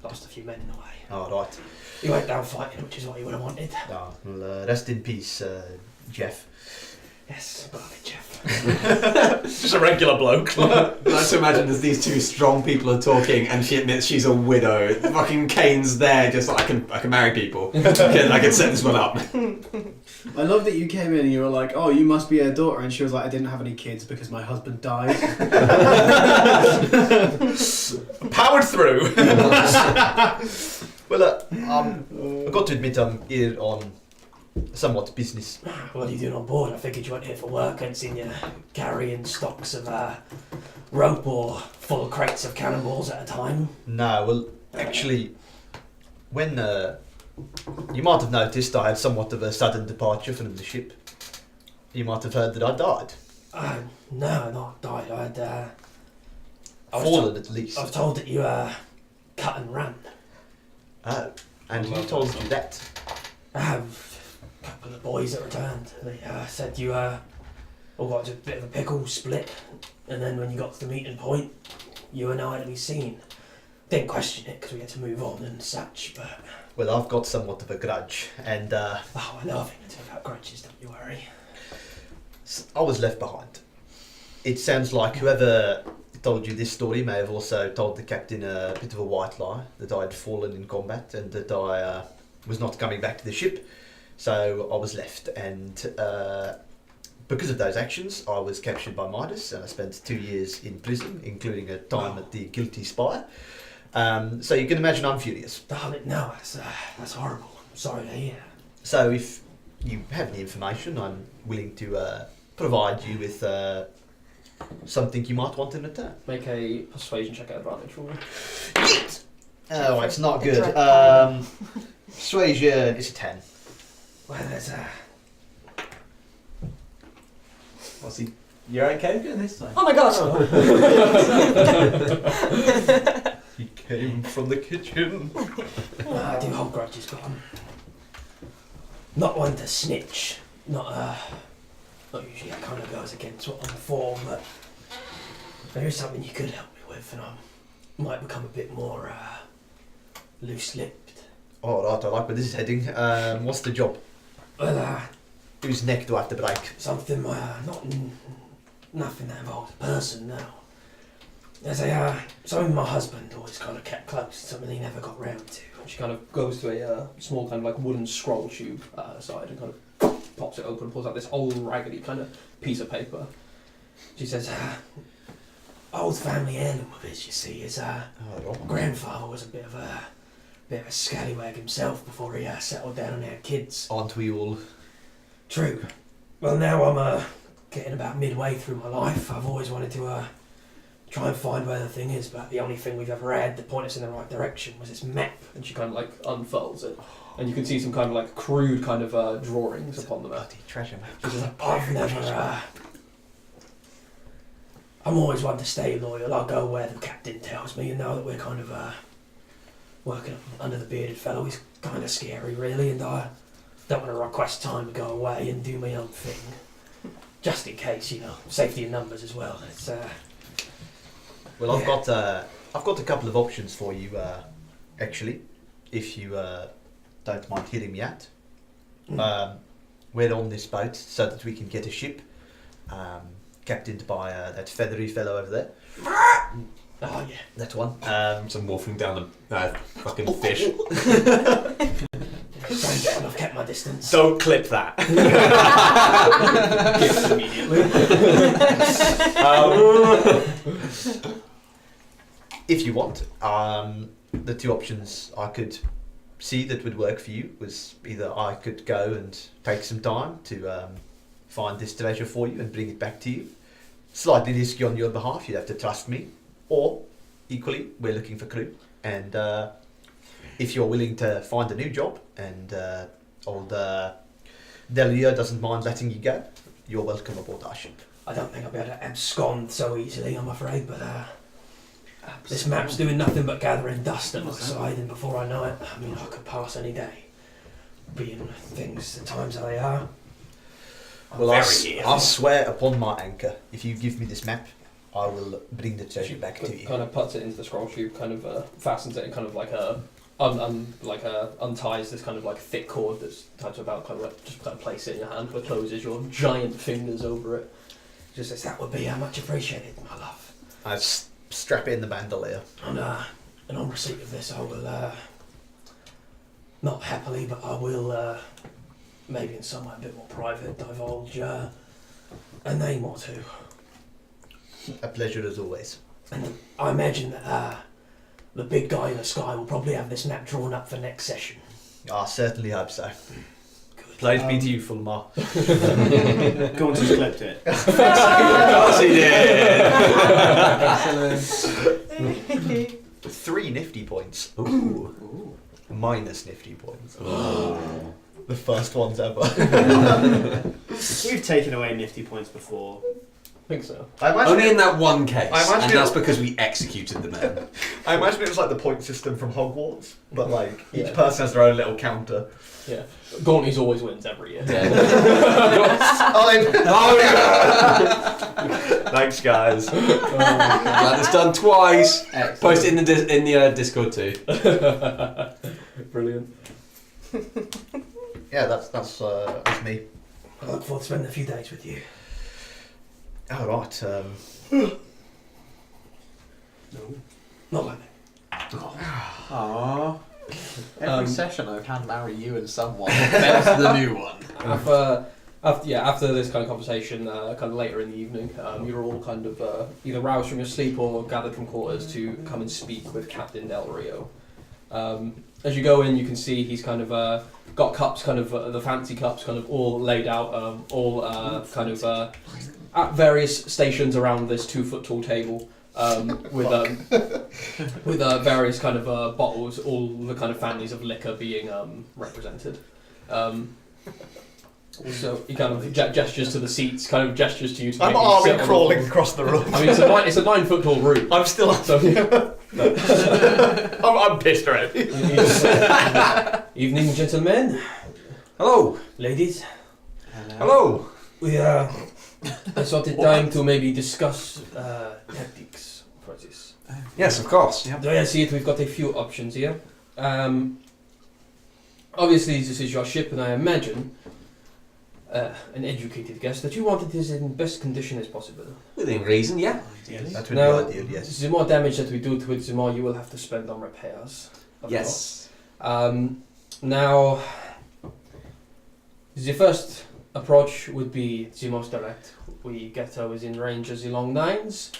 lost a few men in the way. Oh, right. He went down fighting, which is what he would have wanted. Oh, well, rest in peace, Jeff. Yes, beloved Jeff. Just a regular bloke. I like to imagine as these two strong people are talking and she admits she's a widow. Fucking Kane's there just like, I can marry people. I can set this one up. I love that you came in and you were like, oh, you must be her daughter. And she was like, I didn't have any kids because my husband died. Powered through. Well, I've got to admit I'm here on somewhat business. What are you doing on board? I figured you weren't here for work. I'd seen you carrying stocks of rope or full crates of cannonballs at a time. No, well, actually, when you might have noticed I had somewhat of a sudden departure from the ship. You might have heard that I died. No, not died. Fallen, at least. I was told that you cut and ran. Oh, and who told you that? A couple of boys that returned. They said you all got into a bit of a pickle, split, and then when you got to the meeting point, you were nowhere to be seen. Didn't question it because we had to move on and such, but... Well, I've got somewhat of a grudge, and oh, I know a thing or two about grudges, don't you worry. I was left behind. It sounds like whoever told you this story may have also told the captain a bit of a white lie, that I had fallen in combat and that I was not coming back to the ship. So I was left, and because of those actions, I was captured by Midas, and I spent 2 years in prison, including a time at the Guilty Spire. So you can imagine I'm furious. Darling, no, that's horrible. I'm sorry to hear. So if you have any information, I'm willing to provide you with something you might want in return. Make a persuasion check at advantage for me. Oh, it's not good. Persuasion, it's a 10. Well, there's What's he? You're okay doing this time? Oh my god! He came from the kitchen. I do hold grudges, but I'm not one to snitch. Not usually that kind of goes against what I'm for, but there is something you could help me with, and I might become a bit more loose-lipped. All right, I like where this is heading. What's the job? Well, Whose neck do I have to break? something, nothing that involves a person, no. There's something my husband always kind of kept close, something he never got round to. She kind of goes to a small kind of like wooden scroll tube side and kind of pops it open, pulls out this old raggedy kind of piece of paper. She says, old family heirloom of his, you see, his grandfather was a bit of a scallywag himself before he settled down and had kids. Aren't we all? True. Well, now I'm getting about midway through my life. I've always wanted to try and find where the thing is, but the only thing we've ever had to point us in the right direction was this map. And she kind of like unfolds it, and you can see some kind of like crude kind of drawings upon the map. Bloody treasure map. She says, I've never... I'm always one to stay loyal. I'll go where the captain tells me, and now that we're kind of working under the bearded fellow. He's kind of scary, really, and I don't want to request time to go away and do my own thing. Just in case, safety in numbers as well. It's Well, I've got a couple of options for you, actually, if you don't mind hearing me out. We're on this boat so that we can get a ship, captained by that feathery fellow over there. oh yeah. That one. So I'm wolfing down a fucking fish. I've kept my distance. Don't clip that. Gifts immediately. If you want, the two options I could see that would work for you was either I could go and take some time to find this treasure for you and bring it back to you. Slightly risky on your behalf, you'd have to trust me. Or, equally, we're looking for crew. And if you're willing to find a new job and old Delia doesn't mind letting you go, you're welcome aboard our ship. I don't think I'll be able to abscond so easily, I'm afraid, but this map's doing nothing but gathering dust at my side, and before I know it, I could pass any day. Being things the times that they are. Well, I'll swear upon my anchor, if you give me this map, I will bring the treasure back to you. Kind of puts it into the scroll tube, kind of fastens it, and kind of unties this kind of thick cord that's tied about, just place it in your hand, but closes your giant fingers over it. Just as that would be much appreciated, my love. I strap it in the bandolier. And on receipt of this, I will, not happily, but I will, maybe in somewhere a bit more private, divulge a name or two. A pleasure as always. And I imagine that the big guy in the sky will probably have this map drawn up for next session. I certainly hope so. Good. Praise be to you, Fulmar. Go on, just clipped it. Of course he did! 3 nifty points. Ooh. Minus nifty points. Oh. The first ones ever. We've taken away nifty points before. I think so. I imagine Only in that one case, I imagine and it- that's because we executed the man. I imagine it was like the point system from Hogwarts, but each Yeah. person has their own little counter. Yeah. Gauntley's always wins every year. Thanks, guys. Glad it's done twice. Excellent. Post it in the Discord too. Brilliant. Yeah, that's me. I look forward to spending a few days with you. All right. Not like that. Aww. Every session I've had marry you and someone. There's the new one. After this kind of conversation, kind of later in the evening, you're all kind of either roused from your sleep or gathered from quarters to come and speak with Captain Del Rio. As you go in, you can see he's kind of got cups, kind of the fancy cups, kind of all laid out, kind of at various stations around this 2-foot tall table. With various kind of bottles, all the kind of families of liquor being represented. So he kind of gestures to the seats, kind of gestures to you. To I'm maybe army sit on the crawling floor. across the room. I mean, it's a 9-foot tall room. I'm still. So, I'm pissed already. evening, gentlemen, Hello. Ladies, Hello. we I thought it time to maybe discuss tactics for this. Yes, of course. Do I see it? We've got a few options here. Obviously, this is your ship, and I imagine an educated guess that you want it is in best condition as possible. Within reason, yeah. That would Now, be ideal. Yes. the more damage that we do to it, the more you will have to spend on repairs. Of Yes. course. Now, the first approach would be the most direct. We get her within range of the long nines,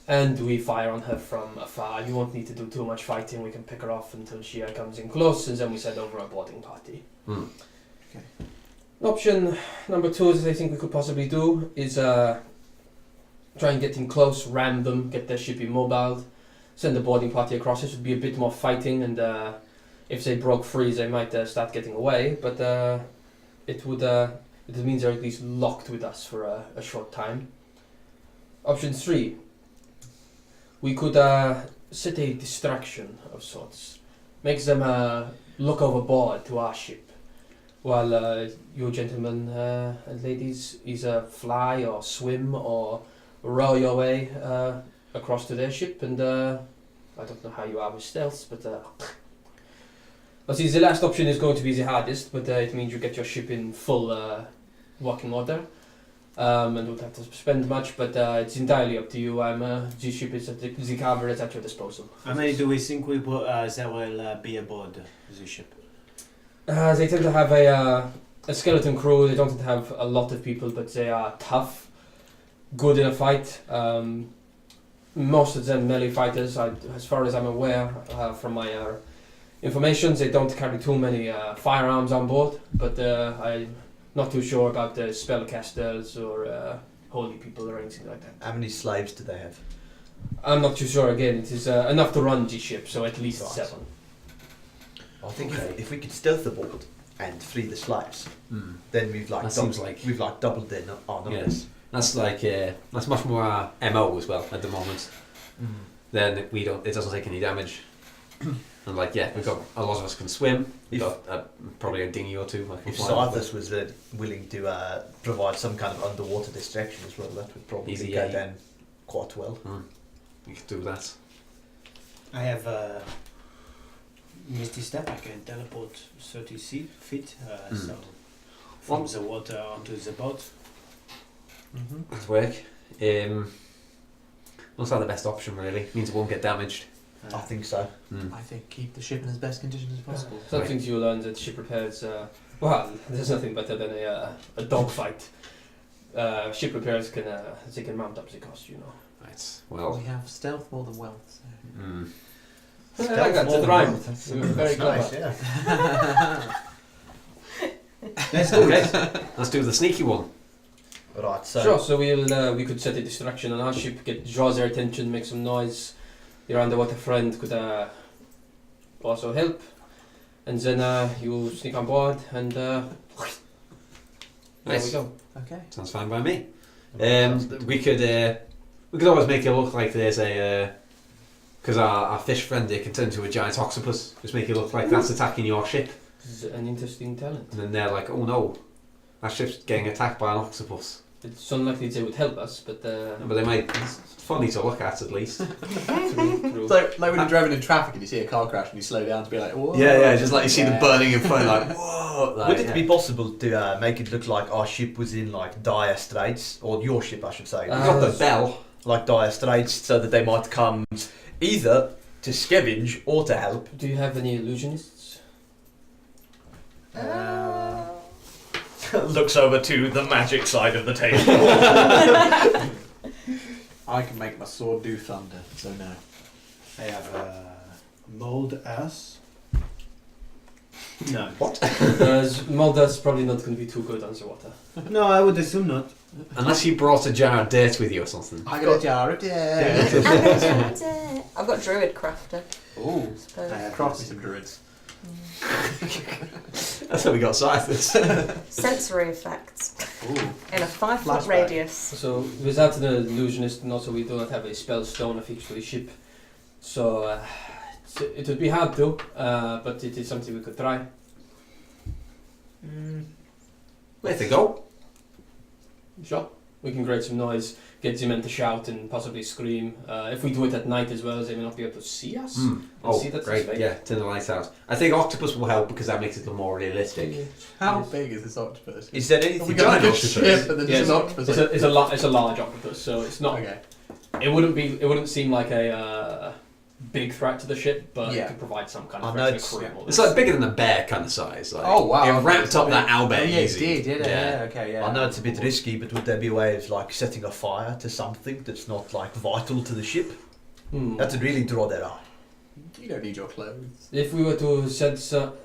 and we fire on her from afar. You won't need to do too much fighting. We can pick her off until she comes in close, and then we send over a boarding party. Hmm. Okay. Option number 2, that I think we could possibly do, is try and get in close, ram them, get their ship immobiled, send the boarding party across. This would be a bit more fighting, and if they broke free, they might start getting away, but it means they're at least locked with us for a short time. Option 3, we could set a distraction of sorts. makes them look overboard to our ship, while you gentlemen and ladies either fly or swim or row your way across to their ship, and I don't know how you are with stealth, but see, the last option is going to be the hardest, but it means you get your ship in full working order, and don't have to spend much, but it's entirely up to you. The ship is the carver is at your disposal. How many do we think there will be aboard the ship? They tend to have a skeleton crew. They don't tend to have a lot of people, but they are tough, good in a fight. Most of them melee fighters, as far as I'm aware from my information. They don't carry too many firearms on board, but I'm not too sure about the spellcasters or holy people or anything like that. How many slaves do they have? I'm not too sure. Again, it is enough to run the ship, so at least Right. 7. I think if we could stealth aboard and free the slaves, then we've That seems like- we've doubled in our numbers. That's like that's much more our MO as well at the moment. Then it doesn't take any damage. And like we've got a lot of us can swim. We've got probably a dinghy or two. If Sarthus was willing to provide some kind of underwater distraction as well, that would probably Easy, go yeah. down quite well. We could do that. I have Misty Step. I can teleport 30 feet, so from the water onto the boat. Could work. Looks like the best option really. Means it won't get damaged. I think so. I think keep the ship in as best condition as possible. Some things you learn that ship repairs. Well, there's nothing better than a dogfight. Ship repairs can mount up the cost, you know. Right. Well. We have stealth more than wealth. So. I like that. It's a rhyme. That's Very clever. nice, yeah. Let's do Okay. it. Let's do the sneaky one. Right, so Sure. So we could set a distraction on our ship, draw their attention, make some noise. Your underwater friend could also help, and then you sneak on board, and there we Nice. go. Okay. Sounds fine by me. We could always make it look like there's a because our fish friend there can turn into a giant octopus. Just make it look like that's attacking your ship, This is an interesting talent. and then they're like, oh no, that ship's getting attacked by an octopus. It's unlikely they would help us, but But they might. It's funny to look at least. true. It's like when you're driving in traffic and you see a car crash and you slow down to be like, whoa. Just like you see them burning in front, like whoa. Like, would it be possible to make it look like our ship was in like dire straits, or your ship, I should say? We got the bell. Like dire straits, so that they might come either to scavenge or to help. Do you have any illusionists? Looks over to the magic side of the table. I can make my sword do thunder, so no. I have mold earth. No. What? Mulder's probably not going to be too good underwater. No, I would assume not. Unless you brought a jar of dirt with you or something. I got a jar of dirt. I've got druid crafter. Ooh. Suppose. Craft me some druids. That's how we got Cythus. Sensory effects Ooh. in a 5-foot Flashback. radius. So without an illusionist, and also we do not have a spell stone affixed to the ship, so it would be hard to, but it is something we could try. Where to go? Sure. We can create some noise, get the men to shout and possibly scream. If we do it at night as well, they may not be able to see us. Oh, see that's great. suspect. Yeah, turn the lights out. I think octopus will help because that makes it look more realistic. How Yes. big is this octopus? Is there Have we anything? got like a octopus? ship and then Yes. just an octopus? It's a large octopus, so it's not. Okay. It wouldn't seem like a big threat to the ship, but Yeah. it could provide some kind I of know threat to the crew. It's like bigger than a bear kind of size. Like, Oh wow. It wrapped up that owlbear Oh, yeah, it easy. did, yeah. Okay, yeah. I know it's a bit risky, but would there be a way of like setting a fire to something that's not like vital to the ship? That would really draw their eye. You don't need your clothes. If we were to set,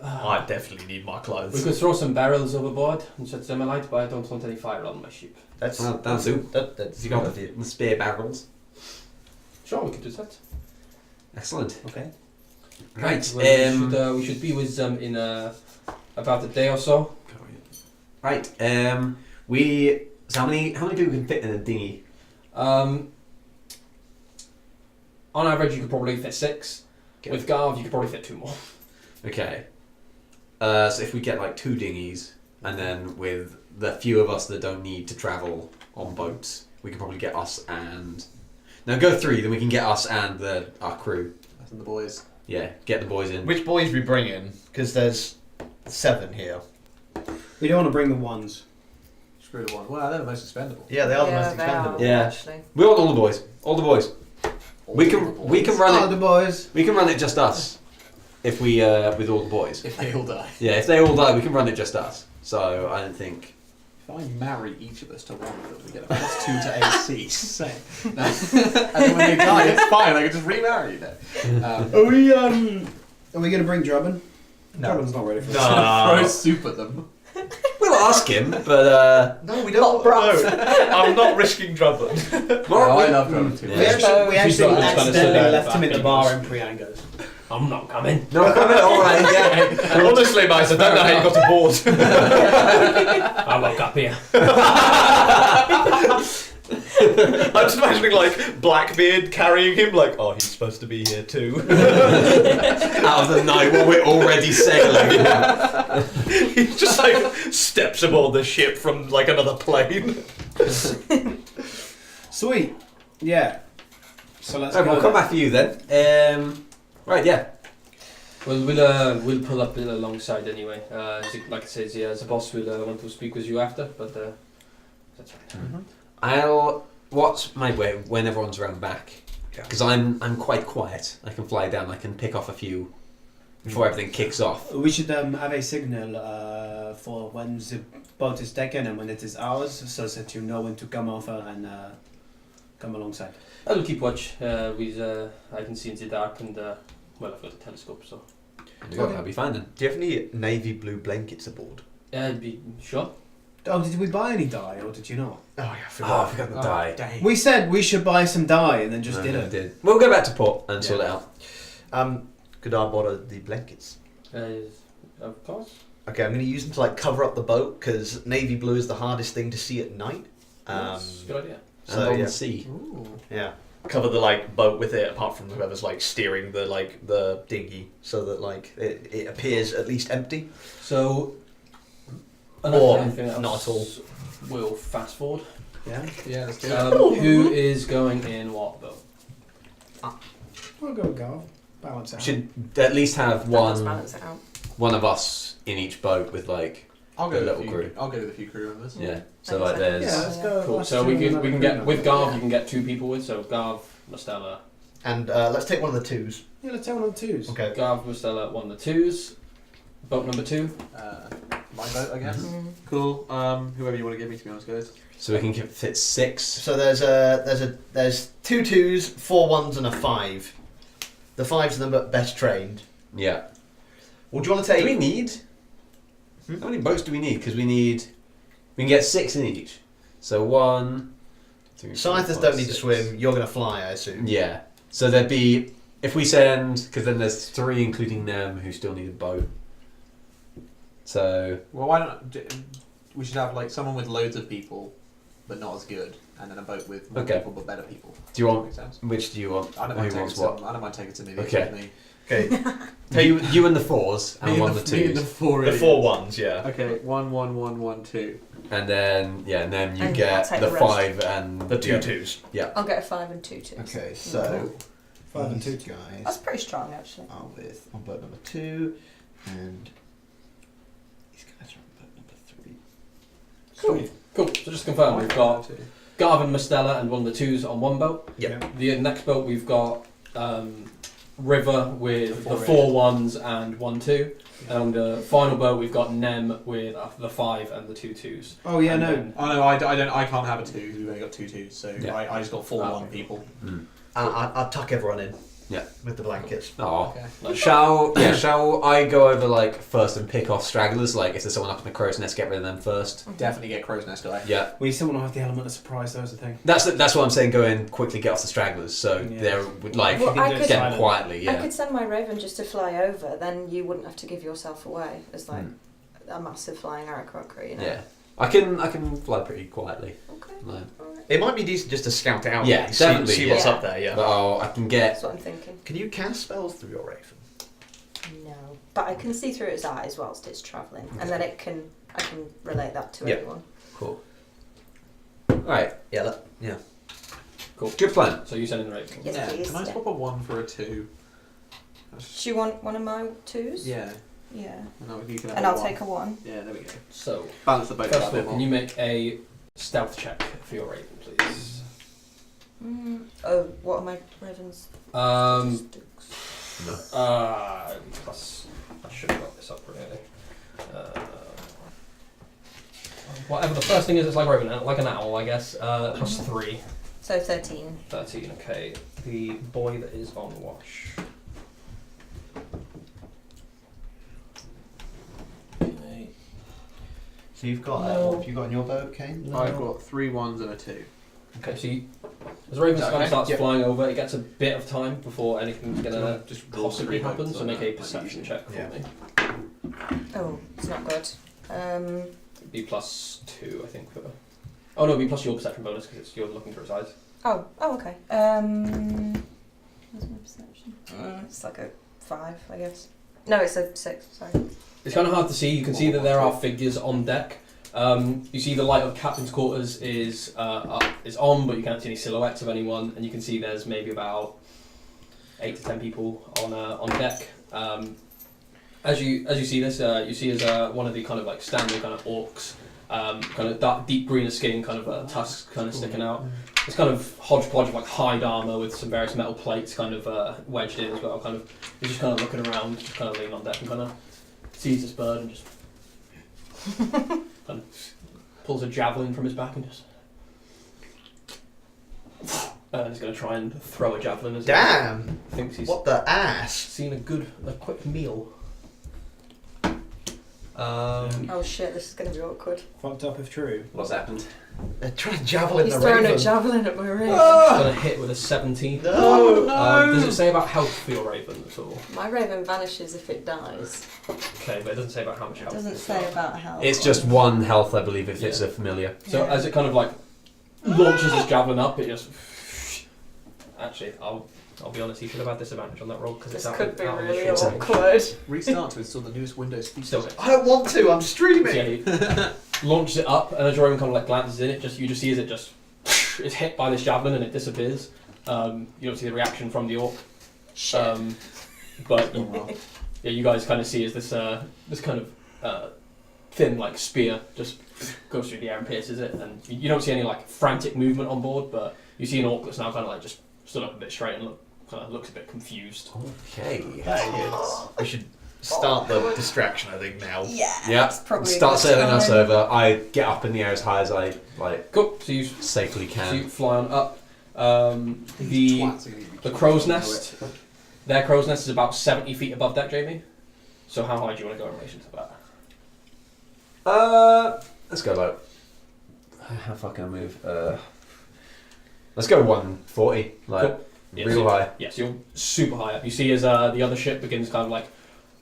I definitely need my we clothes. could throw some barrels overboard and set them alight, but I don't want any fire on my ship. That's Well, that'll do. That's You a got good idea. the spare barrels. Sure, we could do that. Excellent. Okay. Right. Well, we should be with them in about a day or so. Right. So how many people can fit in a dinghy? On average, you could probably fit 6. Okay. With Garv, you could probably fit 2 more. Okay. So if we get like 2 dinghies, and then with the few of us that don't need to travel on boats, we can probably get us and... Now go 3, then we can get us and our crew. Us and the boys. Yeah, get the boys in. Which boys we bring in? Because there's 7 here. We don't want to bring the ones. Screw the one. Well, they're the most expendable. Yeah, they are the most they are, expendable. Yeah. Actually. We want all the boys. All the boys. We can run it. The boys. We can run it just us. If we with all the boys. If they all die. Yeah, if they all die, we can run it just us. So I don't think. If I marry each of us to one of them, we get a +2 to AC. Same. And then when they die, it's fine. I can just remarry them. Are we going to bring Drubbin? No. Drubbin's not ready for this. Throw soup at them. We'll ask him, but No, we don't. No, I'm not risking Drubbin. Oh, I love Drubbin too. Yeah. We actually She's got this kind of accidentally silhouette left him at back the bar in in Priangos. I'm not coming. no, all right, yeah. Honestly, mate, I don't know how you got aboard. I woke up here. I'm just imagining like Blackbeard carrying him, like, oh, he's supposed to be here too. Out of the night while we're already sailing. He just like steps aboard the ship from like another plane. Sweet. Yeah. So let's Right, go. we'll come back for you then. Right, yeah. Well, we'll pull up alongside anyway. Like it says, yeah, the boss will want to speak with you after, but that's fine. What's my way when everyone's around back? Because I'm quite quiet. I can fly down. I can pick off a few before everything kicks off. We should have a signal for when the boat is taken and when it is ours, so that you know when to come over and come alongside. I will keep watch. I can see in the dark, and well, I've got a telescope, so That'll be fine then. Do you have any navy blue blankets aboard? I'd be sure. Oh, did we buy any dye or did you not? Oh, yeah, I Oh, I forgot. forgot the die. Dang. We said we should buy some dye and then just No, did no, I it. did. We'll go back to port and sort it out. Could I borrow the blankets? Of course. Okay, I'm going to use them to like cover up the boat because navy blue is the hardest thing to see at night. That's a good idea. And So on yeah, the sea. Ooh. yeah, cover the like boat with it, apart from whoever's like steering the dinghy, so that like it appears at least empty. So, Or anything else, not at all. We'll fast forward. Yeah. Yeah, let's do it. Who is going in what boat? We'll go go. Balance out. Should at least have Let's one balance it out. of us in each boat with like I'll a go with little a few crew. I'll go with a few crew members. Yeah. So Thanks, like there's Yeah, let's go. Cool. let's So do we can another get crew with member. Garv. You can get 2 people with. So Garv, Mustela. And let's take one of the 2s. Yeah, let's take one of the 2s. Okay. Garv, Mustela, one of the 2s. Boat number 2. My boat, I guess. Mm. Cool. Whoever you want to give me, to be honest, guys. so we can fit 6. So there's 2 2s, 4 1s, and a 5. The 5s are the best trained. Yeah. Well, do you want to Do we take? need? How many boats do we need? Because we can get 6 in each. So 1, 2, 3, Scythers 4, don't need to 6. swim. You're going to fly, I assume. Yeah. So there'd be if we send because then there's 3 including them who still need a boat. So Well, why don't we should have like someone with loads of people, but not as good, and then a boat with more Okay. people but better people. do you want? Makes sense. Which do you want? I don't mind Who taking wants some. what? I don't mind taking some. Okay. Me. Okay. You and the 4s and Me one and of the me and 2s. the 4. The 4 1s, yeah. Okay. 1, 1, 1, 1, 2. And then and then you And I'll get take the the rest. 5 and The 2 other. 2s. I'll get a 5 and 2 2s. Okay, so 5 and 2 these 2. guys That's pretty strong, actually. are with on boat number 2, and these guys are on boat number 3. Cool. So just to confirm, we've got Garv and Mustela and one of the 2s on one boat. Yep. The next boat we've got River with The the 4 4 1s and 1 2. And on the final boat we've got Nem with the 5 and the 2 2s. Oh yeah, And no. then- Oh no, I don't. I can't have a 2. We've only got 2 2s, so Yeah. I just got 4 Ah, 1 okay. people. I'll tuck everyone in. Yeah. With the blankets. Oh. Okay. Shall I go over like first and pick off stragglers? Like if there's someone up in the crow's nest, get rid of them first. Definitely get crow's nest guy. Yeah. We still want to have the element of surprise, though, is the thing. That's what I'm saying. Go in quickly, get off the stragglers. So Yeah. they're like Well, I do could- get silent. quietly. I Yeah. could send my raven just to fly over, then you wouldn't have to give yourself away as like Hmm. a massive flying aracrockery, you know? Yeah. I can fly pretty quietly. Okay. Like, Alright. It might be decent just to scout it out. Yeah, really, definitely, See what's yeah. up there, yeah. but I can get. That's what I'm thinking. Can you cast spells through your Raven? No, but I can see through its eyes whilst it's travelling, and then I can relate that to everyone. Cool. Alright. Yeah. Cool. Good plan. So you send in the raven. Yes, Yeah. please. Can I swap a 1 for a 2? Do you want one of my 2s? Yeah. Yeah. And you can have And a I'll 1. take a 1. Yeah, there we go. So Balance the both first out of a all, bit can more. you make a stealth check for your raven, please? Oh, what are my ravens? Plus, I should have got this up really. Whatever the first thing is, it's like raven, like an owl, I guess. Plus 3. So 13. 13, okay. The boy that is on watch. Okay. So you've got No. what have you got in your boat, Kane? I've got 3 1s and a 2. Okay, so as Raven kind Okay, of starts yep. flying over, it gets a bit of time before anything's gonna Just just roll possibly 3 happen. dice So on make that, a like perception usual. check for Yeah. me. Oh, it's not good. It'd be plus 2, I think. For oh no, it'd be plus your perception bonus because you're looking through its eyes. Oh, okay. What's my perception? It's like a 5, I guess. No, it's a 6. Sorry. It's kind of hard to see. You can see that there are figures on deck. You see the light of captain's quarters is on, but you can't see any silhouettes of anyone. And you can see there's maybe about 8 to 10 people on deck. As you see this, you see as one of the kind of like standard kind of orcs, kind of dark, deep green skin, kind of tusks kind of sticking out. It's kind of hodgepodge of like hide armor with some various metal plates kind of wedged in as well. Kind of, he's just kind of looking around, just kind of leaning on deck and kind of sees this bird and just kind of pulls a javelin from his back and just. And he's going to try and throw a javelin as Damn! he thinks he's What the ass? seen a quick meal. Oh shit, this is going to be awkward. Fucked up if true. What's happened? They're trying to javelin He's the throwing raven. a javelin at my raven. Gonna hit with a 17. No! Does it say about health for your raven at all? My raven vanishes if it dies. Okay, but it doesn't say about how much It health. doesn't it's say got. about health. It's just 1 health, I believe, if it's Yeah. a familiar. So Yeah. as it kind of like launches his javelin up, it just. Actually, I'll be honest. He should have had disadvantage on that roll because it's This out. could be out of really the short range. awkward. Restart to install the newest Windows feature. Still hits. I don't want to, I'm streaming! So yeah, he launches it up, and as your raven kind of like glances in it, you just see as it just is hit by this javelin and it disappears. You don't see the reaction from the orc. Shit. But Oh, well. yeah, you guys kind of see as this kind of thin like spear just goes through the air and pierces it, and you don't see any like frantic movement on board, but you see an orc that's now kind of like just stood up a bit straight and kind of looks a bit confused. Okay. We should start the distraction, I think, now. Yeah. Yeah. It's probably a Start good sailing us time. over. I get up in the air as high as I Cool. So you safely can. fly on up. The crow's nest. Their crow's nest is about 70 feet above deck, Jamie. So how high do you want to go in relation to that? Let's go like. How far can I move? Let's go 140. Like Cool. Yeah, real so- high. Yes, you're super high up. You see as the other ship begins kind of like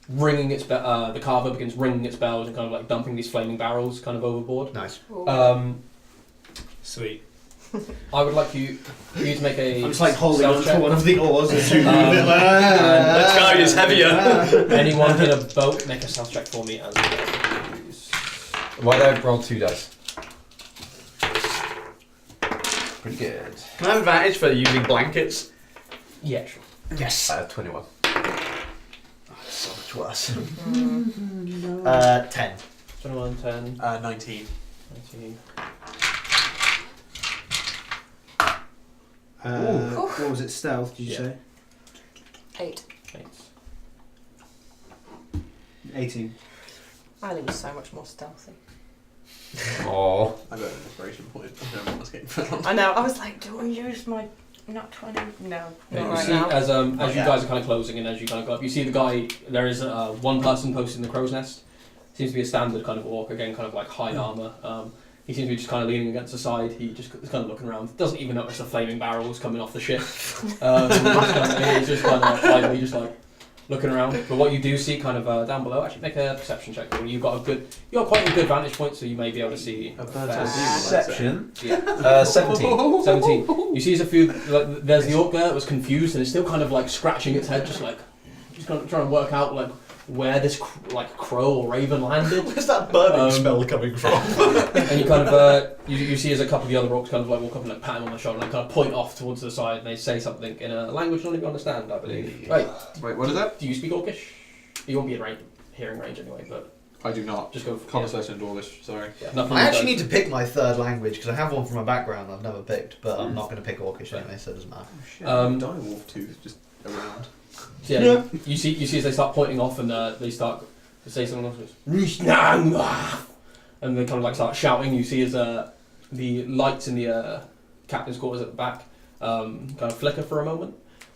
ringing its the carver begins ringing its bells and kind of like dumping these flaming barrels kind of overboard. Nice. Ooh. Sweet. I would like you to make a I'm just like holding stealth on to check. one of the oars as you move Um, it. Like, and Let's go, it's heavier. anyone in a boat, make a stealth check for me as well, please. Why don't I roll 2 dice? Pretty good. Can I have advantage for using blankets? Yeah, sure. Yes. 21. So much worse. Mm. 10. 21, 10, 19. 19. what was it? Stealth? Did you Yeah. say? 8. 8. 18. Eileen was so much more stealthy. Oh. I got an inspiration point. I don't want to get found. I know, I was like, do I use my not 20? No, Yeah, not you right see, now. as you yeah. guys are kind of closing and as you kind of go up, you see the guy. There is one person posted in the crow's nest. Seems to be a standard kind of orc, again, kind of like hide armor. He seems to be just kind of leaning against the side. He just is kind of looking around. Doesn't even notice the flaming barrels coming off the ship. He's just kind of quietly just like looking around. But what you do see kind of down below, actually make a perception check. You've got quite a good vantage point, so you may be able to see. A a bird's fair- eye view, you might say. Perception. Yeah. 17. 17. You see as a few, like, there's the orc there that was confused and it's still kind of like scratching its head, just like, just kind of trying to work out like where this crow or raven landed. Where's that burning smell coming from? And you kind of you see as a couple of the other orcs kind of like walk up and like pat him on the shoulder and kind of point off towards the side, and they say something in a language none of you understand, I believe. Right. Wait, what is that? Do you speak Orcish? You won't be in hearing range anyway, but I do not. just go for Conversation Dwarvish, sorry. Yeah, nothing I with actually those. need to pick my third language because I have one from my background I've never picked, but I'm not going to pick Orcish anyway, so it doesn't matter. Direwolf tooth just around. So yeah, you see as they start pointing off and they start to say something else. And they kind of like start shouting. You see as the lights in the captain's quarters at the back kind of flicker for a moment.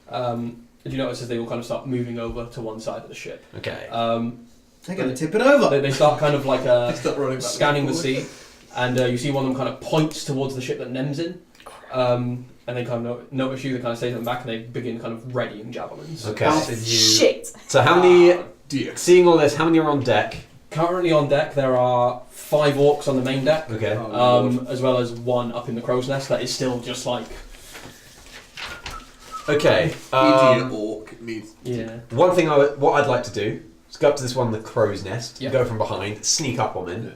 And you notice as they all kind of start moving over to one side of the ship. Okay. They're going to tip it over. They start kind of like Start rolling back scanning the forward. sea, and you see one of them kind of points towards the ship that Nem's in. And they kind of notice you, they kind of say something back, and they begin kind of readying javelins. Okay. Shit. So how many? Dear. Seeing all this, how many are on deck? Currently on deck, there are 5 orcs on the main deck, Okay. as well as 1 up in the crow's nest that is still just like... Okay. Idiot orc means. Yeah. One thing what I'd like to do is go up to this one, the crow's nest, Yep. go from behind, sneak up on him,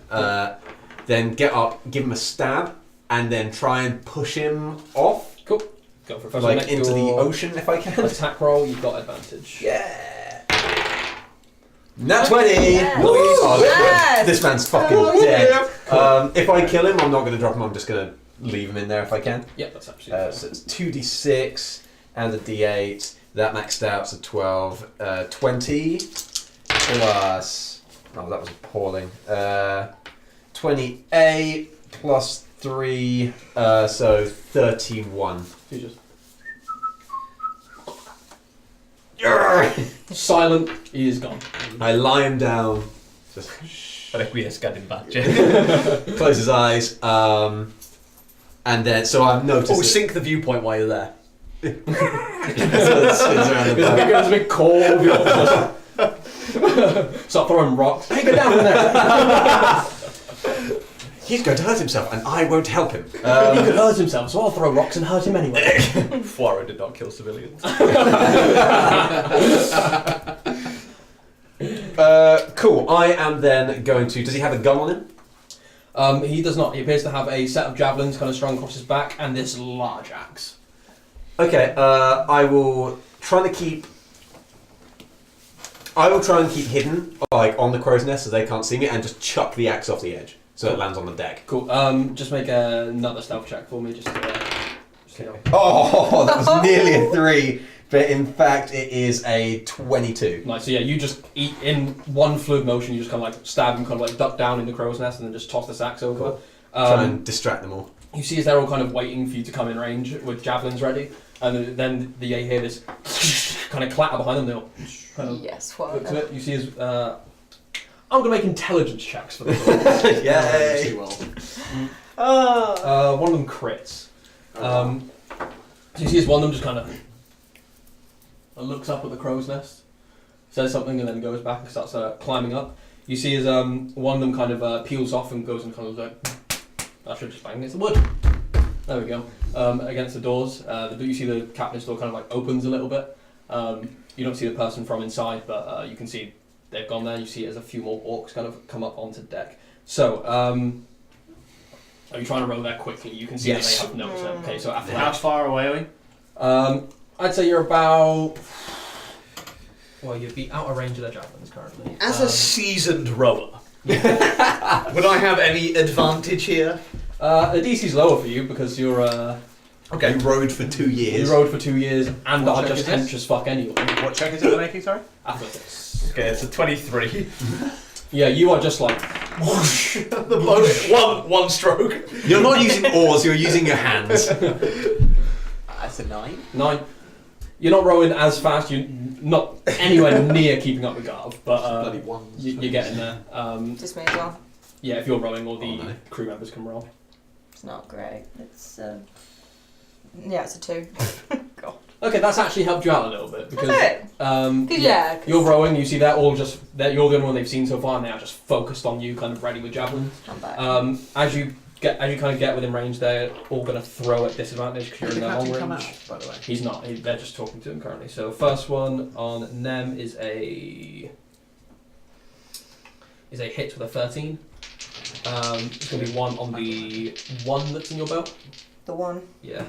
then get up, give him a stab, and then try and push him off, Cool. Go for it. First like make into the your ocean if I can. attack roll, you've got advantage. Yeah. Nat 20! Yes. Woo! Oh, Yes. this man's fucking dead. If I kill him, I'm not going to drop him, I'm just going to leave him in there if I can. Yep, that's absolutely So it's 2d6 and a d8. That maxed out to 12. 20 plus... Oh, that was appalling. 28 plus 3, so 31. You just Yarr! silent, he is gone. I lie him down, just Requiescat in pace. close his eyes, and then, so I've noticed Oh, it. sync the viewpoint while you're there. So it spins around the back. There's a big call of yours. Start throwing rocks. Hey, get down from there! He's going to hurt himself, and I won't help him. He could hurt himself, so I'll throw rocks and hurt him anyway. Poirot did not kill civilians. Cool. I am then going to... Does he have a gun on him? He does not. He appears to have a set of javelins kind of strung across his back and this large axe. Okay, I will try and keep hidden, like on the crow's nest, so they can't see me, and just chuck the axe off the edge, so it lands on the deck. Cool. Just make another stealth check for me, just you know. Oh, that was nearly a 3, but in fact it is a 22. Nice. So yeah, you just eat in one fluid motion. You just kind of like stab and kind of like duck down in the crow's nest, and then just toss this axe over. Cool. Try and distract them all. You see as they're all kind of waiting for you to come in range with javelins ready, and then you hear this kind of clatter behind them. They'll kind of Yes, look to well. it. You see as I'm gonna make intelligence checks for this. Yay! Too well. One of them crits. So you see as one of them just kind of looks up at the crow's nest, says something, and then goes back and starts climbing up. You see as one of them kind of peels off and goes and kind of like, I should just bang against the wood. There we go. Against the doors. You see the captain's door kind of like opens a little bit. You don't see the person from inside, but you can see they've gone there. You see as a few more orcs kind of come up onto deck. So, are you trying to row there quickly? You can see Yes. that they have noticed it. Okay, so after How that, far away are we? I'd say you're about. Well, you'd be out of range of their javelins currently. As a seasoned rower, would I have any advantage here? The DC's lower for you because you're. Okay. You rode for 2 years. You rode for 2 years and What are check just is this? hench as fuck anyway. What check is it making, sorry? Athletics. Okay, it's a 23. Yeah, you are just like. Whoosh. The boat, one stroke. You're not using oars, you're using your hands. That's a 9. 9. You're not rowing as fast. You're not anywhere near keeping up with Garv, but Bloody ones. you're getting there. Just me as well. Yeah, if you're rowing, all the Oh, no. crew members can roll. It's not great. It's yeah, it's a 2. God. Okay, that's actually helped you out a little bit because Is it? Yeah. 'cause you're rowing. You see, they're all just you're the only one they've seen so far, and they are just focused on you, kind of ready with javelins. I'm back. As you as you kind of get within range, they're all going to throw at disadvantage because you're in Did the their long captain range. come out, by the way? He's not. They're just talking to him currently. So first one on Nem is a hit with a 13. It's going to be one on the one that's in your belt. The one. Yeah.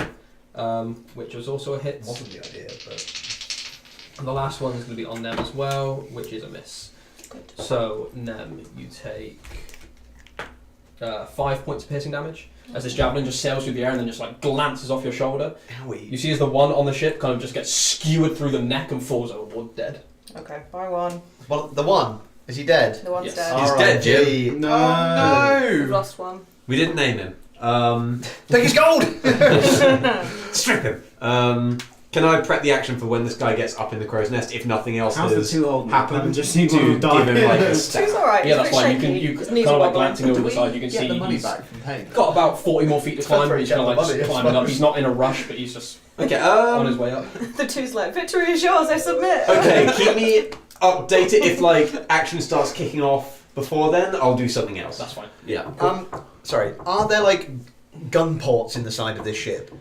Which was also a hit. Wasn't the idea, but And the last one is going to be on Nem as well, which is a miss. Good. So Nem, you take 5 points of piercing damage as this javelin just sails through the air and then just like glances off your shoulder. Owie. You see as the one on the ship kind of just gets skewered through the neck and falls overboard dead. Okay, by one. Well, the one, is he dead? The one's Yes. dead. He's dead, Jim. No. We've lost one. We didn't name him. Take his gold! Strip him. Can I prep the action for when this guy gets up in the crow's nest if nothing else How's the has two old happened just seen to one give die. him like a stab? Two's alright. Yeah, he's that's a bit fine. You shaky. can His kind knees of are like wobbling. glancing over the side. You can Get see the money he's back from paying. got about 40 more feet to climb. But he's kind of like Get the money, just I climbing up. suppose. He's not in a rush, but he's just Okay. on his way up. The two's like, victory is yours, I submit. Okay. Keep me updated if like action starts kicking off before then. I'll do something else. That's fine. Yeah. Sorry, are there like gun ports in the side of this ship?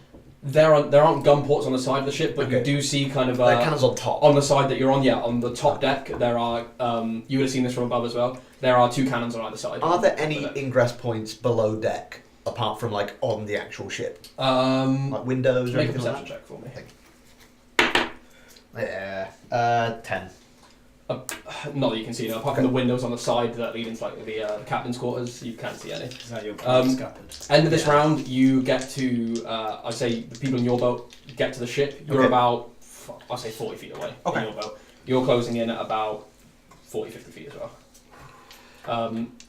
There aren't gun ports on the side of the ship, but Okay. you do see kind of They're cannons on top. on the side that you're on. Yeah, on the top deck there are. You would have seen this from above as well. There are 2 cannons on either side. Are there any ingress points below deck apart from like on the actual ship, like windows or Make a anything like perception check for me. that? Yeah, 10. Not that you can see, no. Apart from the windows on the side that lead into like the captain's quarters, you can't see any. Is that your End of this round, you get to. I'd say the people in your boat get to the ship. You're Okay. about, I'd say 40 feet away Okay. in your boat. You're closing in at about 40, 50 feet as well.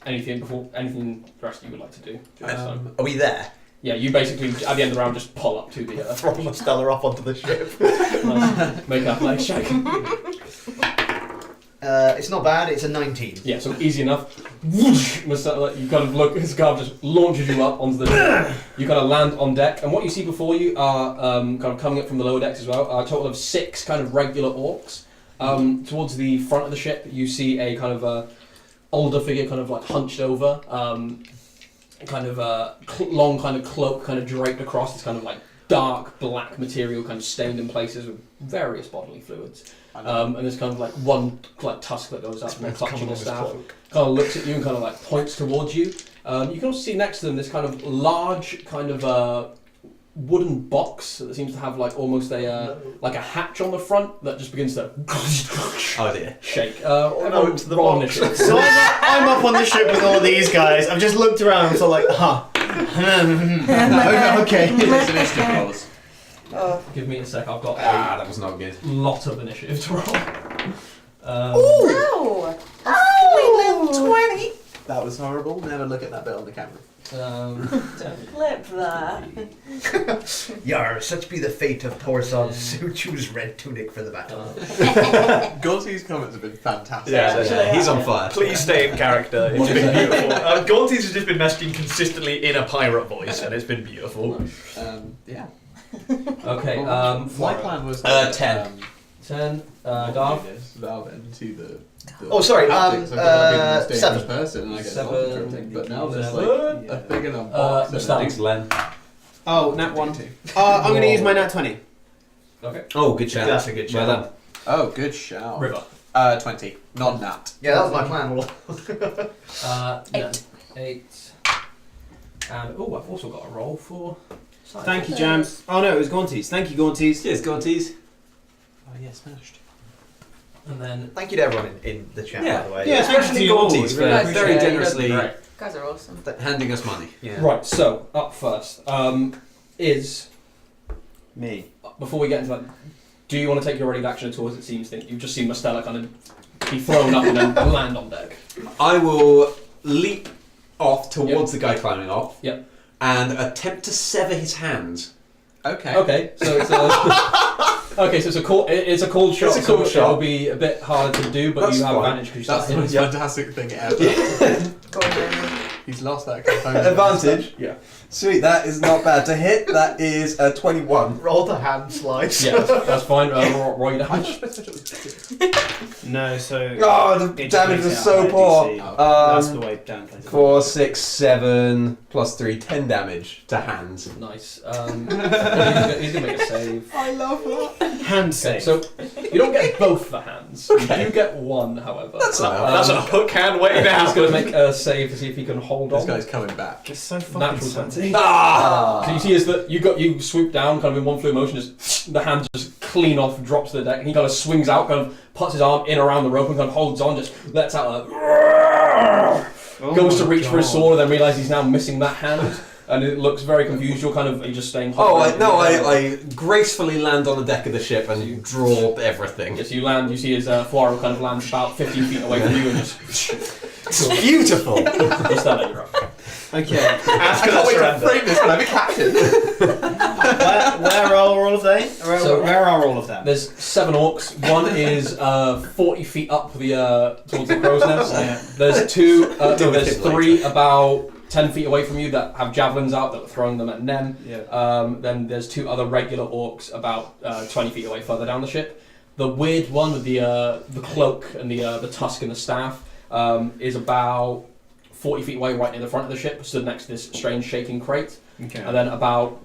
Anything the rest of you would like to do during this time? Are we there? Yeah, you basically at the end of the round just pull up to the. Throw my Stella up onto the ship. Nice. Make an athletics check. It's not bad. It's a 19. Yeah, so easy enough. Whoosh, you kind of look, his guard just launches you up onto the deck. You kind of land on deck, and what you see before you are kind of coming up from the lower decks as well, are a total of 6 kind of regular orcs. Towards the front of the ship, you see a kind of older figure, kind of like hunched over, kind of long kind of cloak, kind of draped across this kind of like dark black material, kind of stained in places with various bodily fluids. And there's kind of like one like tusk that goes up and then clutching a staff. Kind of looks at you and kind of like points towards you. You can also see next to them this kind of large kind of wooden box that seems to have like almost a like a hatch on the front that just begins to Oh dear. shake. No, it's the roll box. initiative. So I'm up on the ship with all these guys. I've just looked around, so like, okay. It's initiative rolls. Oh. Give me a sec. I've got That was not good. a lot of initiative to roll. No! Oh, 20. That was horrible. Never look at that bit on the camera. Flip that. Yar, such be the fate of poor sons who choose red tunic for the battle. Gaunty's comments have been fantastic. Yeah, he's on fire. Please stay in character. It's been beautiful. Gaunty's has just been messaging consistently in a pirate voice, and it's been beautiful. Yeah. Okay. My Flora. plan was 10. 10. Darth. Valve into the Oh, sorry, tactics. I thought I'd be the most dangerous 7. person, and I get 7. involved in everything. But now there's Seven. like a big enough box. and Stan. Thanks, Len. Oh, nat 1. I'm going to use my nat 20. Okay. Oh, good shout. That's a good shout. Well done. Oh, good shout. River. 20. Non-nat. Yeah, that was my plan. 8. 8. And oh, I've also got a roll for. Science. Thank you, Jams. Oh no, it was Gaunties. Thank you, Gaunties. Cheers, Gaunties. Oh yeah, smashed. And then Thank you to everyone in the chat, Yeah. by the way. Yeah, thank Especially you to all. Gaunties for Really very appreciate it. generously Great. Guys are awesome. handing us money. Yeah. Right. So up first is Me. before we get into that. Do you want to take your ready action at all? As it seems that you've just seen Mastella kind of be thrown up and then land on deck. I will leap off towards the guy climbing off. Yep. And attempt to sever his hands. Okay. Okay. So it's a okay. So it's a cold. It's a cold shot. It's a cold so shot. It'll be a bit harder to do, but That's you have fine. advantage because you That's start the most hitting. fantastic thing ever. Go on then. He's lost that component. Advantage? Yeah. Sweet, that is not bad to hit. That is a 21. Roll the hand slice. Yeah, that's fine. Roll your damage. No, so. Oh, the it damage plays was out so their poor. DC. That's the way Dan plays it. 4, 6, 7, plus 3, 10 damage to hands. Nice. He's gonna make a save. I love that. Hand Okay, save. so you don't get both the hands. Okay. You do get one, however. That's That's a hook hand way down. He's going to make a save to see if he can hold This on. guy's coming back. It's so fucking Natural salty. 20. Ah! So you see is that you swoop down kind of in one fluid motion, just the hand just clean off, drops to the deck, and he kind of swings out, kind of puts his arm in around the rope and kind of holds on, just lets out a goes to reach for his sword and then realises he's now missing that hand. And it looks very confused. You're just staying. I gracefully land on the deck of the ship and draw everything. Yes, you land. You see his Fuaro kind of lands about 15 feet away from you and just. It's beautiful. Just that you're up. Okay. Ask I her can't to wait to surrender. frame this when I'm a captain. Where are all of they? Where are all of them? There's 7 orcs. One is 40 feet up towards the crow's nest. There's 2. There's 3 about 10 feet away from you that have javelins out that were throwing them at Nem. Yeah. Then there's 2 other regular orcs about 20 feet away further down the ship. The weird one with the cloak and the tusk and the staff is about 40 feet away, right near the front of the ship, stood next to this strange shaking crate. Okay. And then about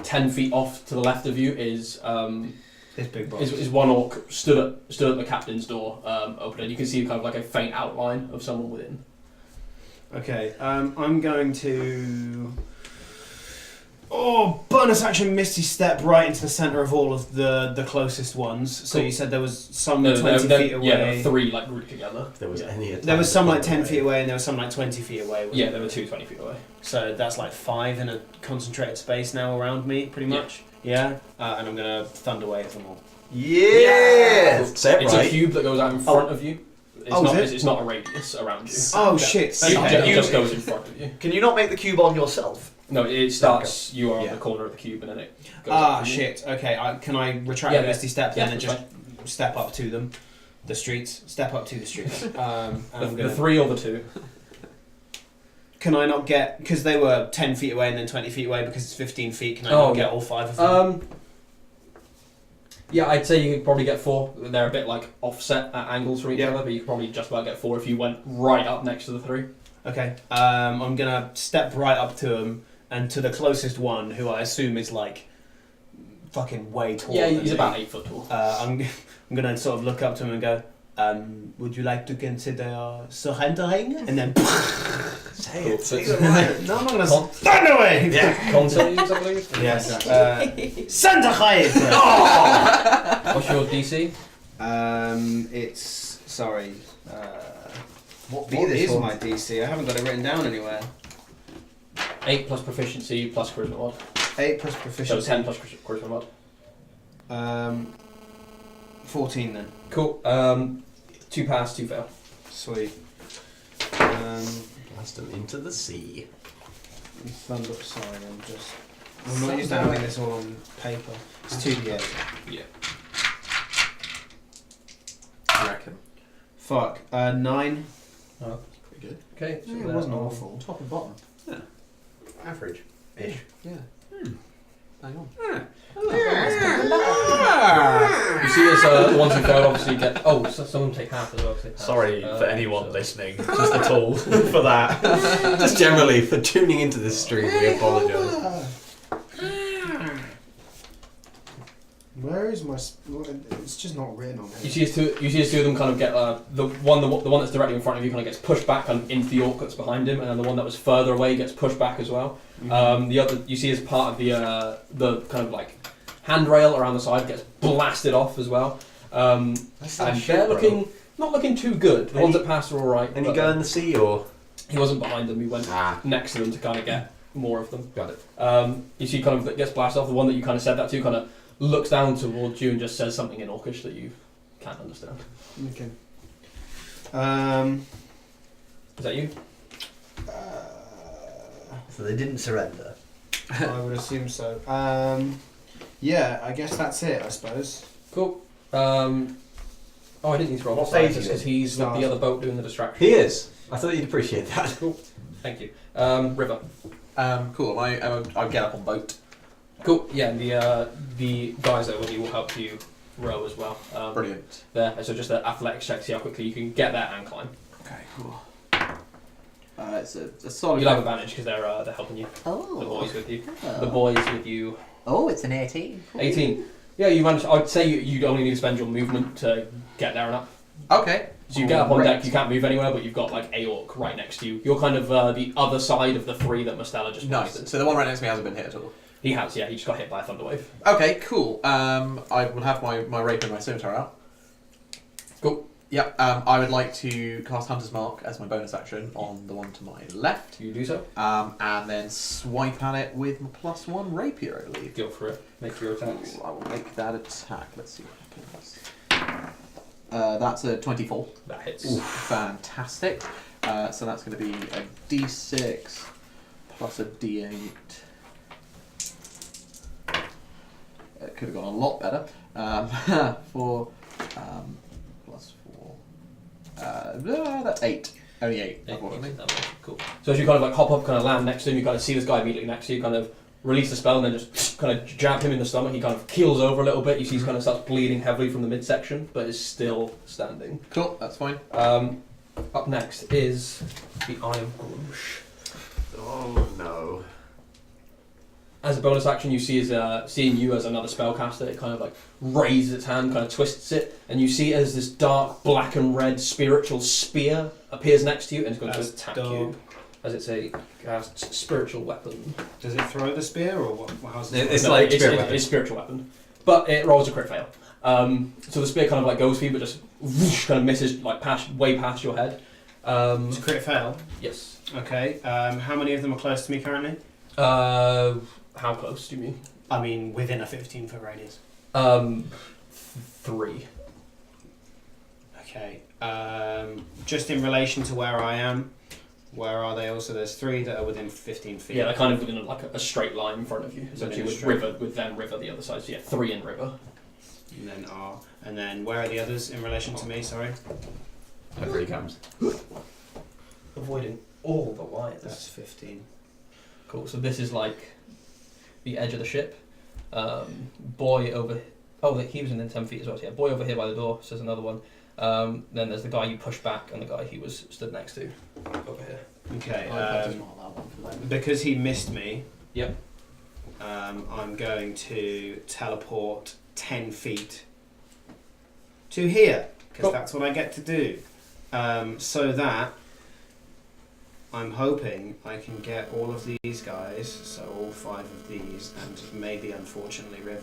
10 feet off to the left of you is This big box. is one orc stood at the captain's door, open, and you can see kind of like a faint outline of someone within. Okay, I'm going to... bonus action Misty Step right into the centre of all of the closest ones. So Cool. you said there was some No, 20 feet away. Yeah, there were 3 like grouped together. If there was any attack There was some like 10 away. feet away and there was some like 20 feet away. wasn't Yeah, there were 2 20 feet away. So that's like 5 in a concentrated space now around me, pretty much. Yeah. And I'm going to Thunder Wave them all. Yeah! Say it It's right. a cube that goes out in front of you. It's Oh, not. is it? It's not a radius around you. Oh shit! It just goes in front of you. Can you not make the cube on yourself? No, it starts. You are on Yeah. the corner of the cube, and then it goes. up from you. Shit. Okay, can I retract Yeah, the Misty Step yeah, then and that's just step up to them? The streets. Step up to the streets. And I'm The gonna, 3 or the 2. Can I not get... Because they were 10 feet away and then 20 feet away because it's 15 feet, can I Oh, not get yeah. all 5 of them? Yeah, I'd say you could probably get 4. They're a bit like offset at angles from each Yeah. other, but you could probably just about get 4 if you went right up next to the 3. Okay. I'm going to step right up to them and to the closest one, who I assume is like fucking way taller Yeah, than he's me. about 8 foot tall. I'm going to sort of look up to him and go, would you like to consider surrendering? And then... Say it. Cool. No, I'm not going to... Thunder Wave! Yeah, con saves, I believe. Yes. Santa Wave! What's your DC? It's... Sorry. What be this is one? my DC? I haven't got it written down anywhere. 8 plus proficiency plus charisma mod. 8 plus So proficiency. 10 plus charisma mod. 14 then. Cool. 2 pass, 2 fail. Sweet. Blast them into the sea. Thunder. Sorry, I'm just... I'm not used to having this all on paper. It's 2d8. Yeah. I reckon. Fuck. 9. Oh, Pretty good. okay. So Yeah, it there wasn't are- awful. Top and bottom. Average. Ish. Yeah. Hang on. You see, as the ones who failed obviously get. Oh, so someone take half as well. Take half. Sorry for anyone so- listening. Just a tool for that. Just generally, for tuning into this stream, we apologise. Where is my... It's just not written on You see as two of them kind of get the one that's directly in front of you kind of gets pushed back kind of into the orc that's behind him, and then the one that was further away gets pushed back as well. The other you see as part of the kind of like handrail around the side gets blasted off as well. And they're not looking too good. The ones that passed are all right. Any but, go in the sea or? he wasn't behind them. He went Ah, next to them to kind of get more of them. got it. You see kind of that gets blasted off. The one that you kind of said that to kind of looks down towards you and just says something in Orcish that you can't understand. Okay. Is that you? So they didn't surrender. I would assume so. Yeah, I guess that's it, I suppose. Cool. Oh, I didn't need to roll What for phase because is it? he's with Stars. the other boat doing the distraction. He is. I thought you'd appreciate that. Cool. Thank you. River. Cool. I'll get up on boat. Cool. Yeah, and the guys that are with you will help you row as well. Brilliant. There. So just an athletics check, see how quickly you can get there and climb. Okay, cool. It's a solid. You'll have advantage because they're helping you. Oh. The boys with you. Oh. The boys with you. Oh, it's an 18. Cool. 18. Yeah, you managed. I'd say you'd only need to spend your movement to get there and up. Okay. So you get up on deck, you can't move anywhere, but you've got like a orc right next to you. You're kind of the other side of the three that Mustela just Nice. blasted. So the one right next to me hasn't been hit at all. He has, yeah. He just got hit by a thunder wave. Okay, cool. I will have my rapier and my scimitar out. Cool. Yep. I would like to cast Hunter's Mark as my bonus action on the one to my left. You do so. And then swipe at it with my +1 rapier, I believe. Go for it. Make your attacks. Ooh, I will make that attack. Let's see what happens. That's a 24. That hits. Ooh, fantastic. So that's going to be a D6 plus a D8. It could have gone a lot better. 4 plus 4. That's 8. Only 8. Unfortunately. Cool. So as you kind of like hop up, kind of land next to him, you kind of see this guy immediately next to you, kind of release the spell and then just kind of jab him in the stomach. He kind of keels over a little bit. You see he kind of starts bleeding heavily from the midsection, but is still standing. Cool, that's fine. Up next is the Eye of Grumsh. Oh no. As a bonus action, you see seeing you as another spellcaster, it kind of like raises its hand, kind of twists it, and you see as this dark black and red spiritual spear appears next to you and it's going to attack you. As it's a spiritual weapon. Does it throw the spear or what? How's it? It's like it's a spiritual weapon, but it rolls a crit fail. So the spear kind of like goes for you, but just whoosh, kind of misses like way past your head. It's a crit fail. Yes. Okay. How many of them are close to me currently? How close do you mean? I mean within a 15-foot radius. 3. Okay. Just in relation to where I am, where are they? Also, there's 3 that are within 15 feet. Yeah, they're kind of within like a straight line in front of you, essentially with straight. river, with then river the other side. So yeah, 3 in river. And then R. And then where are the others in relation to me? Sorry. Here he comes. Avoiding all the wires. That's 15. Cool. So this is like the edge of the ship. Boy over. Oh, he was within 10 feet as well. So yeah, boy over here by the door. Says another one. Then there's the guy you pushed back and the guy he was stood next to over here. Okay. Because he missed me. Yep. I'm going to teleport 10 feet to here because Cool. that's what I get to do. So that I'm hoping I can get all of these guys, so all 5 of these, and maybe unfortunately River,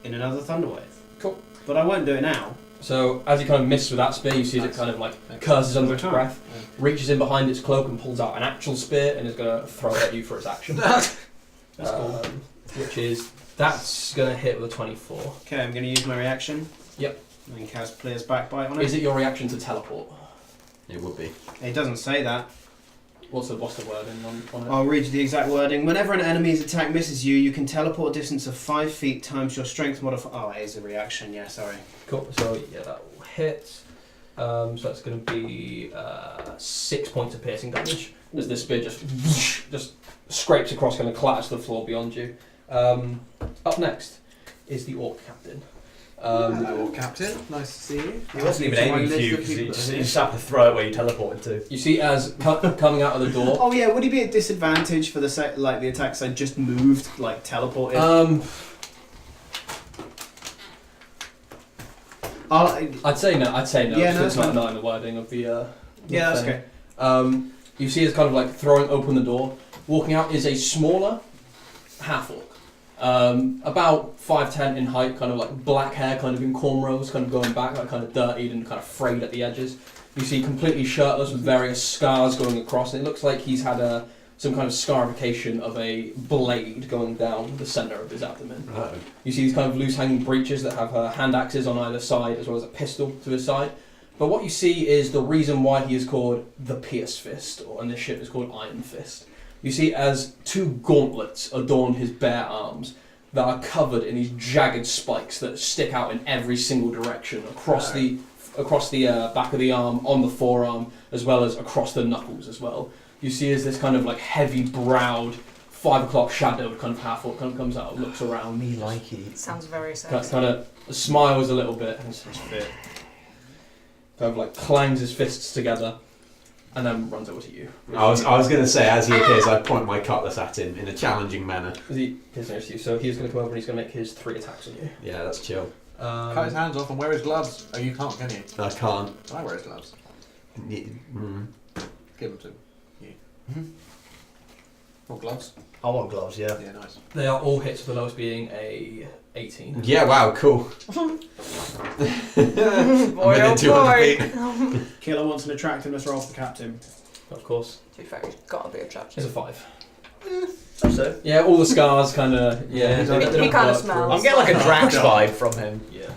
in another Thunderwave. Cool. But I won't do it now. So as you kind of miss with that spear, you see as it kind of like curses under its breath, reaches in behind its cloak and pulls out an actual spear and is going to throw it at you for its action. That's cool. That's going to hit with a 24. Okay, I'm going to use my reaction. Yep. And then cast Player's Backbite on it. Is it your reaction to teleport? It would be. It doesn't say that. What's the wording on it? I'll read you the exact wording. Whenever an enemy's attack misses you, you can teleport a distance of 5 feet times your strength modifier. Oh, it is a reaction. Yeah, sorry. Cool. So yeah, that will hit. So that's going to be 6 points of piercing damage as this spear just scrapes across, kind of clatters to the floor beyond you. Up next is the Orc Captain. Hello, Captain. Nice to see you. He wasn't even aiming for you because he just happened to throw it where you teleported to. You see as coming out of the door. Oh yeah, would he be at disadvantage for the the attacks I just moved, like teleported? I'd say no. Yeah, no, it's that's not in the wording of the. Yeah, that's thing. okay. You see as kind of like throwing open the door. Walking out is a smaller half orc. About 5'10" in height, kind of like black hair, kind of in cornrows, kind of going back, like kind of dirtied and kind of frayed at the edges. You see completely shirtless with various scars going across, and it looks like he's had some kind of scarification of a blade going down the centre of his abdomen. Oh. You see these kind of loose hanging breeches that have hand axes on either side, as well as a pistol to his side. But what you see is the reason why he is called the Pierce Fist, and this ship is called Iron Fist. You see as 2 gauntlets adorn his bare arms that are covered in these jagged spikes that stick out in every single direction across the across the back of the arm, on the forearm, as well as across the knuckles as well. You see as this kind of like heavy browed, 5 o'clock shadowed kind of half orc kind of comes out, looks around. Me like it. Sounds very sexy. Kind of smiles a little bit and kind of like clangs his fists together and then runs over to you. I was going to say, as he appears, I point my cutlass at him in a challenging manner. As he is next to you, so he's going to come over and he's going to make his 3 attacks on you. Yeah, that's chill. Cut his hands off and wear his gloves. Oh, you can't, can you? I can't. I wear his gloves. Give them to you. Want gloves? I want gloves, yeah. Yeah, nice. They are all hits, with the lowest being a 18. Yeah, wow, cool. Boy, I'm oh within 200 boy. feet. Killer wants an attractiveness roll for the captain. Of course. To be fair, he's got to be attractive. It's a 5. So. Yeah, all the scars kind of, yeah. He kind of smells. I'm getting like a Drax vibe from him. Yeah.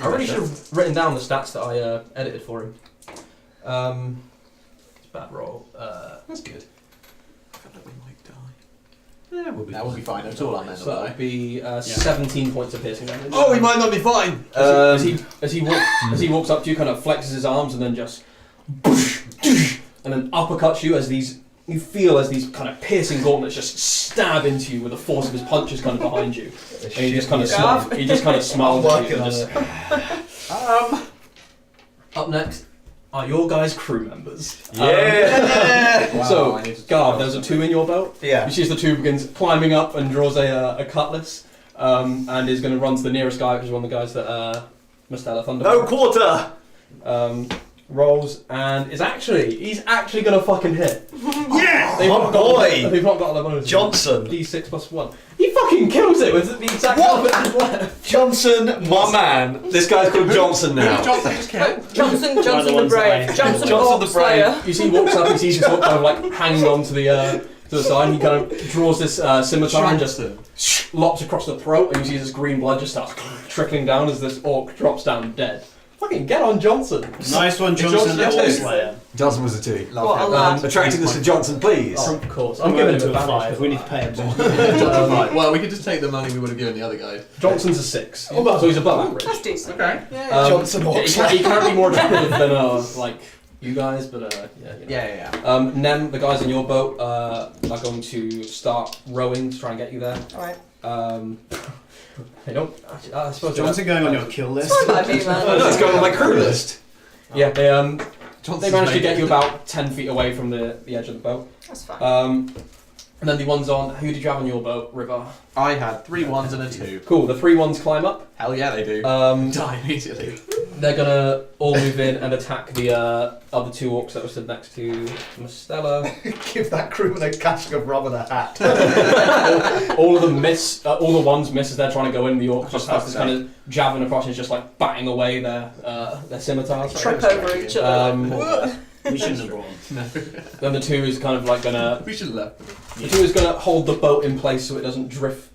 I really should have written down the stats that I edited for him. It's a bad roll. That's good. I feel like we might die. Yeah, we'll be That will be fine. It's all on there. So that would be 17 points of piercing damage. Oh, we might not be fine. As he walks up to you, kind of flexes his arms and then just and then uppercuts you as you feel as these kind of piercing gauntlets just stab into you with the force of his punches kind of behind you. And he just kind of smiles. He just kind of smiles at you. And just, up next are your guys' crew members. Yeah! Wow, So, I need to Garv, there's a 2 in your belt. Yeah. You see as the 2 begins climbing up and draws a cutlass, and is going to run to the nearest guy, which is one of the guys that Mustela Thunder. No quarter! Rolls and he's actually going to fucking hit. Yeah! They've My not boy! got the bonus. Johnson. D6 plus 1. He fucking kills it with the exact What? number that's left. Johnson, my man. This guy's called Johnson now. Johnson just killed. Johnson the the ones Brave. that I- Johnson Johnson the the Slayer. You see he walks up, he sees this orc kind of like hanging on to the side, and he kind of draws this scimitar and just lops across the throat, and you see this green blood just starts trickling down as this orc drops down dead. Fucking get on Johnson. Nice one, Johnson, the Johnson, Orc yeah. Slayer. Johnson was a 2. What a lad. Attractiveness for Johnson, please. Of course. I'm I'm giving giving it him to a 5. advantage. We need to pay him more. Right, well, we could just take the money we would have given the other guy. Johnson's a 6. So he's above average. That's decent. Okay. Yeah. Johnson yeah, he can't be more attractive than like you guys, but yeah. You know. Yeah. Nem, the guys in your boat are going to start rowing to try and get you there. Alright. They don't. I suppose. Johnson going on your kill list. It's fine by me, man. That's going on my crew list. Yeah, they Johnson's managed to made get it. you about 10 feet away from the edge of the boat. That's fine. And then the ones on. Who did you have on your boat, River? I had 3 1s and a 2. Cool. The 3 ones climb up. Hell yeah, they do. Die immediately. They're gonna all move in and attack the other 2 orcs that were stood next to Mustela. Give that crewman a cask of rum and a hat. All of them miss. All the ones miss as they're trying to go in. The orc just has this kind of jabbing across and is just like batting away their scimitars. Trip over each other. We shouldn't have brought him. Then the 2 is kind of like gonna. We should have left. The 2 is gonna hold the boat in place so it doesn't drift.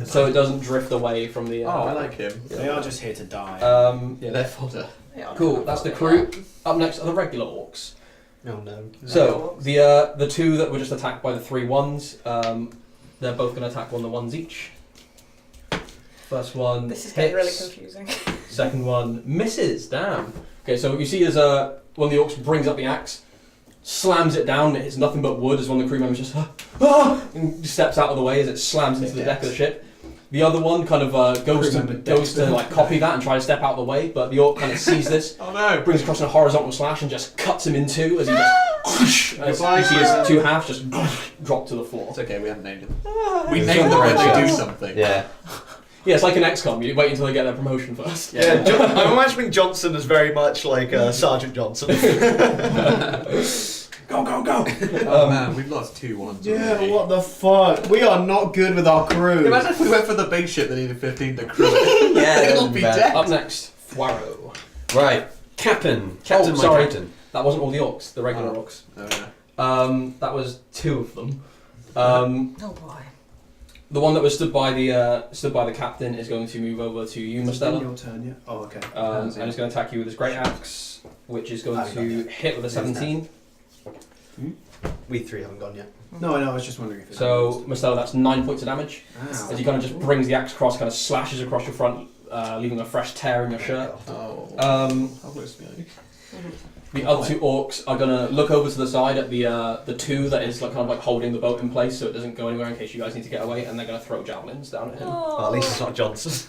So it doesn't drift away from the. Oh, I like him. They are just here to die. Yeah, they're fodder. Yeah, Cool. That's the crew. Up next are the regular orcs. Oh no. So the 2 that were just attacked by the 3 ones, they're both going to attack 1 the ones each. First one This is getting really hits. confusing. Second one misses. Damn. Okay, so what you see is one of the orcs brings up the axe, slams it down. It hits nothing but wood. As one of the crew members just and steps out of the way as it slams into the deck of the ship. The other one kind of goes to like copy that and try to step out of the way, but the orc kind of sees this. Oh no! Brings across a horizontal slash and just cuts him in 2 as he just as you see his 2 halves just drop to the floor. It's okay, we haven't named him. We named them when they do something. Yeah. Yeah, it's like an XCOM. You wait until they get their promotion first. Yeah, I'm imagining Johnson as very much like Sergeant Johnson. Go, go, go! Oh man, we've lost 2 1s. Yeah, already. what the fuck? We are not good with our crew. Imagine if we went for the big ship that needed 15 to crew it. Yeah, They'd that all would be be bad. dead. Up next, Fwaro. Right. Captain, my sorry. captain. That wasn't all the orcs, the regular orcs. Oh, yeah. That was 2 of them. Oh boy. The one that was stood by the captain is going to move over to you, It's been Mustela. your turn, yeah? Oh, okay. And is going to attack you with his great axe, which is going to hit with a 17. We 3 haven't gone yet. No, I know, I was just wondering if it's... So, Mustela, that's 9 points of damage. Ow. As he kind of just brings the axe across, kind of slashes across your front leaving a fresh tear in your shirt. Oh. How close to me? The other 2 orcs are gonna look over to the side at the 2 that is like kind of like holding the boat in place so it doesn't go anywhere in case you guys need to get away, and they're gonna throw javelins down at him. Oh, at least it's not Johnson.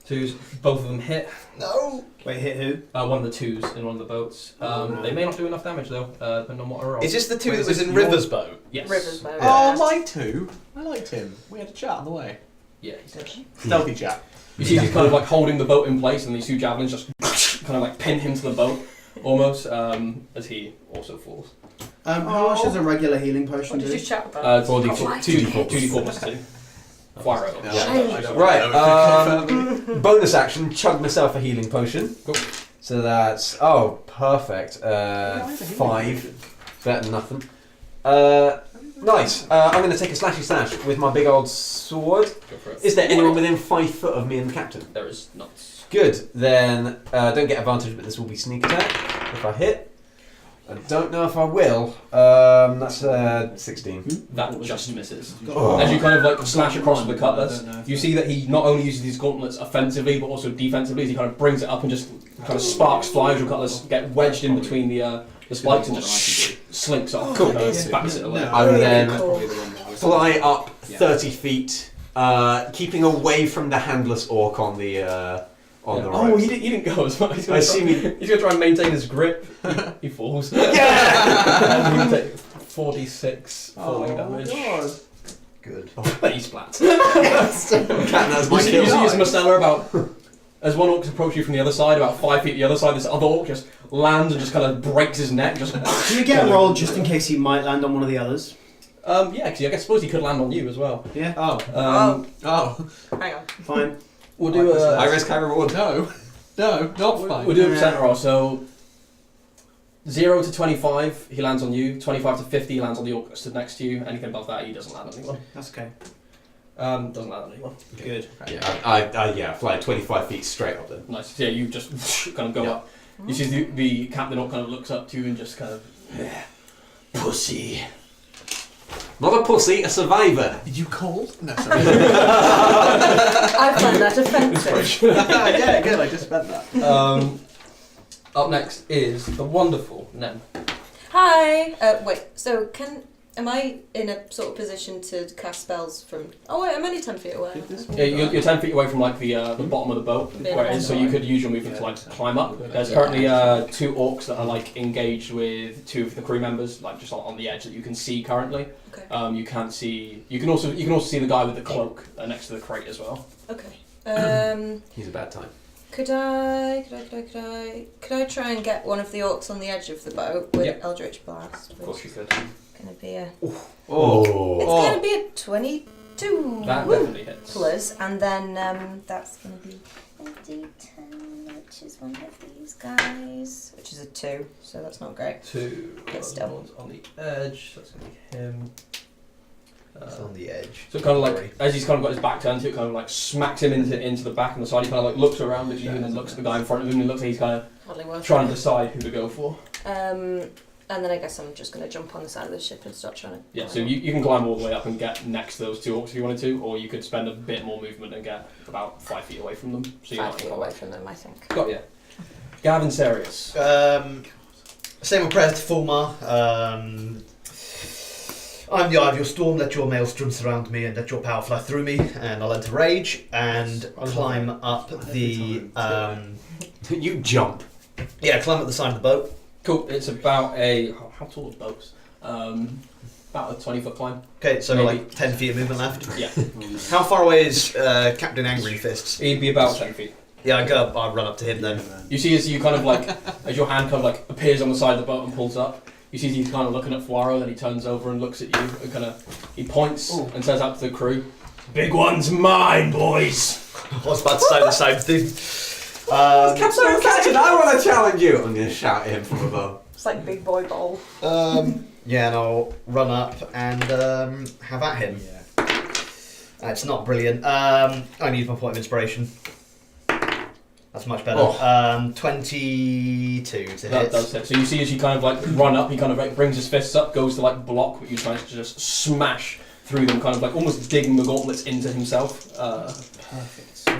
2s, both of them hit. No. Wait, hit who? One of the 2s in one of the boats. They may not do enough damage though, depending on what I roll. Is this the 2 Wait, that is was this in your- River's boat? Yes. Rivers boat. Oh, my 2. I liked him. We had a chat on the way. Yeah, he's dead. Stealthy chat. You see he's kind of like holding the boat in place, and these 2 javelins just kind of like pin him to the boat, almost, as he also falls. How much does a regular healing potion What did do? you chat about? 2d4 plus 2. Fire arrow. I don't Right, know. bonus action, chug myself a healing potion. Cool. So that's, perfect. 5, better than nothing. Nice, I'm going to take a slashy slash with my big old sword. Go for it. Is there anyone within 5 foot of me and the captain? There is not. Good, then don't get advantage, but this will be sneak attack if I hit. I don't know if I will. That's 16. That just misses. Oh. As you kind of like slash across with the I cutlass, don't know if you see that he not only uses these gauntlets offensively but also defensively. As he kind of brings it up and just kind of sparks fly as your cutlass get wedged in between the spikes and just slinks off. Cool. And bats it away. I will then Cool. fly up 30 feet, keeping away from the handless orc on the Oh, ropes. he didn't go as well. He's I gonna assume he's going to try and maintain his grip. He falls. Yeah! And he take 46 falling damage. Good. But he splats. That's my You kill. see Marcella about, as one orc approaches you from the other side, about 5 feet the other side, this other orc just lands and just kind of breaks his neck. Just Do you get a roll just in case he might land on one of the others? yeah, because I suppose he could land on you as well. Yeah. Oh, Hang on. Fine. we'll do a High risk, high reward. No, not fine. we'll do a percent roll. So 0 to 25, he lands on you. 25 to 50, he lands on the orc that stood next to you. Anything above that, he doesn't land on anyone. That's okay. Doesn't land on anyone. Good. Yeah, I fly 25 feet straight up then. Nice. So, yeah, you just kind of go up. You see the captain orc kind of looks up to you and just kind of Pussy. Not a pussy, a survivor. You cold? No, sorry. I find that offensive. Yeah, good. I just spent that. Up next is the wonderful Nem. Hi. Wait. So am I in a sort of position to cast spells from? Oh wait, I'm only 10 feet away. Yeah, you're 10 feet away from like the bottom of the boat, Yeah. where it is, so you could use your movement to like climb up. There's currently 2 orcs that are like engaged with 2 of the crew members, like just on the edge that you can see currently. Okay. You can't see. You can also see the guy with the cloak next to the crate as well. Okay. He's a bad time. Could I try and get one of the orcs on the edge of the boat with Yep. Eldritch Blast? Of course you could. Gonna be a. Oh. It's gonna be a 22. That Woo! definitely hits. Plus, and then that's gonna be a D10, which is one of these guys, which is a 2. So that's not great. 2. But still. One's on the edge. So that's gonna be him. It's on the edge. So kind of like, as he's kind of got his back turned to it, kind of like smacks him into the back and the side. He kind of like looks around at you and then looks at the guy in front of him and looks like he's kind of Hardly worth trying to it. decide who to go for. And then I guess I'm just gonna jump on the side of the ship and start trying to. Yeah, so you can climb all the way up and get next to those 2 orcs if you wanted to, or you could spend a bit more movement and get about 5 feet away from them. So you're 5 not feet gonna away from them, I think. Got ya. Gavin Serious. Same with prayers to Fulmar. I'm the eye of your storm, let your maelstrom surround me and let your power fly through me, and I'll enter rage and climb up the You jump. climb up the side of the boat. Cool. It's about a how tall are boats? About a 20-foot climb. Okay, so Maybe. like 10 feet of movement left. Yeah. How far away is Captain Angry Fists? He'd be about 10 feet. Yeah, I'll run up to him then. You see as you kind of like, as your hand kind of like appears on the side of the boat and pulls up, you see he's kind of looking at Fuaro, then he turns over and looks at you and kind of, he points and says out to the crew, "Big one's mine, boys." I was about to say the same thing. Captain, I want to challenge you. I'm going to shout at him from above. It's like Big Boy Bowl. Yeah, and I'll run up and have at him. It's not brilliant. I need my point of inspiration. That's much better. 22 to hit. That does hit. So you see as you kind of like run up, he kind of like brings his fists up, goes to like block, but you try to just smash through them, kind of like almost digging the gauntlets into himself. Perfect.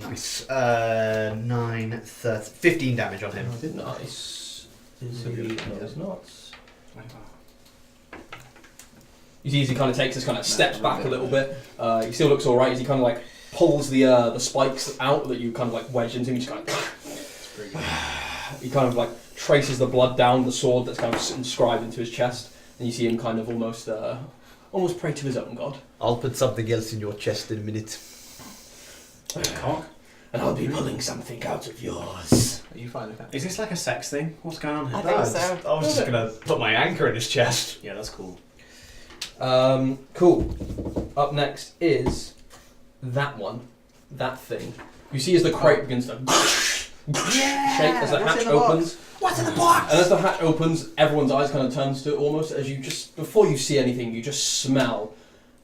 Nice. 9, 30, 15 damage on him. Nice. Is he? No, he's not. You see as he kind of takes this kind of steps back a little bit. He still looks alright as he kind of like pulls the spikes out that you kind of like wedged into him. He just kind of he kind of like traces the blood down the sword that's kind of inscribed into his chest, and you see him kind of almost pray to his own god. I'll put something else in your chest in a minute. Cock. And I'll be pulling something out of yours. Are you fine with that? Is this like a sex thing? What's going on here? I think No, so. I was just gonna put my anchor in his chest. Yeah, that's cool. Cool. Up next is that one. That thing. You see as the crate begins to shake as the what's hatch in the box? opens. What's in the box? And as the hatch opens, everyone's eyes kind of turns to it almost as you just, before you see anything, you just smell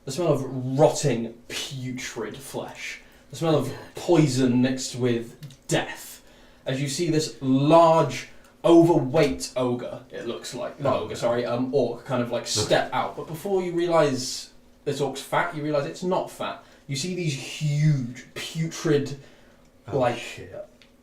the smell of rotting, putrid flesh. The smell of poison mixed with death. As you see this large, overweight ogre, it looks like, not ogre, sorry, orc, kind of like step out. But before you realise this orc's fat, you realise it's not fat. You see these huge, putrid,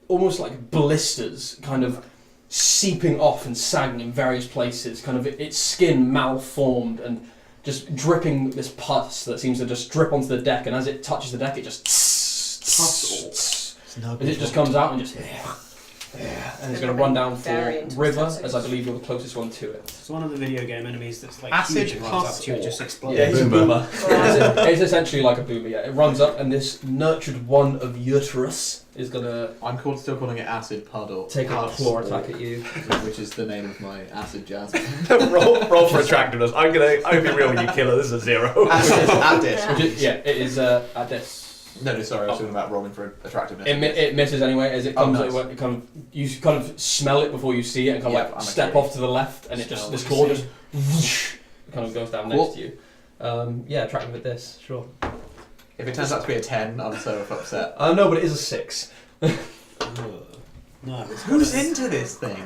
almost like blisters, kind of seeping off and sagging in various places, kind of its skin malformed and just dripping this pus that seems to just drip onto the deck, and as it touches the deck, it just as it just comes out and just and it's going to run down for River, as I believe you're the closest one to it. It's one of the video game enemies that's like Acid huge and runs plus up to you and just orc. explodes. Yeah, he's a boomer. It's essentially like a boomer, yeah. It runs up, and this nurtured one of Uterus is going to I'm still calling it acid puddle. take a claw attack at you. Which is the name of my acid jasmine. roll for attractiveness. I'm gonna be real with you, killer. This is a 0. Acid at this. Which is, yeah, it is at this. No, sorry, I was talking about rolling for attractiveness. It misses anyway, as it comes. nice. It kind of you kind of smell it before you see it, and kind of Yeah, like I'm step okay. off to the left, and it just Smell this what claw you just whoosh, kind of goes down Cool. next to you. Yeah, attractive with this, sure. If it turns out to be a 10, I'm so upset. No, but it is a 6. No, Who's into this thing?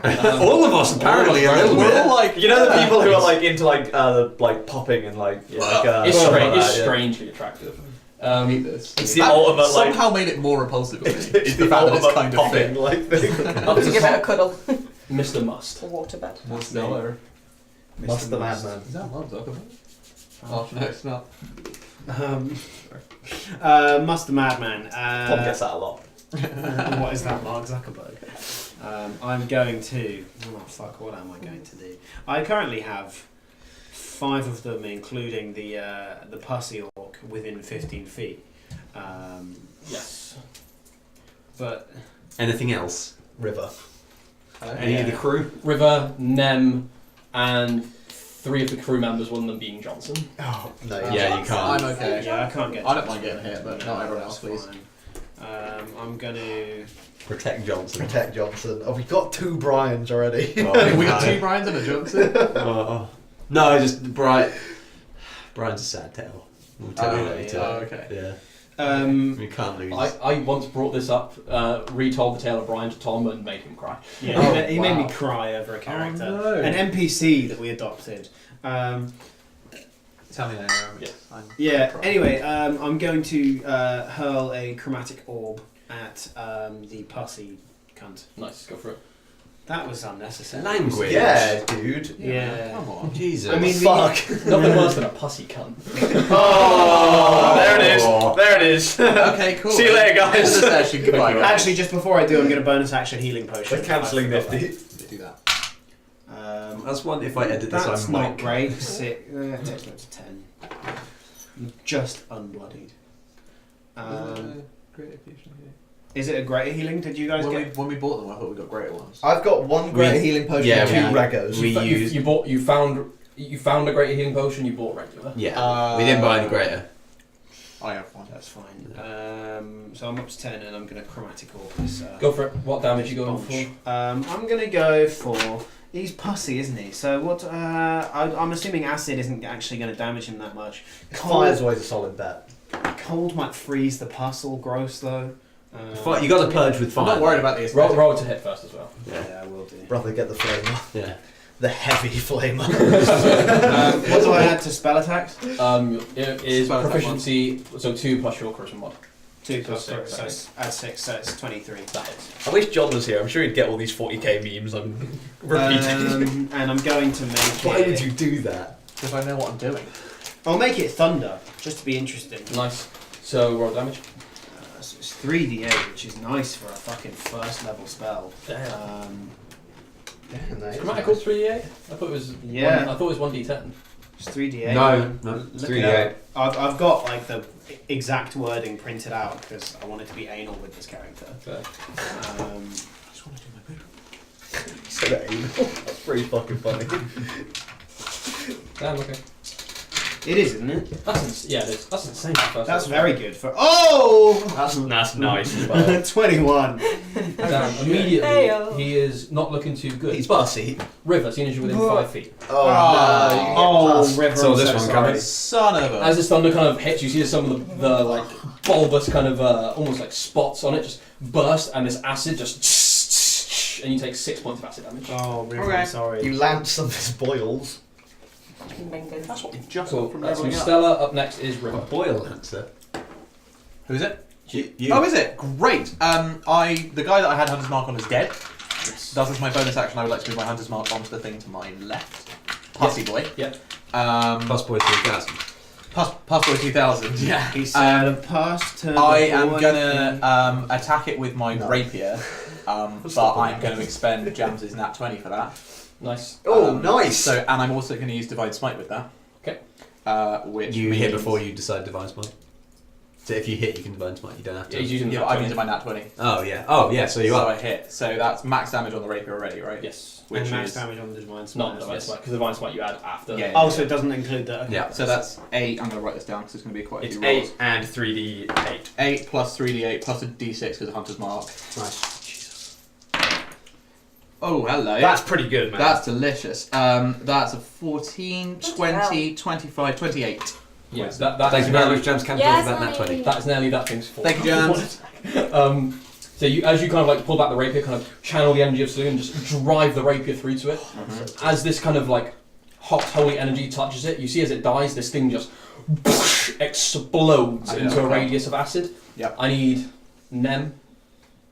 All of us apparently a little We're bit. all like, You know the people who are like into like popping and It's stuff like it's that, yeah. strangely attractive. I hate this. It's the ultimate like. Somehow made it more repulsive. It's It's the the fact that it's ultimate kind of popping fit. like thing. Up to To give it a top, cuddle. Mr. Must. Or waterbed. What's the other? Must the madman. Is that Mark Zuckerberg? Oh, no, it's not. Must the Madman. Tom gets that a lot. What is that, Mark Zuckerberg? I'm going to. Oh fuck! What am I going to do? I currently have 5 of them, including the pussy orc, within 15 feet. Yes. But Anything else? River. Any of the crew? River, Nem, and 3 of the crew members, one of them being Johnson. Oh, no. Yeah, you can't. I'm okay. yeah, I can't get. I don't mind getting hit, but not everyone else, that's please. fine. I'm going to. Protect Johnson. Protect Johnson. Oh, we've got 2 Bryans already. Oh, We got no. 2 Brians and a Johnson. No, just Brian's a sad tale. We'll tell you later. Oh, okay. Yeah. We can't lose. I once brought this up, retold the tale of Brian to Tom, and made him cry. Yeah, Oh, he made me wow. cry over a character, no. an NPC that we adopted. Tell me now. Yeah. Yeah. Anyway, I'm going to hurl a chromatic orb at the pussy cunt. Nice, go for it. That was unnecessary. Language. Yeah, dude. Yeah. Come on. Jesus. I mean, Fuck. Nothing worse than a pussy cunt. Oh, there it is. There it is. Okay, cool. See you later, guys. This is actually goodbye, guys. Actually, just before I do, I'm going to bonus action healing potion. We're cancelling I forgot Nifty. Do that. that. That's one. If I edit this, That's I'm not Mike. great. It takes me up to 10. I'm just unbloodied. Great infusion here. Is it a greater healing? Did you guys get? When we bought them, I thought we got greater ones. I've got 1 greater We- healing potion yeah, and 2 we- regos. we- used- You found a greater healing potion. You bought regular. Yeah. We didn't buy any greater. I have one. That's fine. So I'm up to 10, and I'm going to chromatic orb this. Go for it. What damage are you going bunch. for? I'm going to go for. He's pussy, isn't he? So what? I'm assuming acid isn't actually going to damage him that much. Fire's always a solid bet. Cold might freeze the pus all gross though. You got to purge with fire. I'm not worried about the Roll, aesthetic. roll to hit first as well. Yeah, I will do. Brother, get the flamer. Yeah. The heavy flamer. What do I add to spell attacks? It is Spell attack proficiency, so 2 plus your charisma mod. 2 plus So 6, so it's add 6, so it's 23. That hits. I wish John was here. I'm sure he'd get all these 40k memes I'm repeating. And I'm going to make Why it. would you do that? Because I know what I'm doing. I'll make it thunder, just to be interesting. Nice. So roll damage. So it's 3d8, which is nice for a fucking first level spell. Damn. Damn, that is Grammatical nice. 3d8? I thought it was Yeah. I thought it was 1d10. It's 3d8. No, it's Look 3d8. it up. I've got like the exact wording printed out because I wanted to be anal with this character. Okay. Um, Just want to do my boo. So that that's pretty fucking funny. Damn, okay. it is, isn't it? Yeah, it is. That's insane for first That's level. very good for. Oh! That's nice as well. 21. Damn, immediately Heyo. he is not looking too good. He's But bossy. River, seeing as you're within 5 feet. Oh, River. So I'm this so one sorry. coming. Son of a. As this thunder kind of hits, you see some of the like bulbous kind of almost like spots on it just burst, and this acid just and you take 6 points of acid damage. Oh, River, Okay. I'm sorry. You land some of his boils. Binging. That's what we just Cool. got from That's from leveling up. Stella. Up next is A River. boil answer. Who is it? You. Oh, is it? Great. The guy that I had Hunter's Mark on is dead. Yes. Thus, as my bonus action, I would like to move my Hunter's Mark onto the thing to my left. Pussy boy. Yep. Plus boy 3000. Puss boy 2000. Yeah. He said, pass to. I the am boy gonna attack it with my No. rapier, but I'm going to expend Jams's nat 20 for that. Nice. Oh, nice! So, and I'm also going to use Divide Smite with that. Okay. Which You means, hit before you decide Divine Smite. So if you hit, you can Divine Smite. You don't have to. He's using Yeah, the but I'm using my nat 20. Oh yeah. Oh yeah. So you So are. I hit. So that's max damage on the rapier already, right? Yes. Which and max is damage on the divine Not smite. the Divine Smite, because the Divine Smite you add after. Yeah. Oh, so it doesn't include that. Okay. Yeah. So that's 8. I'm going to write this down because it's going to be quite a It's few rolls. 8 and 3d8. 8 plus 3d8 plus a d6 because of Hunter's Mark. Nice. Oh, hello. That's pretty good, man. That's delicious. That's a 14, 20, 25, 28. Yes. Thank you very much, James Cantor, Yes, for that nat 20. honey. That's nearly that thing's full. Thank you, James. So you, as you kind of like pull back the rapier, kind of channel the energy of Saloon and just drive the rapier through to it. As this kind of like hot holy energy touches it, you see as it dies, this thing just explodes into a radius of acid. Yep. I need Nem,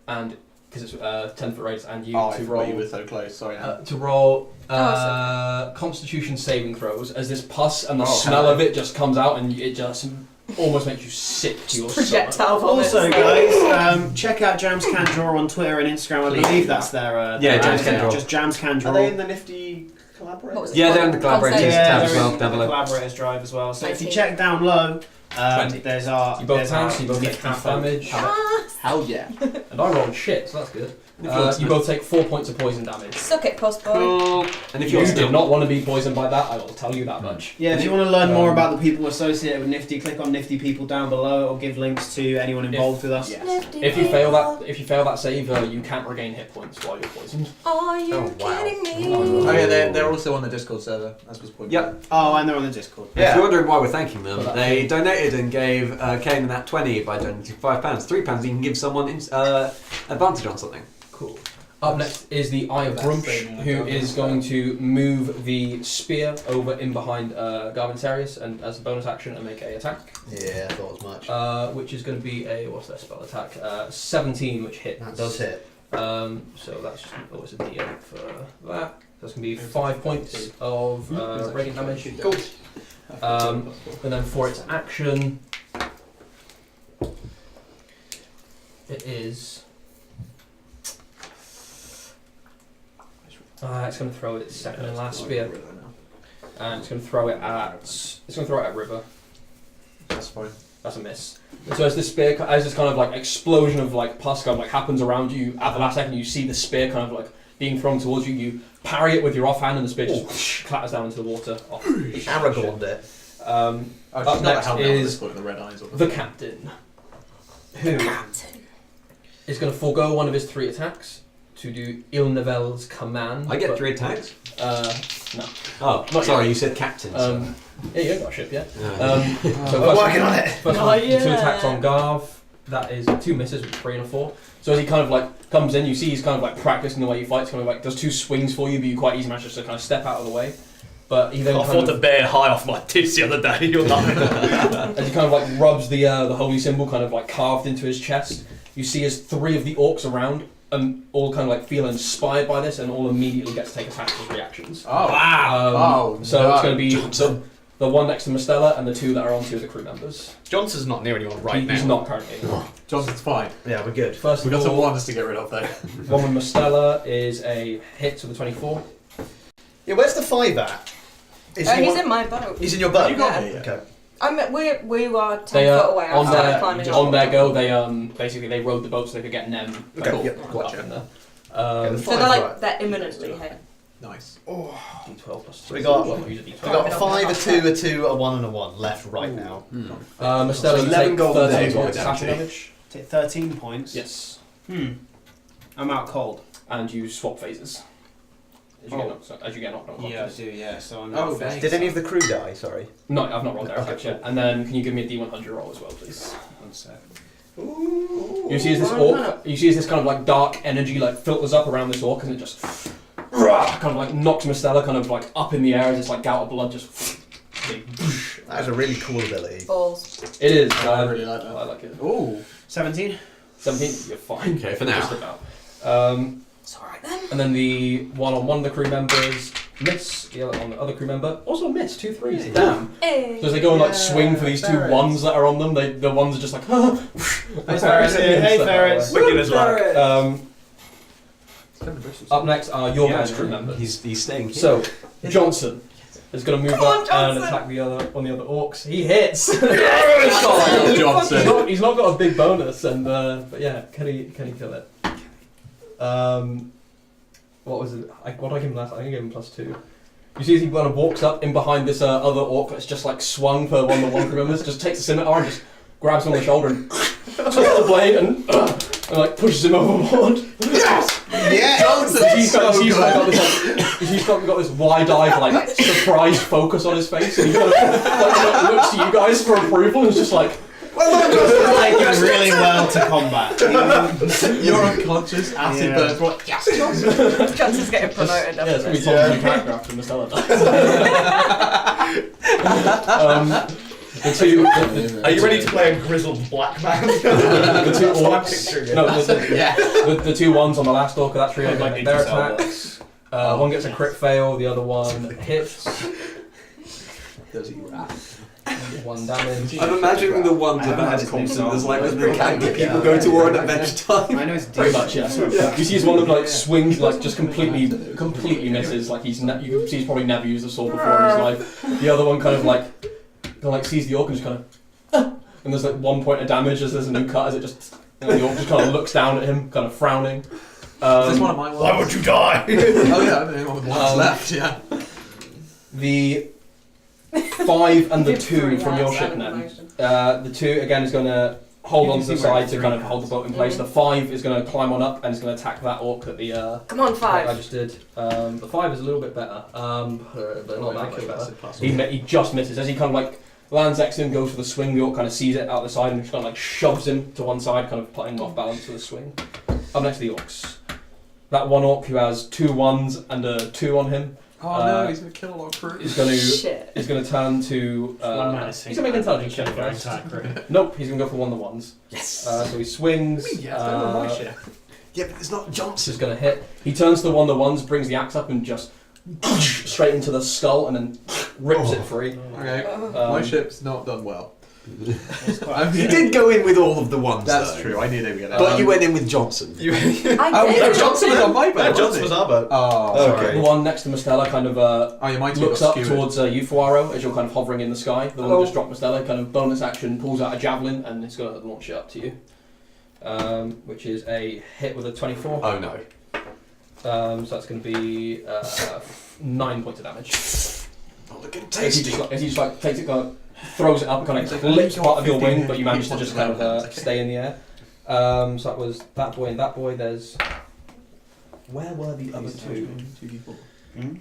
and because it's 10-foot radius, and you Oh, I to forgot roll. you were so close. Sorry. To roll Oh, Constitution saving throws as this pus and the Oh, smell hello. of it just comes out and it just almost makes you sick to your stomach. Projectile vomits. Also, guys, check out Jams Can Draw on Twitter and Instagram. I believe that's their. Yeah, their Jams Can Draw. Just Jams Can Draw. Are they in the nifty What collaborator? was it Yeah, called? they're in the collaborators Concept. tab Yeah, as they're well, in down the below. collaborators drive as well. So if you 19. check down low, 20. there's our. You both there's our pass, you both take half damage. Hell yeah. And I rolled shit, so that's good. If you want You to- both take 4 points of poison damage. Suck it, post boy. Cool. And if You you're did still not want to be poisoned by that, I will tell you that much. Yeah, if you want to learn more Um, about the people associated with Nifty, click on Nifty People down below, or give links to anyone involved with us. Yes. If you fail that save, you can't regain hit points while you're poisoned. Are you Oh, wow. kidding me? Oh yeah, they're also on the Discord server, as was pointed out. Yep. Oh, and they're on the Discord. If you're wondering why we're thanking them, For that they thing. donated and gave Kane that 20 by donating £5. £3 you can give someone advantage on something. Cool. Up next is the Eye of That's Grumsh, the- who is going to move the spear over in behind Garvin Sarius and as a bonus action and make a attack. Yeah, I thought as much. Which is going to be a, what's their spell attack? 17, which hits. That does hit. So that's just always a D8 for that. That's going to be 5 points of radiant damage. Cool. And then for its action, it is. It's going to throw its second and last spear, and it's going to throw it at River. That's fine. That's a miss. And so as this spear, as this kind of like explosion of like pus kind of like happens around you, at the last second you see the spear kind of like being thrown towards you. You parry it with your offhand, and the spear just clatters down into the water. Off. Aragorned it. Oh, Up she's got next the helmet on is this point, the red eyes. Or the captain, who is going to forego one of his 3 attacks to do Ilnevel's command. I get but, 3 attacks? No. Oh, Not sorry, yet. you said captain. So. Yeah, you ain't got a ship yet. Yeah. So I'm working on it. First Oh, one, yeah. 2 attacks on Garv. That is 2 misses with 3 and a 4. So as he kind of like comes in, you see he's kind of like practicing the way he fights. Kind of like does 2 swings for you, but you quite easily manage just to kind of step out of the way. But he then I kind fought a of, bear high off my tits the other day. You're laughing. as he kind of like rubs the holy symbol kind of like carved into his chest, you see as 3 of the orcs around all kind of like feel inspired by this and all immediately get to take attacks as reactions. Oh, Wow. So it's going to be Johnson. the one next to Mistella and the 2 that are on 2 of the crew members. Johnson's not near anyone right He's now. not currently. Johnson's fine. Yeah, we're good. First We've of got some all, ones to get rid of though. one with Mistella is a hit with a 24. Yeah, where's the 5 at? Is he He's one- in my boat. He's in your boat? You got Yeah. me, yeah. Okay. We were 10 They foot away on outside climbing their up. on their go. They basically they rowed the boat so they could get Nem. Okay, Cool. yep, Up gotcha. in there. Okay, the So they're five's like right. they're imminently hit. Nice. D12 plus 2. We got- Well, use a D12. We got a 5, a 2, a 2, a 1, and a 1 left right now. Mistella, So you 11 take golden 13 days points worth of slashing damage. damage. Take 13 points. Yes, I'm out cold. and you swap phases. As you, Oh. get knocked, as you get knocked unconscious. Yeah, I do. Yeah, so I'm Oh, out dang. Did any of the crew die? Sorry. No, I've not rolled their Okay, effects yet. And then, can you give me a D100 roll as well, please? One sec. You see as this orc, you see as this kind of like dark energy like filters up around this orc, and it just kind of like knocks Mistella kind of like up in the air as this like gout of blood just. That is a really cool ability. Balls. It is. I really like that. I like it. Ooh. 17. 17, you're fine. Okay, for now. Just about. It's alright then. And then the one on one of the crew members miss, the other on the other crew member also miss, 2 3s. Damn. Hey. So as they go and like swing for these 2 ferrets. ones that are on them, the ones are just like, Hey, ferrets here. Hey, ferrets. Beginner's luck. Up next are your guys' crew members. He's staying here. So, Johnson is going to move Come on, up and Johnson! attack the other one of the other orcs. He hits! Oh, Johnson. He's not got a big bonus, and but yeah, can he kill it? What was it? What did I give him last? I think I gave him +2. You see as he kind of walks up in behind this other orc that's just like swung for one of the one crew members, just takes a scimitar and just grabs him on the shoulder and twists the blade and like pushes him overboard. Yeah! Johnson. He's got this wide-eyed, like, surprised focus on his face, and he kind of like, looks to you guys for approval, and is just like, Taking really well to combat. You're unconscious. Acid Yeah. burns. What? Yes, Johnson. Johnson's getting promoted. yeah, it's going to be after this. Tom's new character after Mistella dies. The two, Are you ready to play a grizzled black man? the two That's what I'm orcs, picturing. no, Yeah. the 2 ones on the last orc of that trio, Like like, Ninja their Cell attacks. One gets a crit fail, the other one hits. Does he rat? 1 damage. I'm imagining the ones I that haven't are had as his name constant song. as like when the Pretty candy good, people yeah. go to war at Adventure Time. I know it's Pretty deep. much, yeah. You see as one of them like swings, like just completely misses. Like you can see he's probably never used a sword before in his life. The other one kind of sees the orc and just kind of, and there's like 1 point of damage as there's a new cut as it just, and the orc just kind of looks down at him, kind of frowning. Is this one of my ones? Why would you die? Oh yeah, I'm the only one with ones left. Yeah. The 5 and the Give 2 three from your hours ship out of then. emotion. The 2 again is going to hold You on can to the see where side it's to three kind of has. hold the boat in place. Mhm. The 5 is going to climb on up and is going to attack that orc that the Come on, I 5. just did. The 5 is a little bit better, but not that much better. Plus He just misses as he kind of like lands next to him, goes for the swing. The orc kind of sees it out the side and just kind of like shoves him to one side, kind of putting him off balance with the swing. Up next to the orcs. That one orc who has 2 1s and a 2 on him Oh no, he's gonna kill a lot of crew. is going to Shit. turn to. One man is he's going to make an intelligence check first. Nope, he's going to go for one of the ones. Yes. So he swings. Yeah, it's better than my shit. Yeah, but it's not Johnson. Is going to hit. He turns to one of the ones, brings the axe up, and just straight into the skull, and then rips it free. Okay. Oh. My ship's not done well. You did go in with all of the ones. That's though. true. I knew they were gonna. But you went in with Johnson. I Oh, did. no, Johnson was on my boat. No, wasn't Johnson he? was our boat. Oh, Okay. The one next to Mistella kind of Oh, yeah, my two looks got up skewered. towards you, Fuaro, as you're kind of hovering in the sky. The one Oh. just dropped Mistella, kind of bonus action, pulls out a javelin, and it's going to launch it up to you. Which is a hit with a 24. Oh no. So that's going to be 9 points of damage. Not looking As he just like takes it, kind of throws it up, and kind of clips part of your wing, but you manage to just kind of stay in the air. So that was that boy and that boy. There's where were the other 2? 2d4. Hmm?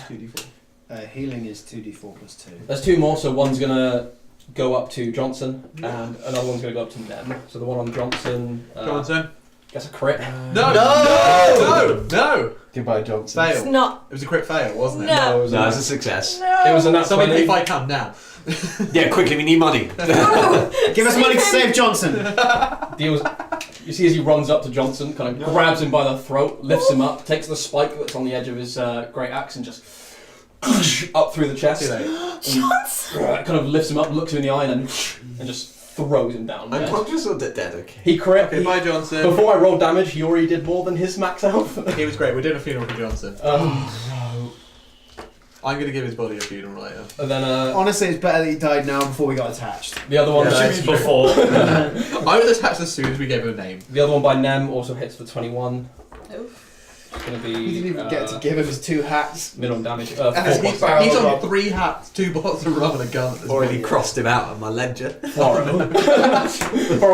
2d4. Healing is 2d4 plus 2. There's 2 more, so one's gonna go up to Johnson, and another one's gonna go up to Nem. So the one on Johnson Johnson. gets a crit. No! No! No! No! Goodbye, Johnson. Fail. It's not. It was a crit fail, wasn't it? No. it was No, a, it's a success. No. it was a nat Somebody 20. if I come now. Yeah, quickly, we need money. Give us money to save Johnson. Deals. You see as he runs up to Johnson, kind of grabs him by the throat, lifts him up, takes the spike that's on the edge of his great axe, and just up through the chest. Johnson! Kind of lifts him up, looks him in the eye, and just throws him down. I'm Yeah. conscious or dead, okay. He crit. Okay, bye Johnson. Before I rolled damage, he already did more than his max health. He was great. We're doing a funeral for Johnson. I'm going to give his body a funeral later. And then Honestly, it's better that he died now before we got attached. the other one, Before. I was attached as soon as we gave him a name. the other one by Nem also hits for 21. Oof. It's going to be We didn't even get to give him his 2 hats. minimum damage. And 4 he's, plus he's on Rob. 3 hats, 2 bottles of rum and a gun. At this Already point. crossed him out on my ledger. Or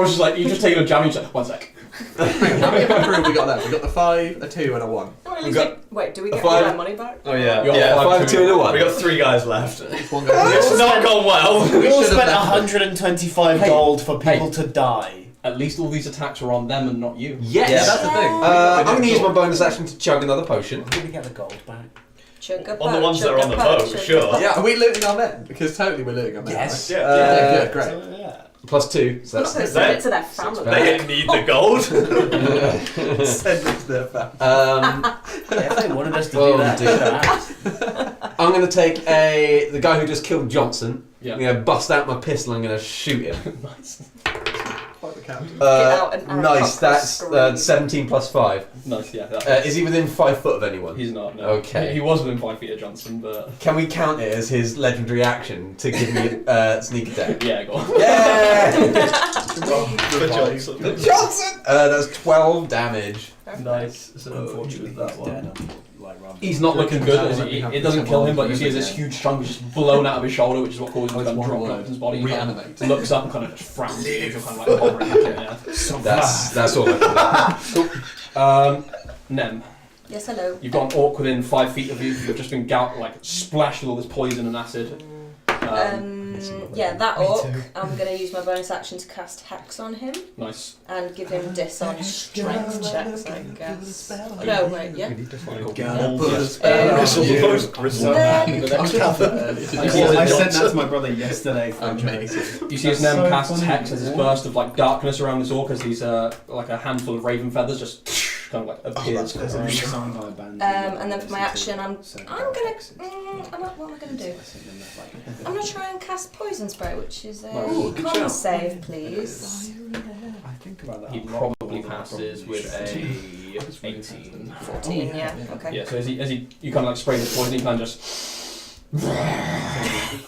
was just like, you just taking a jam, and he's like, 1 sec. Hang on, how many crew have we got left? We got the 5, a 2, and a 1. Oh, at We least got wait, do we get a five- all our money back? Oh yeah. You got Yeah. 5, 2, and a 1. We got 3 guys left. It's one guy. It's not gone well. We all should have spent left 125 Hey. gold for people Hey. to die. At least all these attacks are on them and not you. Yes! Yeah, that's the thing. I'm going to use my bonus action to chug another potion. Did we get the gold back? Chugga On the ones that are on the boat, sure. Yeah. Are we looting our men? Because totally we're looting our men. Yes. Right? Yeah. Yeah, good, great. So, yeah. Plus 2, so Also that's send it to their family. They didn't need the gold. Send it to their family. Yeah, if they wanted us to Oh, do that, dear. they should have. I'm going to take the guy who just killed Johnson. Yeah. I'm going to bust out my pistol and I'm going to shoot him. Nice. Quite the captain. out an arrow Nice, cock that's scream. 17 plus 5. Nice, yeah. That, Is he within 5 foot of anyone? he's not, no. Okay. He was within 5 feet of Johnson, but... Can we count it as his legendary action to give me sneak attack? Yeah, go on. Yeah! For Johnson. Johnson! That's 12 damage. Nice. It's unfortunate that one. Like, He's not looking good. As it doesn't kill him, but you see as this huge chunk is just blown out of his shoulder, which is what causes him to kind of drop out of his body. He kind of Reanimate. looks up and kind of just frowns. As if you're kind of like hovering at him, yeah. That's all I can do. Nem, Yes, hello. you've got an orc within 5 feet of you. You've just been splashed with all this poison and acid. Yeah, that orc, I'm going to use my bonus action to cast Hex on him Nice. and give him dis on strength checks, I guess. No, wait, yeah. I sent that to my brother yesterday. For Amazing. You see as Nem casts Hex as this burst of darkness around this orc as these like a handful of raven feathers just kind of appears. And then for my action, I'm gonna. What am I gonna do? I'm gonna try and cast Poison Spray, which is a con save, please. I think about that. He probably passes with a 18. 14, yeah, okay. Yeah, so as you kind of spray the poison, he kind of just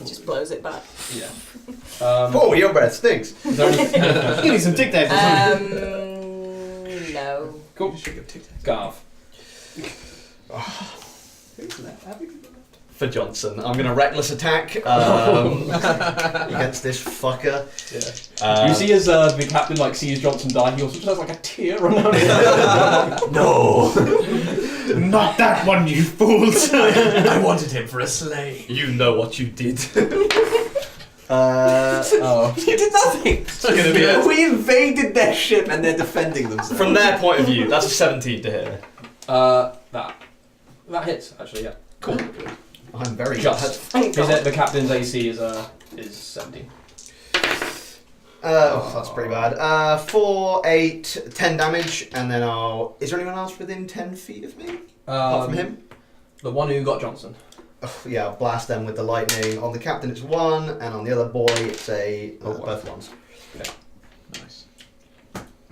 Just blows it back. yeah. Oh, your breath stinks. Is there any, You need some tic tacs or something. No. cool. Garv. For Johnson. I'm gonna reckless attack against this fucker. You see as the captain sees Johnson die, he also just has a tear run down his No! Not that one, you fools! I wanted him for a slave. You know what you did. Oh. You did nothing! Gonna be it. We invaded their ship and they're defending themselves. From their point of view, that's a 17 to hit. That hits actually, yeah. Cool. I'm very Just. Thank God. The captain's AC is 17. that's pretty bad. 4, 8, 10 damage, and then is there anyone else within 10 feet of me? Apart from him? The one who got Johnson. Oh, yeah, I'll blast them with the lightning. On the captain it's 1, and on the other boy it's both ones. Nice.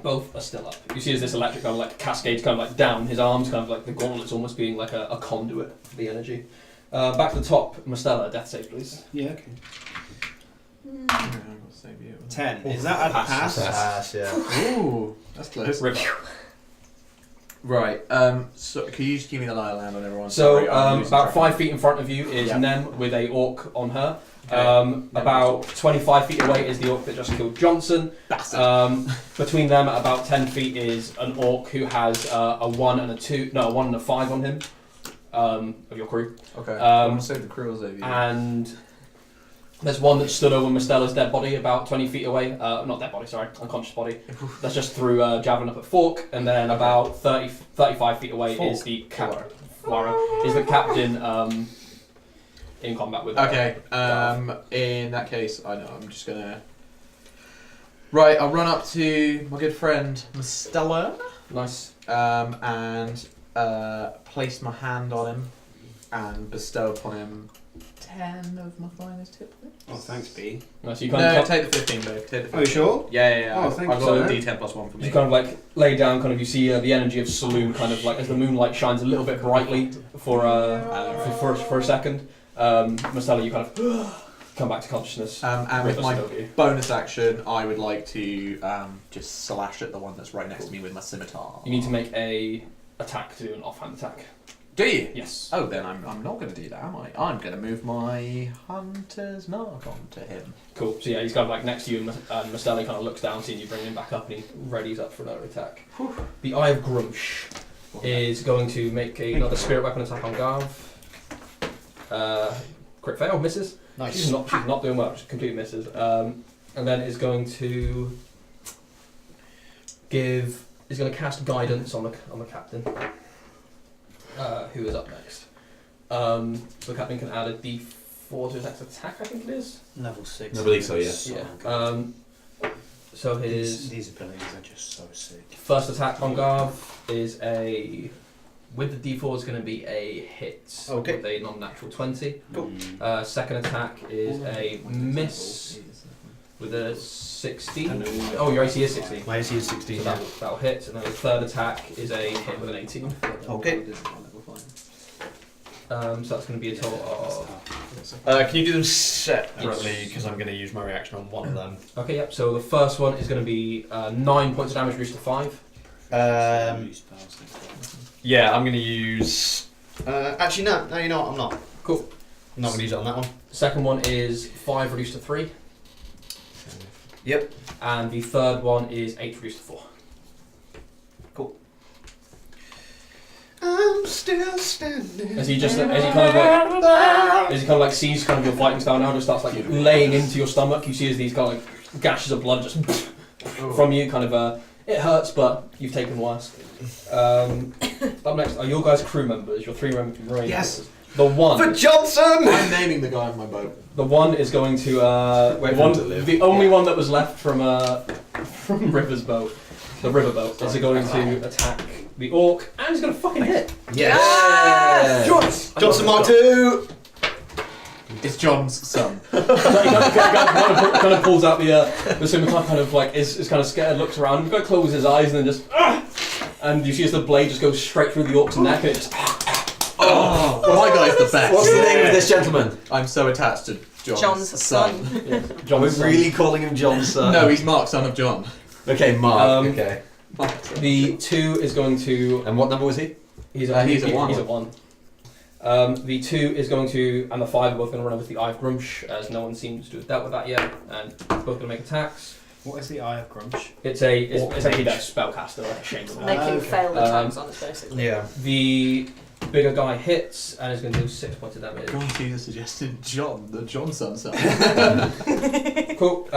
Both are still up. You see as this electric cascades down his arms, the gauntlets almost being like a conduit for the energy. Back to the top, Mastella, death save please. Yeah, okay. Yeah, I've got to save you. 10. Is that a pass? Pass, yeah. Ooh, that's close. River. Right. So, can you just give me the lie of land on everyone? So Sorry, I'm losing about track. 5 feet in front of you is Yeah. Nem with a orc on her. Okay. About 25 feet away is the orc that just killed Johnson. Bastard. Between them, at about 10 feet, is an orc who has a 1 and a 2, no, a 1 and a 5 on him of your crew. Okay. I want to save the crew, I'll save you. And There's one that stood over Mistella's dead body about 20 feet away. Not dead body, sorry, unconscious body. That's just threw a javelin up at Fork, and then about 35 feet away is the captain. Is the captain in combat with? Okay. In that case, I know. I'm just gonna. Right, I'll run up to my good friend Mistella. Nice. And place my hand on him and bestow upon him 10 of my finest hit points. Oh, thanks, B. Nice. You No, take the 15, babe. Take the 15. Oh, you sure? Yeah. Oh, thank I've you, got a sir. D10 plus 1 for me. You kind of like lay down, kind of you see the energy of Saloon kind of like as the moonlight shines a little bit brightly for a second. Mistella, you kind of come back to consciousness. And with my River stow you. bonus action, I would like to just slash at the one that's right next to me with my scimitar. You need to make a attack to do an offhand attack. Do you? Yes. Oh, then I'm not going to do that, am I? I'm going to move my hunter's mark onto him. Cool. So yeah, he's kind of like next to you, and Mistella kind of looks down, seeing you bring him back up, and he readies up for another attack. The Eye of Grumsh is going to make another spirit weapon attack on Garv. Crit fail, misses. Nice. She's not doing well. She completely misses. And then is going to cast guidance on the captain. Who is up next? So the captain can add a D4 to his next attack, I think it is. Level 6. I believe so, yes. Yeah. So his These abilities are just so sick. first attack on Garv is with the D4 is going to be a hit Okay. with a non-natural 20. Cool. Second attack is a miss with a 16. Oh, your AC is 16. My AC is 16. So that'll hit. And then the third attack is a hit with an 18. Okay. So that's going to be a total of... Can you do them separately? Because I'm going to use my reaction on one of them. Okay, yep. So the first one is going to be 9 points of damage reduced to 5. Yeah, I'm going to use. Actually, no, you know what? I'm not. Cool. I'm not going to use it on that one. Second one is 5 reduced to 3. Yep. And the third one is 8 reduced to 4. I'm still standing. As he kind of like sees kind of your fighting style now, just starts like laying into your stomach. You see as these kind of like gashes of blood just from you, kind of it hurts, but you've taken worse. Up next are your guys' crew members, your 3 remaining. Yes. The one. For Johnson! I'm naming the guy on my boat. The one is going to the only one that was left from River's boat, the river boat, is going to attack the orc, and he's going to fucking hit. Yes! Johnson Mark 2! It's John's son. He kind of pulls out the scimitar, kind of like is kind of scared, looks around, he's going to close his eyes, and then just and you see as the blade just goes straight through the orc's neck, and it just Oh, my guy's the best. What's the name of this gentleman? I'm so attached to John's son. We're really calling him John's son. No, he's Mark, son of John. Okay, Mark. Okay. The 2 is going to. And what number was he? He's at 1. He's at 1. The 2 is going to, and the 5 are both going to run over to the Eye of Grumsh, as no one seems to have dealt with that yet, and both going to make attacks. What is the Eye of Grumsh? It's actually their spellcaster, like a shaman. Making failed attacks on us, basically. Yeah. The bigger guy hits and is going to do 6 points of damage. You suggested John, the Johnson son. Cool.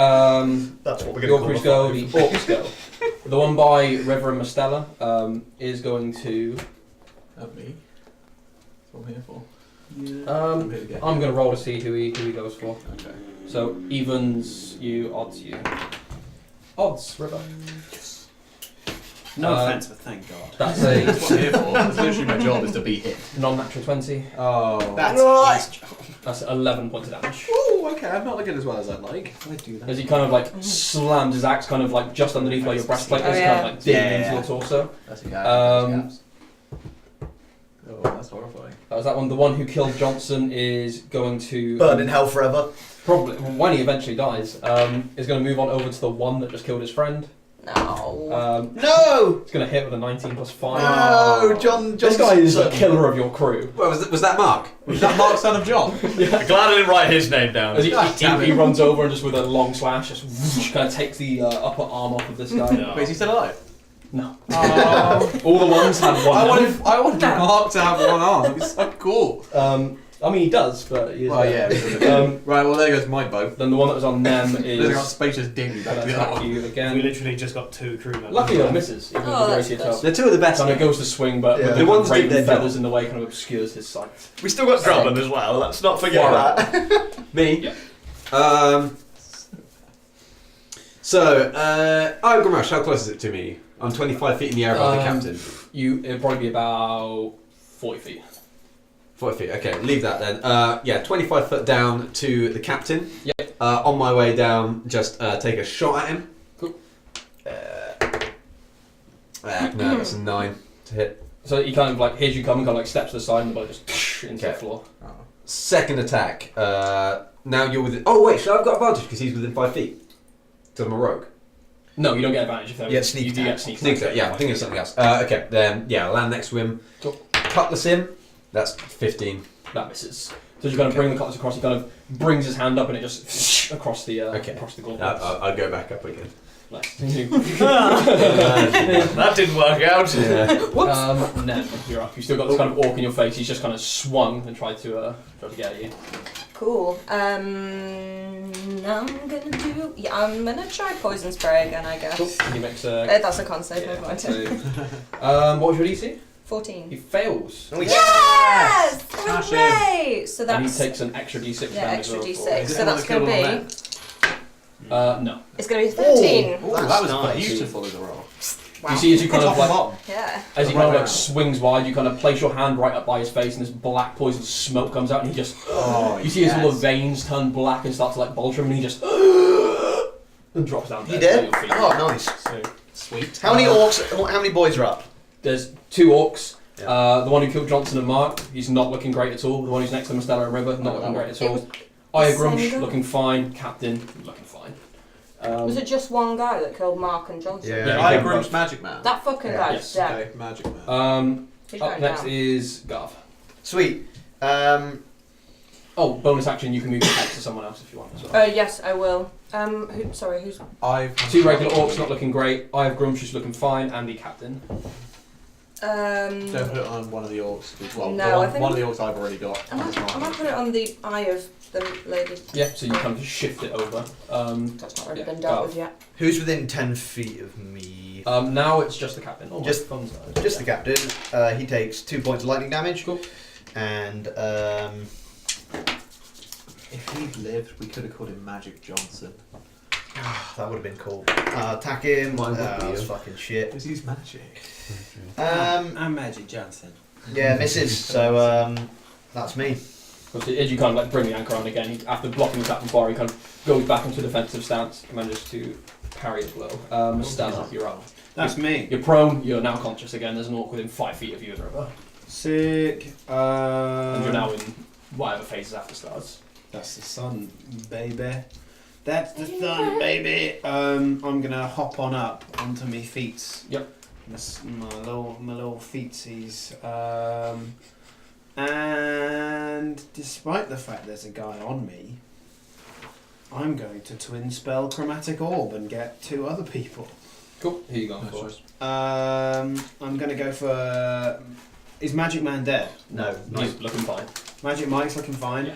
That's what we're The going to orcs go, the orcs go. The one by River and Mistella is going to. Help me. That's what I'm here for. I'm going to roll to see who he goes for. Okay. So evens you, odds you. Odds, River. No offense, but thank God. That's That's what I'm a here for. That's literally my job, is to be hit. non-natural 20. Oh. That's his job. That's 11 points of damage. Ooh, okay, I'm not looking as well as I'd like. I do that. As he kind of like slams his axe kind of like just underneath where your breastplate is, Oh, kind yeah. of like digging Yeah. into your torso. That's a guy. Um, Oh, that's horrifying. That was that one. The one who killed Johnson is going to Burn in hell forever. probably when he eventually dies. Is going to move on over to the one that just killed his friend. No. No! It's going to hit with a 19 plus 5. No! John. This guy is the killer of your crew. Well, was that Mark? Was that Mark, son of John? I'm glad I didn't write his name down. As damn he it. runs over and just with a long slash, just whoosh, kind of takes the upper arm off of this guy. No. Wait, is he still alive? No. Oh. All the ones had one. I wanted Mark to have one arm. That'd be so cool. I mean, he does, but he is Well, there. yeah. Right, well, there goes my bow. Then the one that was on them There's got is spacious dinghy back gonna to the other attack one. you We again. literally just got 2 crew members. Luckily, that misses. Even Oh, with the that's racy good. itself. They're two of the best. Kind of goes to swing, but Yeah. with The the ones that raven did their feathers job. in the way kind of obscures his sight. We still got Drummond as well. Let's not forget Wow. that. Me. So, Gamash, how close is it to me? I'm 25 feet in the air above the captain. It'd probably be about 40 feet. 40 feet, okay, leave that then. 25 foot down to the captain. Yep. On my way down, just take a shot at him. Cool. No, that's a 9 to hit. So he kind of like hears you coming, kind of like steps to the side, and the bullet just into the Okay. floor. Second attack. Now you're within. Oh wait, so I've got advantage because he's within 5 feet. Because I'm a rogue. No, you don't get advantage if they're. Yeah, sneak you do attack. get sneak Sneak attack. attack, yeah, I'm thinking of something else. Okay, then I'll land next to him. Cool. Cutlass him. That's 15. That misses. So you're going to bring the cutlass across. He kind of brings his hand up, and it just across the across the gauntlet. I'll go back up again. Nice. That didn't work out. Yeah. Ned, you're up. You still got this kind of orc in your face. He's just kind of swung and tried to get at you. Cool. I'm gonna try poison spray again, I guess. Cool. He makes a. That's a con save, never mind. What was your DC? 14. He fails. Oh, Yes! Smash Hooray! So And he that's takes an extra D6 yeah, damage. extra roll for- d6. Is it So one that's that going killed to on No. it's going to be 13. Oh, that was nice. beautiful as a roll. Wow. You see as you kind of like Yeah. as he kind of Wow. like swings wide, you kind of place your hand right up by his face, and this black poison smoke comes out, and he just you see his little veins turn black and start to like bulge him, and he just and drops down. He dead did? at your feet. Oh, nice. So Sweet. How many orcs? How many boys are up? there's 2 orcs. The one who killed Johnson and Mark, he's not looking great at all. The one who's next to him, Stella and River, not looking great at It all. was Aya same Grumsh guy? looking fine. Captain looking fine. Was it just one guy that killed Mark and Johnson? Yeah. Yeah, I he Grum's Magic Man. That fucking Yeah. guy's Yes. dead. Okay, Magic Man. He's Up going next down. is Gav. Sweet. Oh, bonus action, you can move your text to someone else if you want as well. Yes, I will. Who's... I've 2 regular orcs not looking great. I have Grumsh who's looking fine, and the captain. Don't put it on one of the orcs. Well, No, I think- one of the orcs I've already got. I might put it on the eye of the lady. Yeah, so you kind of shift it over. That's not really Yeah, been dealt Gav. with yet. Who's within 10 feet of me? Now it's just the captain. Oh, Just- my thumb's out. Just the captain. He takes 2 points of lightning damage. Cool. And If he'd lived, we could have called him Magic Johnson. that would have been cool. Attack him. Mine would be That was you. fucking shit. Because he's magic. I'm Magic Johnson. Yeah, misses. So that's me. Obviously, as you kind of like bring the anchor on again, after blocking the captain's bar, he kind of goes back into a defensive stance, manages to parry the blow. Stella, you're up. That's me. You're prone, you're now conscious again, there's an orc within 5 feet of you and River. Sick. And you're now in whatever phases after starts. That's the sun, baby. That's the sun, baby. I'm gonna hop on up onto me feet. Yep. My little feetsies. And despite the fact there's a guy on me, I'm going to twin spell Chromatic Orb and get 2 other people. Cool, here you go, of course. I'm gonna go for. Is Magic Man dead? No. He's looking fine. Magic Mike's looking fine. Yeah.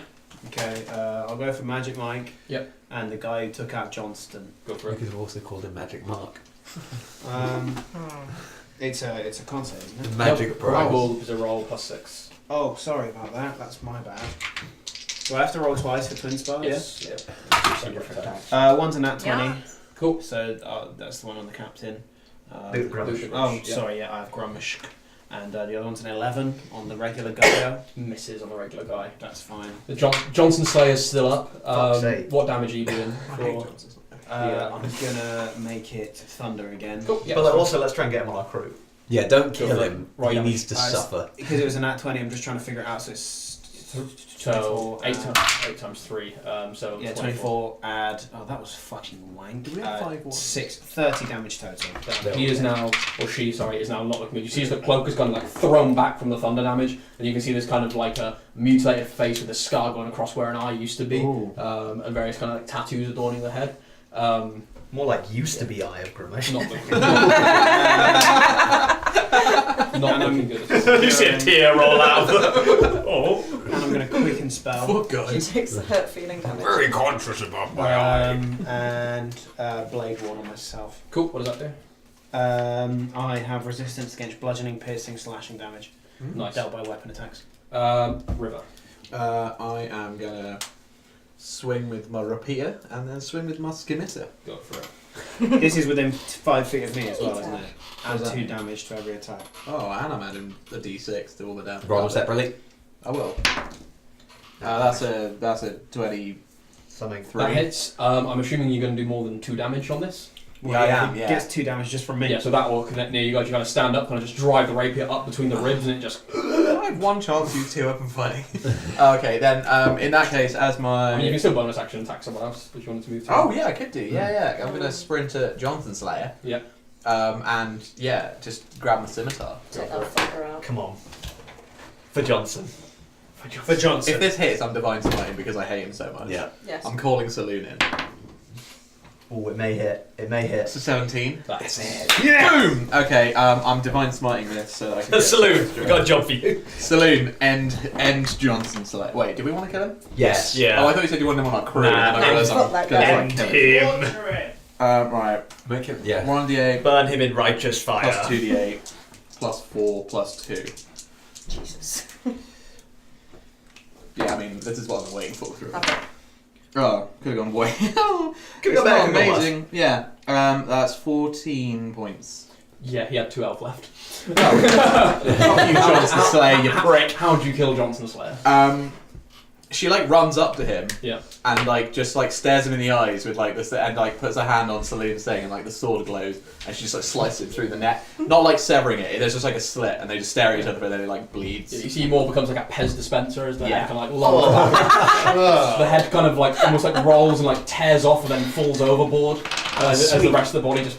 Okay, I'll go for Magic Mike. Yep. And the guy who took out Johnston. Go for We it. could have also called him Magic Mark. It's a concept, isn't it? Magic Nope. Prize. Roll is a roll +6. Oh, sorry about that. That's my bad. Do I have to roll twice for twin spell? Yes. Yep. Yeah. One's a nat 20. Yeah. Cool. So that's the one on the captain. Luke Grumsh. Oh, sorry. Yeah, I have Grumsh. And the other one's an 11 on the regular guy. Misses on the regular guy. That's fine. The Johnson Slayer's still up. Fuck's sake. What damage are you doing? I hate For... Johnson's. I'm gonna make it thunder again. Cool. Yeah. But also, let's try and get him on our crew. Yeah, don't kill Sure. him. Right, He yeah. needs to Guys. suffer. Because it was a nat 20, I'm just trying to figure it out. So it's So 24, 8 times 3. So yeah, 24 add. Oh, that was fucking wank. Do we have 5 ones? 30 damage total. He is now, or she, sorry, is now not looking good. You see as the cloak is kind of like thrown back from the thunder damage, and you can see this kind of like a mutilated face with a scar going across where an eye used to be, and various kind of like tattoos adorning the head. More like used to be Eye of Grimace. Not looking, not looking good at all. You see a tear roll out of the... Oh. And I'm going to quicken spell. Fuck She guys. takes the hurt feeling damage. Very conscious about my eye. And Blade Ward on myself. Cool. What does that do? I have resistance against bludgeoning, piercing, slashing damage Nice. dealt by weapon attacks. River. I am gonna swing with my rapier and then swing with my scimitar. Go for it. This is within 5 feet of me as well, isn't it? And What's that 2 mean? damage to every attack. Oh, and I'm adding a d6 to all the damage. Roll them separately. I will. That's a 20 Something. three. That hits. I'm assuming you're going to do more than 2 damage on this. Yeah, I am. It Yeah. gets 2 damage just from me. Yeah, so that will connect near you guys. You kind of stand up, kind of just drive the rapier up between the ribs, and it just. I have one chance to use 2 weapon fighting. Okay, then in that case, as my. I mean, you can still bonus action attack someone else, but you wanted to move to. Oh yeah, I could do. Yeah. I'm gonna sprint at Johnson Slayer. Yeah. And yeah, just grab my scimitar. Take that fucker out. Come on. For Johnson. For Johnson. If this hits, I'm divine smiting because I hate him so much. Yeah. Yes. I'm calling Saloon in. Oh, it may hit. It may hit. It's a 17. That's Boom! Okay, I'm divine smiting this so that I can. get Saloon, we got a job for you. Saloon, end Johnson Slayer. Wait, do we want to kill him? Yes. Yeah. Oh, I thought you said you wanted him on our crew. Nah, and I realised Fuck I'm that gonna guy. like kill him. Him. Right. Make it. Yeah. 1d8 Burn him in righteous fire. plus 2d8 plus 4 plus 2. Jesus. Yeah, I mean, this is what I've been waiting for through. Okay. Oh, could have gone way. Could It's have not gone better. amazing. Yeah. That's 14 points. Yeah, he had 2 health left. Fuck you, Johnson Slayer, you prick. How would you kill Johnson Slayer? She like runs up to him Yeah. and like just like stares him in the eyes with like this and like puts her hand on Saloon's thing and like the sword glows and she just like slices it through the neck. Not like severing it, there's just like a slit and they just stare at each other and then it like bleeds. Yeah, you see more becomes like a Pez dispenser as the Yeah. head kind of like lowers back. The head kind of like almost like rolls and like tears off and then falls overboard as the rest of the body just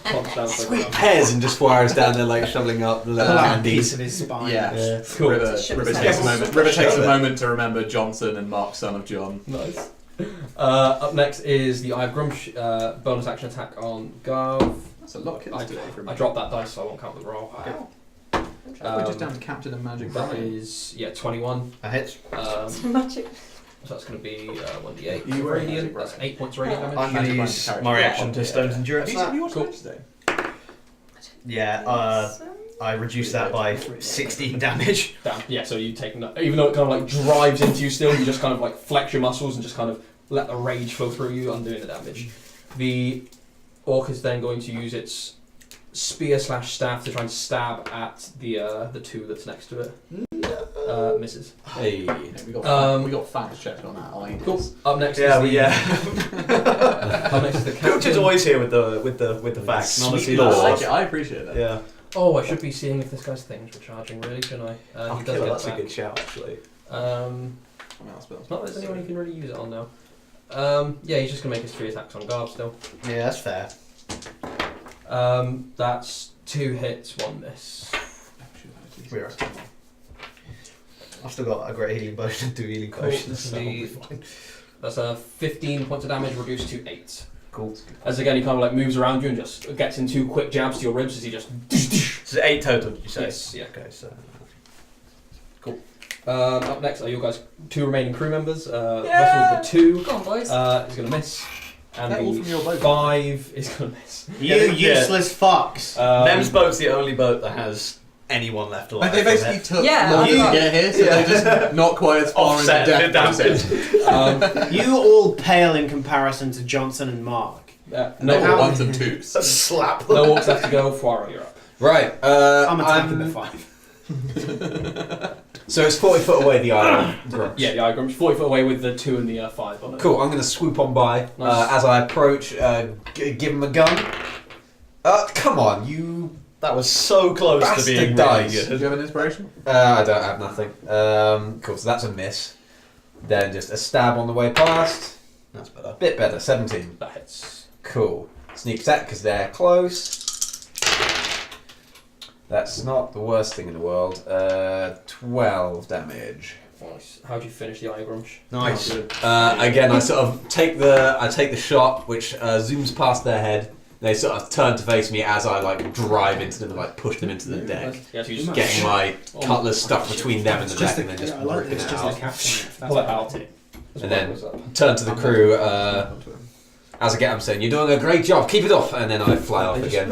plumps down. Sweet Pez and just wires down there like shoveling up the little a piece candies. of his spine. Yeah. Cool. River It's a takes a ship moment. River takes a moment to remember Johnson and Mark, son of John. Nice. Up next is the Eye of Grumsh, bonus action attack on Garv. That's a lot of kills today for me. I dropped that dice, so I won't count the roll. We're just down to Captain and Magic That Brian. is 21. That hits. Magic. So that's going to be 1d8 You were radiant. Magic That's Brian. 8 points radiant damage. I'm going to Magic use Brian my character. reaction to Stone's Endurance. Have you watched Cool. match today? Yeah, I reduced that by 16 damage. Damn. Yeah, so you take even though it kind of like drives into you still, you just kind of like flex your muscles and just kind of let the rage flow through you, undoing the damage. The orc is then going to use its spear/staff to try and stab at the 2 that's next to it. Misses. Hey. Yeah, we got facts checked on that. I Cool. Up next Yeah, is the up next is the Coach is captain. always here with the facts. And honestly, Sweet I that's like it. I appreciate it. yeah. Oh, I should be seeing if this guy's things were charging, really, shouldn't I? Oh, He does killer, get that's a back. good shout, actually. It's not that there's anyone who can really use it on now. Yeah, he's just going to make his 3 attacks on Garb still. Yeah, that's fair. That's 2 hits, 1 miss. We're I've still got a great healing potion and 2 healing Cool, potions. this is So I'll be the- fine. That's 15 points of damage reduced to 8. Cool. As again, he kind of like moves around you and just gets in 2 quick jabs to your ribs as he just. So 8 total, did you say? Yes, yeah. Okay, so. Up next are your guys' 2 remaining crew members. Vessel with the 2 Come on, boys. is going to miss. And They're all the from your boat. 5 is going to miss. You Yeah. useless fucks. Them's boat's the only boat that has anyone left alive. Like they from basically it. took Yeah, longer I to get here, so they're just not quite as far Offset into the death damage. process. You all pale in comparison to Johnson and Mark. No No, ones and twos. A slap. no orcs left to go. Fuaro, you're up. Right. I'm attacking the 5. So it's 40 foot away, the island. Yeah, the Igram's 40 foot away with the 2 and the 5 on it. Cool, I'm going to swoop on by. Nice. As I approach, give him a gun. Come on, you... That was so close to Bastard being really dice. Do good. you have an inspiration? I don't have nothing. Cool, so that's a miss. Then just a stab on the way past. That's better. Bit better, 17. That hits. Cool. Sneak attack because they're close. That's not the worst thing in the world. 12 damage. Nice. How do you finish the Igrumsh? Nice. Again, I sort of take the shot, which zooms past their head, They sort of turn to face me as I like drive into them and like push them into the deck, Yeah, so you just getting my cutlass stuck between them and the deck, and then just I like ripping it's it just out. the captain. pull it out. And then turn to the crew. As I get, I'm saying, "You're doing a great job. Keep it up." And then I fly off again,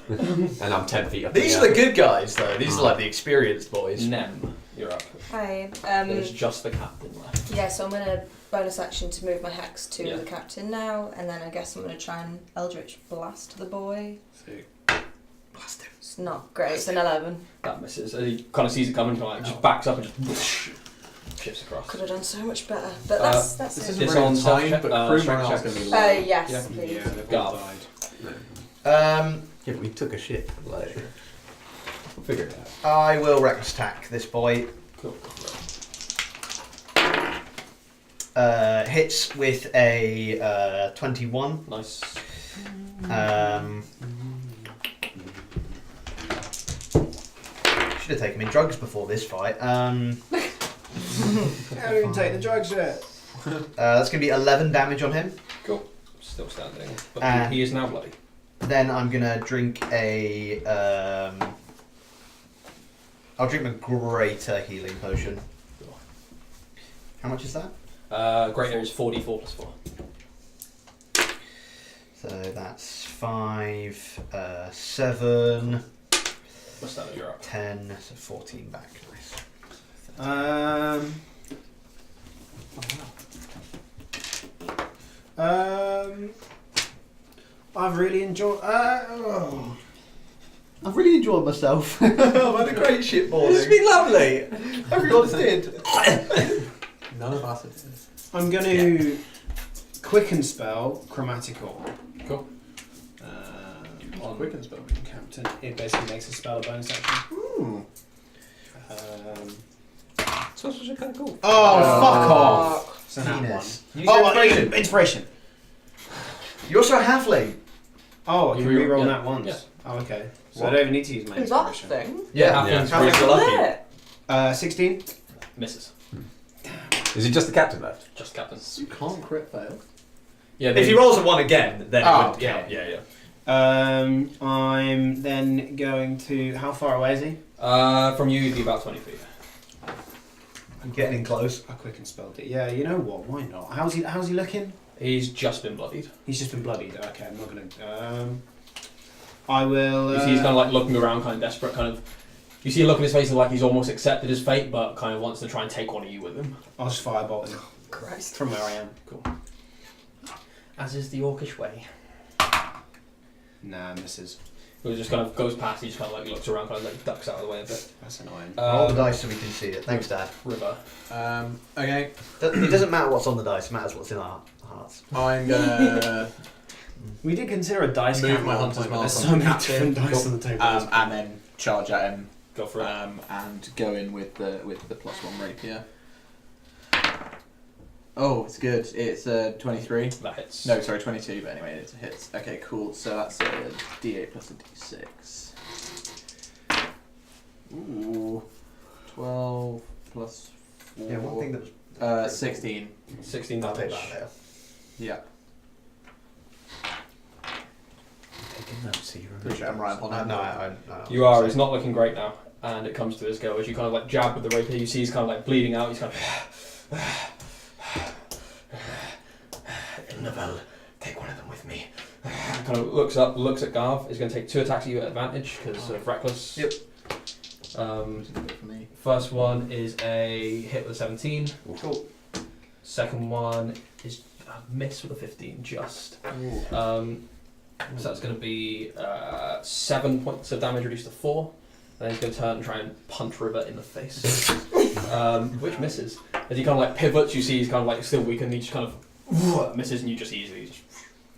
and I'm 10 feet up. These are the good guys, though. These are like the experienced boys. Nem, you're up. Hi. There's just the captain left. Yeah, so I'm going to bonus action to move my hex to Yeah. the captain now, and then I guess I'm going to try and Eldritch Blast the boy. Blast him. It's not great, it's an 11. That misses. He kind of sees it coming, like just backs up and just whoosh, shifts across. Could have done so much better, but that's This it. isn't This really on on time, check, but crew strength morale's check. going to be low. Yes, Yeah. please. Yeah, they've Go. all died. Yeah, but we took a shit. Like, We'll figure it out. I will reckless attack this boy. Cool. Hits with a 21. Nice. Should have taken me drugs before this fight. I didn't take the drugs yet. That's going to be 11 damage on him. Cool. Still standing. But And- he is now bloody. Then I'm going to drink a... I'll drink a greater healing potion. Cool. How much is that? Greater is 4d4 plus 4. So that's 5, 7, What's that? You're up. 10, so 14 back. Nice. I've really enjoyed. I've really enjoyed myself. I've had a great shit morning. this has been lovely. Everyone's did. None of us are. I'm going to quicken spell chromatical. Cool. On quicken spell captain, it basically makes a spell a bonus action. So that's actually kind of cool. Fuck off! So now one. Penis. Use Oh, inspiration. inspiration. You're also a halfling. Oh, I can You re- reroll yeah. that once. Yeah. Oh, okay. So What? I don't even need to use my Is that a inspiration. thing? Yeah, Yeah. Halflings are lucky. Yeah. 16. Misses. Is it just the captain left? Just captain. You can't crit fail. Yeah, If he rolls a 1 again, then it Oh, wouldn't count. Yeah. I'm then going to. How far away is he? From you, it'd be about 20 feet. I'm getting in close. I quicken spelled it. Yeah, you know what? Why not? How's he looking? He's just been bloodied. He's just been bloodied. Okay, I'm not gonna. I will. You see, he's kind of like looking around, kind of desperate, kind of. You see a look in his face of like he's almost accepted his fate, but kind of wants to try and take one of you with him. I'll just firebolt him Christ. from where I am. Cool. As is the orcish way. Nah, misses. He just kind of goes past. He just kind of like looks around, kind of like ducks out of the way a bit. That's annoying. Roll the dice so we can see it. Thanks, Dad. River. Okay. It doesn't matter what's on the dice, it matters what's in our hearts. I'm gonna We did consider a dice move count my at one hunter's point, but mark there's on so the many captain. different dice Cool. on the table. and then charge at him. Go for it. And go in with the +1 rapier. Oh, it's good. It's 23. That hits. No, sorry, 22. But anyway, it hits. Okay, cool. So that's a D8 plus a D6. Ooh, 12 plus 4. Yeah, one thing that was... 16. 16 I'll take damage. that later. Yeah. Taking notes here. Pretty sure I'm right on it. No. You are. It's not looking great now. And it comes to his go as you kind of like jab with the rapier. You see he's kind of like bleeding out. He's kind of. Annabelle, take one of them with me. kind of looks up, looks at Garv. He's going to take 2 attacks at you at advantage because of reckless. Yep. For me. First one is a hit with a 17. Cool. Second one is a miss with a 15, just. So that's going to be 7 points of damage reduced to 4. Then he's going to turn and try and punch River in the face, which misses. As he kind of like pivots, you see he's kind of like still weak, and he just kind of misses, and you just easily.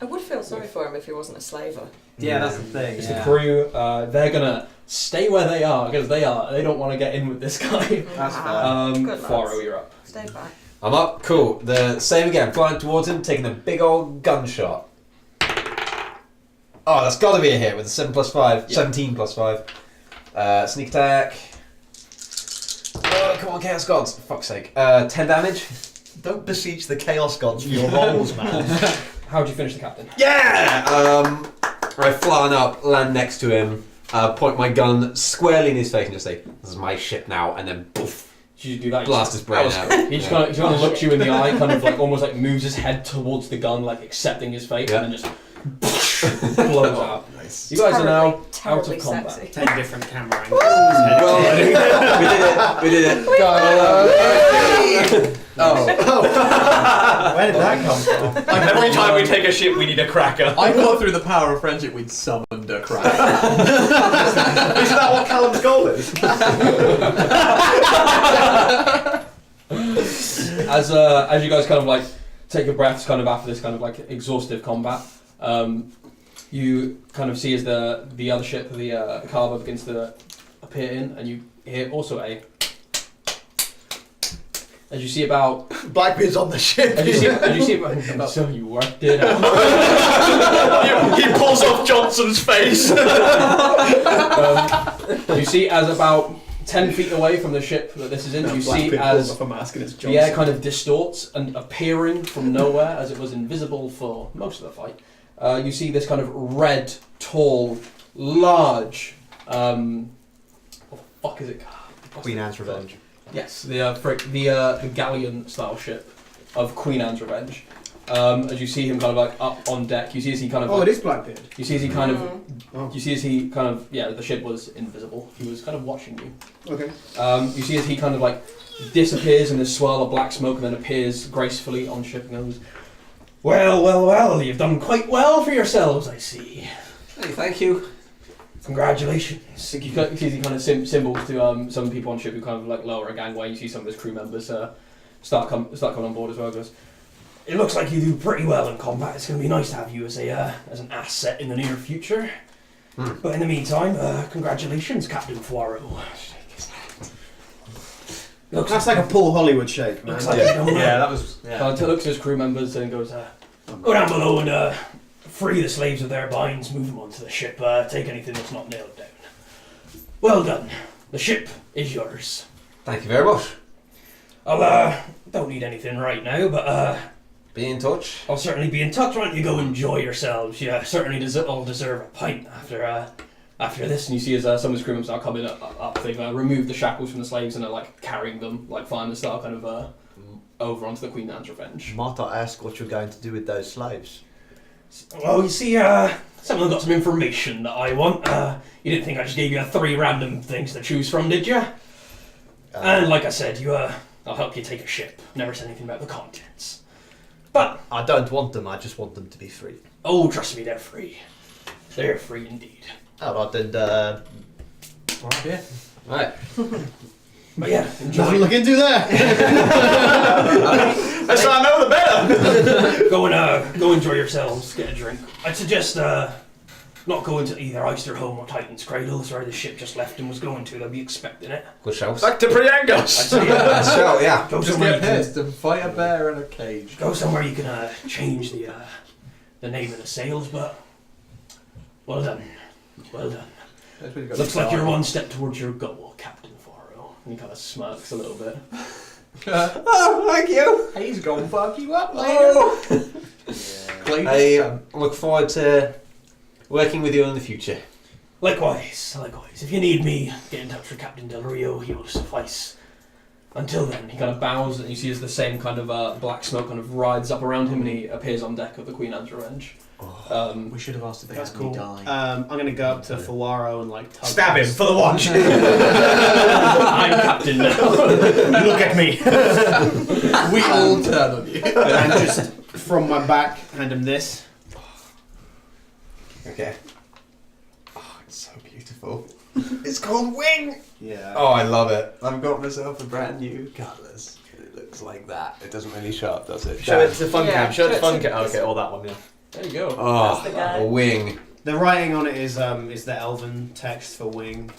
I would feel sorry for him if he wasn't a slaver. Yeah, that's the thing. It's the crew. They're gonna stay where they are because they don't want to get in with this guy. That's fair. Good lads. Faro, you're up. Stay back. I'm up. Cool. The same again. Flying towards him, taking a big old gunshot. Oh, that's got to be a hit with a 7 plus 5. Yeah. 17 plus 5. Sneak attack. Oh, come on, Chaos Gods. For fuck's sake. 10 damage. Don't beseech the Chaos Gods for your rolls, man. How'd you finish the captain? Yeah! I fly up, land next to him, point my gun squarely in his face and just say, "This is my ship now," and then poof. You do that. Blast his brain out. He just kind of looks you in the eye, kind of like almost like moves his head towards the gun, like accepting his fate, and then just blows out. Nice. You guys are now out terribly of combat. sexy. 10 different camera angles. Well, we did it. Oh. Where did that come from? Every time we take a ship, we need a cracker. I thought through the power of friendship we'd summoned a crack. Isn't that what Callum's goal is? As you guys kind of like take your breaths, kind of after this kind of like exhaustive combat, you kind of see as the other ship, the Carver, begins to appear in, and you hear also as you see about Blackbeard's on the ship. as you see about so you worked it out. He pulls off Johnson's face. You see as about 10 feet away from the ship that this is in, you see as a mask and it's the air kind of distorts and appearing from nowhere, as it was invisible for most of the fight. You see this kind of red, tall, large. What the fuck is it? Queen Anne's Revenge. Yes, the galleon style ship of Queen Anne's Revenge. As you see him kind of like up on deck, you see as he kind of. Oh, like, it is Blackbeard. You see as he kind of. Oh. You see as he kind of. Yeah, the ship was invisible. He was kind of watching you. Okay. You see as he kind of like disappears in this swirl of black smoke and then appears gracefully on ship and goes, well, you've done quite well for yourselves, I see. Hey, thank you. Congratulations. You see as he kind of symbols to some people on ship who kind of like lower a gangway. You see some of his crew members start coming on board as well. Goes, it looks like you do pretty well in combat. It's going to be nice to have you as an asset in the near future. But in the meantime, congratulations, Captain Poirot. That's like a Paul Hollywood shake, man. Looks like you've done well. Yeah, that was. Yeah. Looks at his crew members and goes, go down below and free the slaves of their binds, move them onto the ship, take anything that's not nailed down. Well done. The ship is yours. Thank you very much. I'll don't need anything right now, but Be in touch. I'll certainly be in touch. Why don't you go enjoy yourselves? You certainly all deserve a pint after this. And you see as some of his crew members are coming up, they've removed the shackles from the slaves and are like carrying them like fireman style kind of over onto the Queen Anne's Revenge. Might I ask what you're going to do with those slaves? Well, you see, some of them got some information that I want. You didn't think I just gave you 3 random things to choose from, did you? And like I said, I'll help you take a ship. Never said anything about the contents. But I don't want them, I just want them to be free. oh, trust me, they're free. They're free indeed. Alright then, Yeah. Right. But yeah, Nothing enjoy. to look into there. That's how I know the better. Go enjoy yourselves. Get a drink. I'd suggest not going to either Oysterholm or Titan's Cradle. That's where the ship just left and was going to. They'll be expecting it. Good shout. Back to I'd Priangos. say Shout, yeah. go Just somewhere get you can, pissed and fight a bear in a cage. go somewhere you can change the name of the sails. But well done, well done. Looks like you're one step towards your goal, Captain Faro. And he kind of smirks a little bit. Oh, thank you. He's gonna fuck you up Oh. later. I look forward to working with you in the future. Likewise. If you need me, get in touch with Captain Del Rio. He will suffice. Until then, he kind of bows, and you see as the same kind of black smoke kind of rides up around him, and he appears on deck of the Queen Anne's Revenge. We should have asked if they That's had cool. any dye. I'm gonna go up to Fawaro and like tug Stab him for the watch. I'm Captain now. Look at me. We all turn on you. And just from my back, hand him this. Okay. Oh, it's so beautiful. It's called Wing. Yeah. Oh, I love it. I've got myself a brand new cutlass. It looks like that. It doesn't really show up, does it? show it to fun Yeah, cam, show it to show fun it to- cam. Okay, all that one, yeah. There you go. Oh, That's the guy. a wing. The writing on it is the Elven text for wing.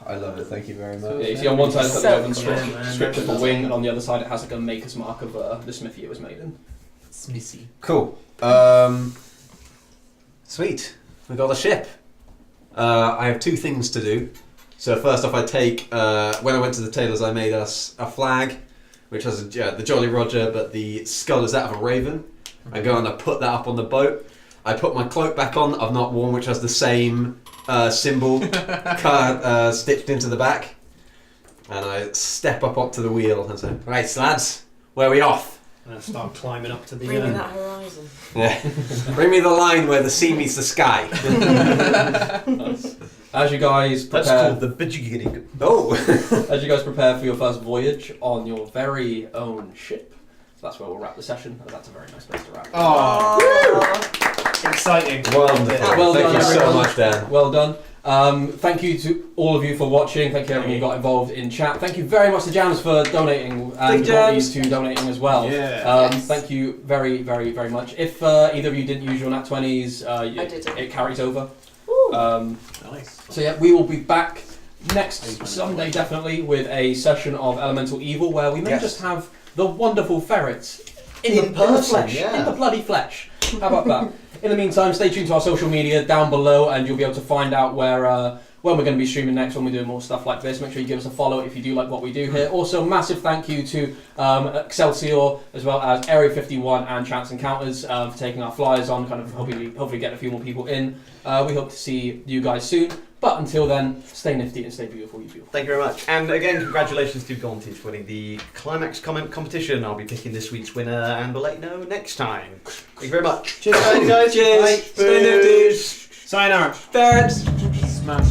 I love it, thank you very much. Yeah, you see on one side it's got the So Elven cool. script of the wing, and on the other side it has like a maker's mark of the smithy it was made in. Smissy. Cool. Sweet. We got a ship. I have 2 things to do. So first off, I take when I went to the tailors, I made us a flag, which has the Jolly Roger, but the skull is that of a raven. I go and I put that up on the boat. I put my cloak back on that I've not worn, which has the same symbol stitched into the back. And I step up onto the wheel and say, right, lads, where are we off? And I start climbing up to the. Bring me that horizon. Yeah. Bring me the line where the sea meets the sky. As you guys prepare, That's called the Bidgigiddy. Oh! as you guys prepare for your first voyage on your very own ship, that's where we'll wrap the session. And that's a very nice place to wrap. Exciting. Wonderful. Well Thank done, you so everyone. much, Dan. Well done. Thank you to all of you for watching. Thank you everyone who got involved in chat. Thank you very much to Jams for donating and Bobby's to donating as well. Yeah. Yes. Thank you very, very, very much. If either of you didn't use your Nat 20s, I didn't. it carries over. Nice. So yeah, we will be back next Sunday definitely with a session of Elemental Evil where we may just have the wonderful ferrets in the person, flesh, yeah. in the bloody flesh. How about that? In the meantime, stay tuned to our social media down below, and you'll be able to find out where when we're going to be streaming next, when we're doing more stuff like this. Make sure you give us a follow if you do like what we do here. Also, massive thank you to Excelsior, as well as Area 51 and Chance Encounters for taking our flyers on, kind of hopefully get a few more people in. We hope to see you guys soon. But until then, stay nifty and stay beautiful, you beautiful. Thank you very much. And again, congratulations to Gauntage for winning the Climax Comment competition. I'll be picking this week's winner and we'll let you know next time. Thank you very much. Cheers, guys. Cheers. Cheers. Bye. Stay nifty. Sayonara. Ferrets. Smash.